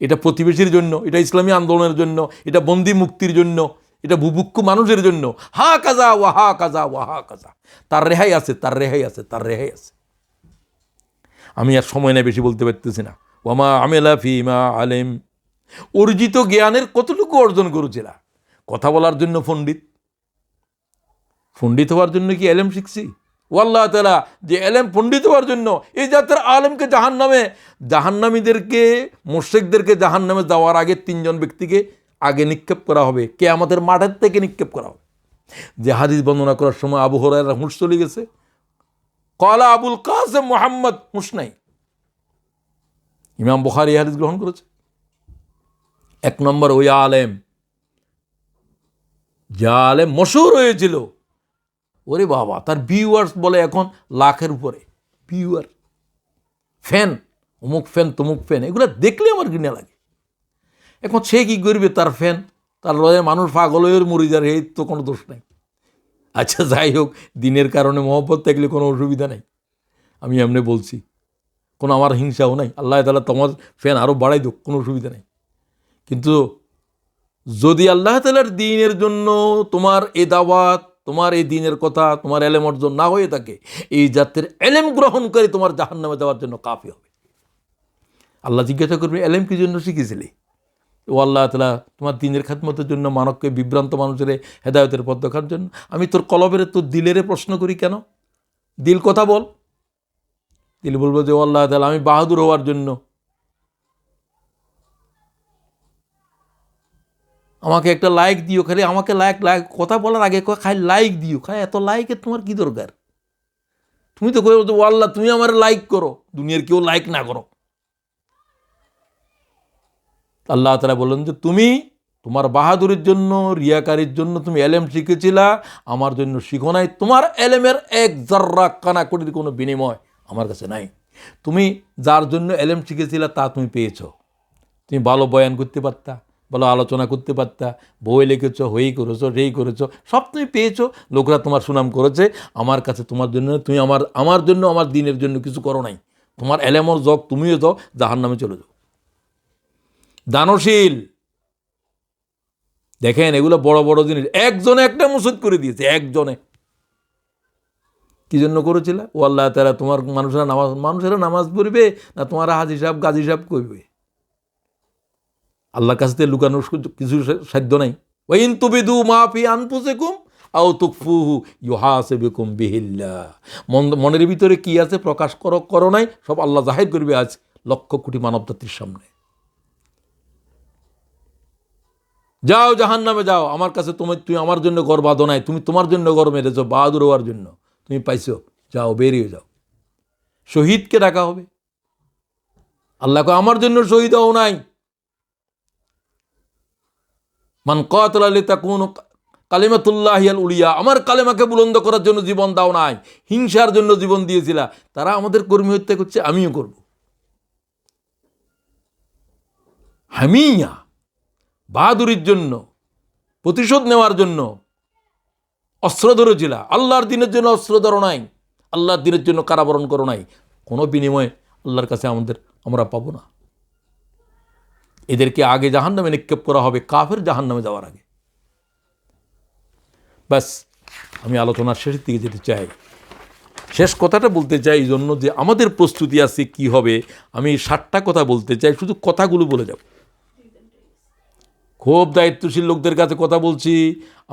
এটা প্রতিবেশীর জন্য, এটা ইসলামী আন্দোলনের জন্য, এটা বন্দি মুক্তির জন্য, এটা বুভুক্ষ মানুষের জন্য। হা কাজা ওয়া হা কাজা ওয়া হা কাজা, তার রেহাই আছে, তার রেহাই আছে, তার রেহাই আছে। আমি আর সময় নেই, বেশি বলতে পারতেছি না। ওয়ামা আমেলা ফিমা আলেম, অর্জিত জ্ঞানের কতটুকু অর্জন করেছিল? কথা বলার জন্য পণ্ডিত, পণ্ডিত হওয়ার জন্য কি এলেম শিখছি? ও আল্লাহ তাআলা যে এলেম পণ্ডিত হওয়ার জন্য, এই জাতের আলেমকে জাহান্নামে, জাহান্নামীদেরকে, মুশরিকদেরকে জাহান্নামে যাওয়ার আগে 3 জন ব্যক্তিকে আগে নিক্ষেপ করা হবে, কিয়ামতের মাঠের থেকে নিক্ষেপ করা হবে। যে হাদিস বর্ণনা করার সময় আবু হুরায়রা হুঁশ চলে গেছে, ক্বালা আবুল কাসেম মুহাম্মদ, হুঁশ নাই। ইমাম বুখারী এই হাদিস গ্রহণ করেছে। 1 নম্বর ওই আলেম, যে আলেম মশহুর হয়েছিল, ওরে বাবা, তার ভিউয়ার্স বলে এখন লাখের উপরে ভিউয়ার, ফ্যান, অমুক ফ্যান তমুক ফ্যান, এগুলো দেখলে আমার ঘৃণা লাগে। এখন সে কি করবে, তার ফ্যান, তার লয়ে মানুষ পাগল হয়ে মরে যার, এই তো কোনো দোষ নাই। আচ্ছা যাই হোক, দিনের কারণে মহব্বত থাকলে কোনো অসুবিধা নেই, আমি এমনি বলছি, কোনো আমার হিংসাও নাই। আল্লাহ তাআলা তোমার ফ্যান আরও বাড়াই দোক, কোনো অসুবিধা নেই। কিন্তু যদি আল্লাহ তাআলার দ্বীনের জন্য তোমার এই দাওয়াত, তোমার এই দ্বীনের কথা, তোমার এলেম অর্জন না হয়ে থাকে, এই জাতের এলেম গ্রহণ করে তোমার জাহান্নামে যাওয়ার জন্য কাফি হবে। আল্লাহ জিজ্ঞাসা করবে, এলেম কি জন্য শিখেছিলি? ও আল্লাহ তাআলা তোমার দ্বীনের খেদমতের জন্য, মানবকে, বিভ্রান্ত মানুষের হেদায়েতের পথ দেখার জন্য। আমি তোর কলবের, তোর দিলের প্রশ্ন করি, কেন? দিল কথা বল। দিল বলবো যে ও আল্লাহ তাআলা, আমি বাহাদুর হওয়ার জন্য, আমাকে একটা লাইক দিও, খালি আমাকে লাইক লাইক কথা বলার আগে খালি লাইক দিও, খালি এত লাইকের তোমার কি দরকার? তুমি তো কই বলতো, ও আল্লাহ তুমি আমার লাইক করো, দুনিয়ার কেউ লাইক না করো। আল্লাহ তাআলা বললেন যে তুমি তোমার বাহাদুরির জন্য, রিয়াকারির জন্য তুমি এলেম শিখেছিলা, আমার জন্য শিখো নাই। তোমার এলেমের 1 জাররা কানাকড়ির কোনো বিনিময় আমার কাছে নাই। তুমি যার জন্য এলেম শিখেছিলা তা তুমি পেয়েছো। তুমি ভালো বয়ান করতে পারতা, ভালো আলোচনা করতে পারতা, বই লিখেছো, হই করেছো, সেই করেছো, সব তুমি পেয়েছো, লোকরা তোমার সুনাম করেছে। আমার কাছে তোমার জন্য, তুমি আমার জন্য, আমার দ্বীনের জন্য কিছু করো নাই। তোমার এলেমর জগ, তুমিও যাও, জাহান্নামে চলে যাও। দানশীল, দেখেন এগুলো বড় বড় জিনিস, একজনে একটা মুসিদ করে দিয়েছে, একজনে। কি জন্য করেছিল? ও আল্লাহ তাআলা তোমার মানুষেরা নামাজ পড়বে না, তোমার হাজি সাহেব গাজী সাহেব করবে? আল্লাহর কাছে থেকে লুকানোর কিছু সাধ্য নাই। ওয়াইন তুবিদু মা ফি আনফুসিকুম আও তুখফুহু ইউহাসিবুকুম বিহিল্লাহ। মনের ভিতরে কি আছে প্রকাশ করো নাই, সব আল্লাহ জাহির করবে আজ লক্ষ কোটি মানব জাতির সামনে। যাও জাহান্নামে যাও, আমার কাছে তুমি আমার জন্য ঘর বাঁধো নাই, তুমি তোমার জন্য ঘর মেরেছো বাহাদুর হওয়ার জন্য, তুমি পাইছো, যাও বেরিয়ে যাও। শহীদকে ডাকা হবে, আল্লাহকে আমার জন্য শহীদ হও নাই। মান কাতালা লিতাকুনু কালিমাতুল্লাহিল উলিয়া, আমার কালেমাকে বুলন্দ করার জন্য জীবন দাও নাই, হিংসার জন্য জীবন দিয়েছিলা, তারা আমাদের কর্মী হত্যা করছে, আমিও করব। হামিয়া, বাহাদুরির জন্য, প্রতিশোধ নেওয়ার জন্য অস্ত্র ধরেছিল। আল্লাহর দিনের জন্য অস্ত্র ধরো নাই, আল্লাহর দিনের জন্য কারাবরণ করো নাই, কোনো বিনিময়ে আল্লাহর কাছে আমরা পাবো না। এদেরকে আগে জাহান্নামে নিক্ষেপ করা হবে, কাফের জাহান্নামে যাওয়ার আগে। ব্যাস, আমি আলোচনার শেষের দিকে যেতে চাই। শেষ কথাটা বলতে চাই এই জন্য যে আমাদের প্রস্তুতি আছে কি হবে। আমি 60টা কথা বলতে চাই, শুধু কথাগুলো বলে যাব। খুব দায়িত্বশীল লোকদের কাছে কথা বলছি,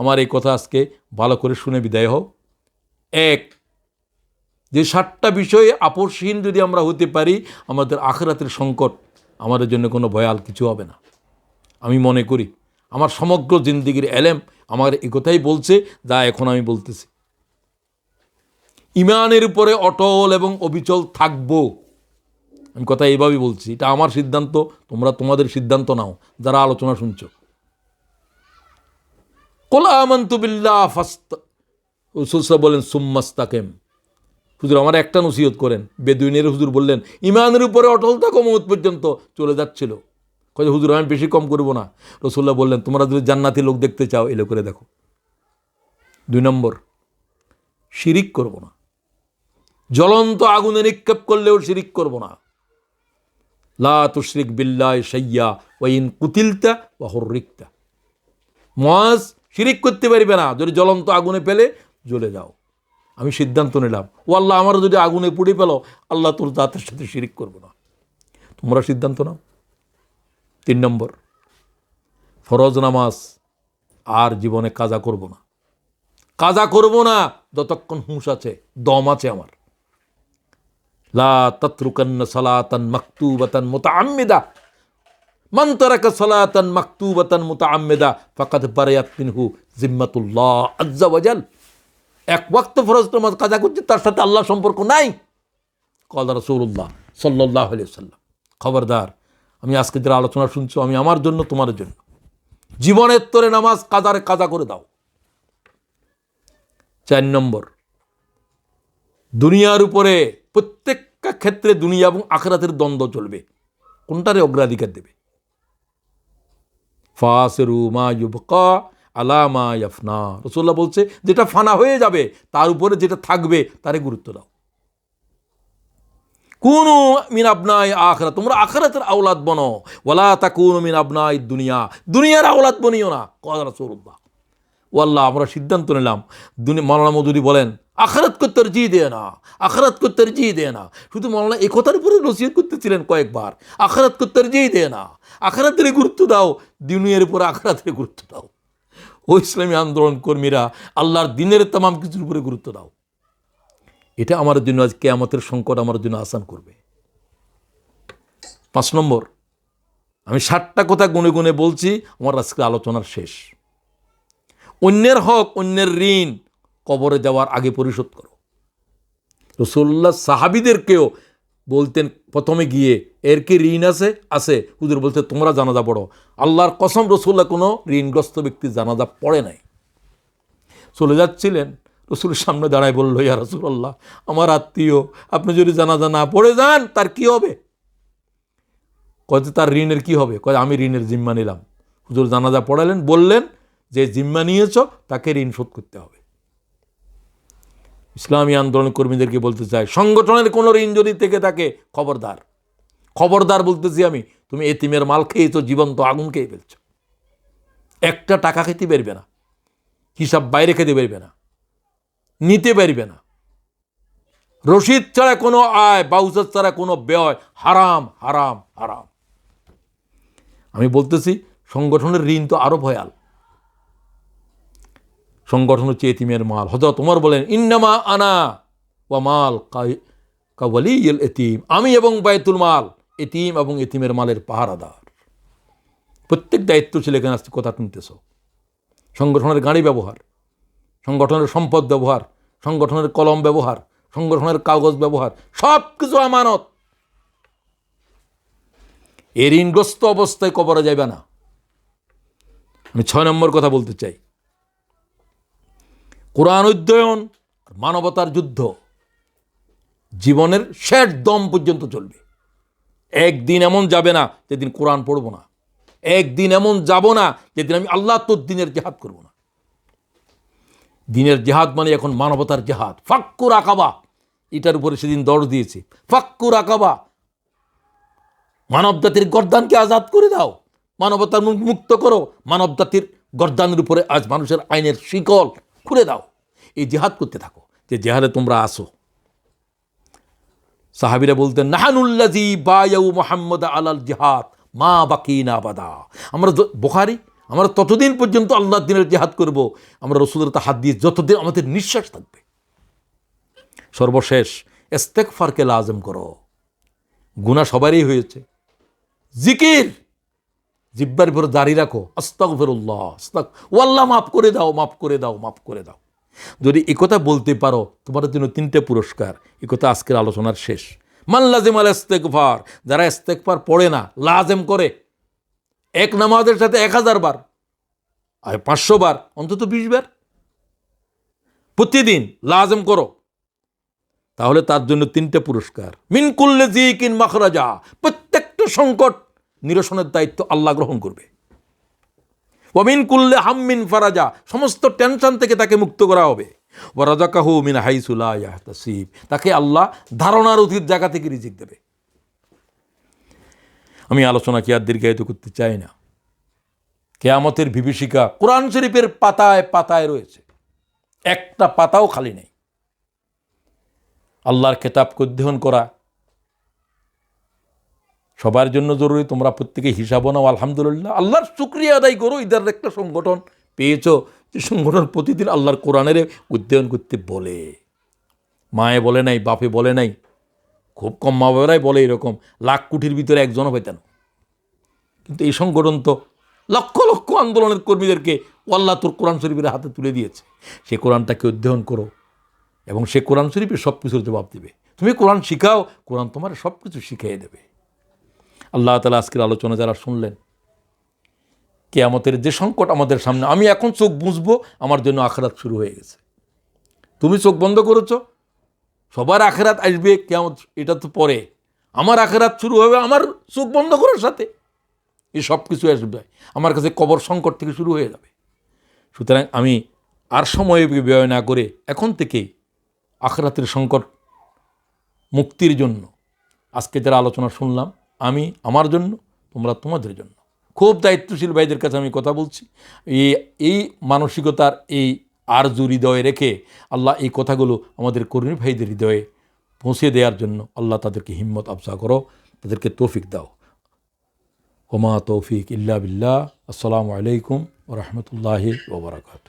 আমার এই কথা আজকে ভালো করে শুনে বিদায় হও। এক, যে 60টা বিষয়ে আপোষহীন যদি আমরা হতে পারি, আমাদের আখিরাতের সংকট আমাদের জন্য কোনো ভয়াল কিছু হবে না। আমি মনে করি আমার সমগ্র জিন্দিগির এলেম আমার এই কথাই বলছে, যা এখন আমি বলতেছি। ইমানের উপরে অটল এবং অবিচল থাকবো, আমি কথা এইভাবেই বলছি। এটা আমার সিদ্ধান্ত, তোমরা তোমাদের সিদ্ধান্ত নাও যারা আলোচনা শুনছো। কুল আমানতু বিল্লাহ রাসূল বলেন সুম্মাস্তাকিম। হুজুর আমার একটা নসিহত করেন। বেদুইনের হুজুর বললেন ইমানের উপরে অটল থাকো মওত পর্যন্ত, চলে যাচ্ছিল। কয়ে হুজুর আমি বেশি কম করব না। রাসূলুল্লাহ বললেন তোমরা যদি জান্নাতি লোক দেখতে চাও এলো করে দেখো। 2 নম্বর, শিরিক করব না। জ্বলন্ত আগুনে নিক্ষেপ করলেও শিরিক করব না। লা তুশরিক বিল্লাহি শাইয়্যা ওয়া ইন কুতিলতা ওয়া হুররিকতা। মুআজ শিরিক করতে পারবে না, যদি জ্বলন্ত আগুনে ফেলে জ্বলে যাও। আমি সিদ্ধান্ত নিলাম, ও আল্লাহ আমার যদি আগুনে পুড়ে ফেলো, আল্লাহ তোর জাতের সাথে শিরিক করব না। তোমরা সিদ্ধান্ত নাও। 3 নম্বর, ফরজ নামাজ আর জীবনে কাজা করব না। কাজা করব না যতক্ষণ হুঁশ আছে, দম আছে আমার। লা তাতরুকান্না সালাতান মাকতুবাতান মুতাআম্মিদা, মান তারাকা সালাতান মাকতুবাতান মুতাআম্মিদা ফাকাদ বারিয়াত মিনহু জিম্মাতুল্লাহ আযজা ওয়াজাল। এক ওয়াক্ত ফরজ নামাজ কাজা করছে, তার সাথে আল্লাহ সম্পর্ক নাই। ক্বালা রাসূলুল্লাহ সাল্লাল্লাহু আলাইহি ওয়াসাল্লাম। খবরদার, আমি আজকে যারা আলোচনা শুনছো, আমি আমার জন্য তোমার জন্য, জীবনের তরে নামাজ কাজা করে দাও। 4 নম্বর, দুনিয়ার উপরে প্রত্যেকটা ক্ষেত্রে দুনিয়া এবং আখিরাতের দ্বন্দ্ব চলবে, কোনটারে অগ্রাধিকার দেবে। ফাসিরু মা ইউবকা আলা মা ইয়াফনা। রাসূলুল্লাহ বলছে যেটা ফানা হয়ে যাবে তার উপরে যেটা থাকবে তারে গুরুত্ব দাও। কুনু মিন আবনাই আখিরাত, তোমরা আখিরাতের আওলাদ বনো। ওয়ালা তাকুনু মিন আবনাই দুনিয়া, দুনিয়ার আওলাদ বনিও না। ক্বালা রাসূলুল্লাহ। ওয়াল্লাহ, আমরা সিদ্ধান্ত নিলাম। মাওলানা মওদুদী বলেন আখিরাত কো তরজিহ দে না, আখিরাত কো তরজিহ দে না। শুধু মাওলানা এই কথার উপরে নসিহত করতেছিলেন কয়েকবার, আখিরাত কো তরজিহ দে না, আখিরাতের গুরুত্ব দাও, দুনিয়ার উপরে আখিরাতের গুরুত্ব দাও। ও ইসলামী আন্দোলন কর্মীরা, আল্লাহর দিনের তামাম কিছুর উপরে গুরুত্ব দাও। এটা আমার জন্য আজ কিয়ামতের সংকট আমার জন্য আসান করবে। 5 নম্বর, আমি 60টা কথা গুনে গুনে বলছি, আমার আজকে আলোচনার শেষ। অন্যের হক, অন্যের ঋণ কবরে যাওয়ার আগে পরিশোধ করো। রাসূলুল্লাহ সাহাবীদেরকেও বলতেন প্রথমে গিয়ে, এর কি ঋণ আছে? হুজুর বলতে তোমরা জানাজা পড়ো। আল্লাহর কসম, রাসূলুল্লাহ কোনো ঋণগ্রস্ত ব্যক্তির জানাজা পড়ে নাই। চলে যাচ্ছিলেন, রাসূলের সামনে দাঁড়ায় বলল, ইয়া রাসূলুল্লাহ, আমার আত্মীয়, আপনি যদি জানাজা না পড়ে যান তার কি হবে? কয় তার ঋণের কি হবে? কয় আমি ঋণের জিম্মা নিলাম। হুজুর জানাজা পড়ালেন, বললেন যে জিম্মা নিয়েছ তাকে ঋণ শোধ করতে হবে। ইসলামী আন্দোলন কর্মীদেরকে বলতে চাই, সংগঠনের কোনো ঋণ যদি থেকে থাকে খবরদার বলতেছি আমি, তুমি এতিমের মাল খেয়েছো, জীবন্ত আগুন খেয়ে ফেলছো। একটা টাকা খেতে পারবে না, হিসাব বাইরে খেতে পারবে না, নিতে পারবে না। রসিদ ছাড়া কোনো আয়, বাউচার ছাড়া কোনো ব্যয়, হারাম হারাম হারাম। আমি বলতেছি সংগঠনের ঋণ তো আরও ভয়াল। সংগঠন হচ্ছে এতিমের মাল। হযরত ওমর বলেন, ইন্নামা আনা ওয়া মাল কাওয়ালিয়ুল এতিম, আমি এবং বাইতুল মাল এতিম এবং এতিমের মালের পাহারাদার। প্রত্যেক দায়িত্বশীল এখানে আসছে কথা শুনতেছ। সংগঠনের গাড়ি ব্যবহার, সংগঠনের সম্পদ ব্যবহার, সংগঠনের কলম ব্যবহার, সংগঠনের কাগজ ব্যবহার, সব কিছু আমানত। এর ঋণগ্রস্ত অবস্থায় কবরে যাইবে না। আমি 6 নম্বর কথা বলতে চাই, কোরআন অধ্যয়ন, মানবতার যুদ্ধ জীবনের শেষ দম পর্যন্ত চলবে। একদিন এমন যাবে না যেদিন কোরআন পড়ব না। একদিন এমন যাব না যেদিন আমি আল্লাহ তোর দিনের জেহাদ করব না। দিনের জেহাদ মানে এখন মানবতার জেহাদ। ফাক্কুর আকাবা, এটার উপরে সেদিন দর দিয়েছে। ফাক্কুর আকাবা, মানব জাতির গর্দানকে আজাদ করে দাও, মানবতার মুক্ত করো, মানব জাতির গর্দানের উপরে আজ মানুষের আইনের শিকল খুলে দাও। এই জেহাদ করতে থাকো, যে জেহাদে তোমরা আসো। সাহাবীরা বলতেন, নাহানুল্লাযী বায়াউ মুহাম্মদ আলাল জিহাদ মা বাকিনা আবাদা। আমরা বুখারী, আমরা ততদিন পর্যন্ত আল্লাহর দিনের জিহাদ করব, আমরা রাসূলের হাত দিয়ে যতদিন আমাদের নিঃশ্বাস থাকবে। সর্বশেষ ইস্তেগফারকে লাজম করো। গুনাহ সবারই হয়েছে। জিকির জিহ্বার উপর জারি রাখো, আস্তাগফিরুল্লাহ, ও আল্লাহ মাফ করে দাও, মাফ করে দাও, মাফ করে দাও। যদি এই কথা বলতে পারো, তোমার জন্য 3টে পুরস্কার। এই কথা আজকের আলোচনার শেষ। মান লাজিম আল ইস্তেগফার, যারা ইস্তেগফার পড়ে না, লাজেম করে, এক নামাজের সাথে 1000 বার আর 500 বার, অন্তত 20 বার প্রতিদিন লাজেম করো, তাহলে তার জন্য 3টে পুরস্কার। মিন কুল্লি যিকিন মাখরাজা, প্রত্যেকটা সংকট নিরসনের দায়িত্ব আল্লাহ গ্রহণ করবে। ওয়া মিন কুল্লি হাম্মিন ফারাজা, সমস্ত টেনশন থেকে তাকে মুক্ত করা হবে। ওয়া রাযাকাহু মিন হাইসু লা ইয়াহতাসিব, তাকে আল্লাহ ধারণার অতীত জায়গা থেকে রিজিক দেবে। আমি আলোচনাকে আর দীর্ঘায়িত করতে চাই না। কিয়ামতের বিভীষিকা কোরআন শরীফের পাতায় পাতায় রয়েছে, একটা পাতাও খালি নেই। আল্লাহর কিতাবকে অধ্যয়ন করা সবার জন্য জরুরি। তোমরা প্রত্যেকে হিসাব নাও, আলহামদুলিল্লাহ, আল্লাহর শুকরিয়া আদায় করো। ইদার একটা সংগঠন পেয়েছো, যে সংগঠন প্রতিদিন আল্লাহর কোরআনের অধ্যয়ন করতে বলে। মায়ে বলে নাই, বাপে বলে নাই, খুব কম মা বাবারাই বলে এরকম, লাখ কোটির ভিতরে একজনও পেতেন। কিন্তু এই সংগঠন তো লক্ষ লক্ষ আন্দোলনের কর্মীদেরকে আল্লাহ তোর কোরআন শরীফের হাতে তুলে দিয়েছে। সে কোরআনটাকে অধ্যয়ন করো এবং সে কোরআন শরীফের সব কিছুর জবাব দেবে। তুমি কোরআন শিখাও, কোরআন তোমার সব কিছু শিখিয়ে দেবে। আল্লাহ তাআলা আজকের আলোচনা যারা শুনলেন, কিয়ামতের যে সংকট আমাদের সামনে, আমি এখন চোখ বুঝবো, আমার জন্য আখিরাত শুরু হয়ে গেছে। তুমি চোখ বন্ধ করেছো, সবার আখিরাত আসবে, কিয়ামত এটা তো পরে, আমার আখিরাত শুরু হবে আমার চোখ বন্ধ করার সাথে। এই সব কিছু আসবে আমার কাছে, কবর সংকট থেকে শুরু হয়ে যাবে। সুতরাং আমি আর সময় ব্যয় না করে এখন থেকেই আখিরাতের সংকট মুক্তির জন্য আজকে যারা আলোচনা শুনলাম, আমি আমার জন্য, তোমরা তোমাদের জন্য, খুব দায়িত্বশীল ভাইদের কাছে আমি কথা বলছি। এই মানসিকতার এই আরজু হৃদয়ে রেখে আল্লাহ এই কথাগুলো আমাদের কর্মী ভাইদের হৃদয়ে পৌঁছে দেওয়ার জন্য আল্লাহ তাদেরকে হিম্মত আফজা করো, তাদেরকে তৌফিক দাও। ওমা তৌফিক ইল্লা বিল্লাহ। আসসালামু আলাইকুম ওয়া রাহমাতুল্লাহি ওয়া বারাকাতুহু।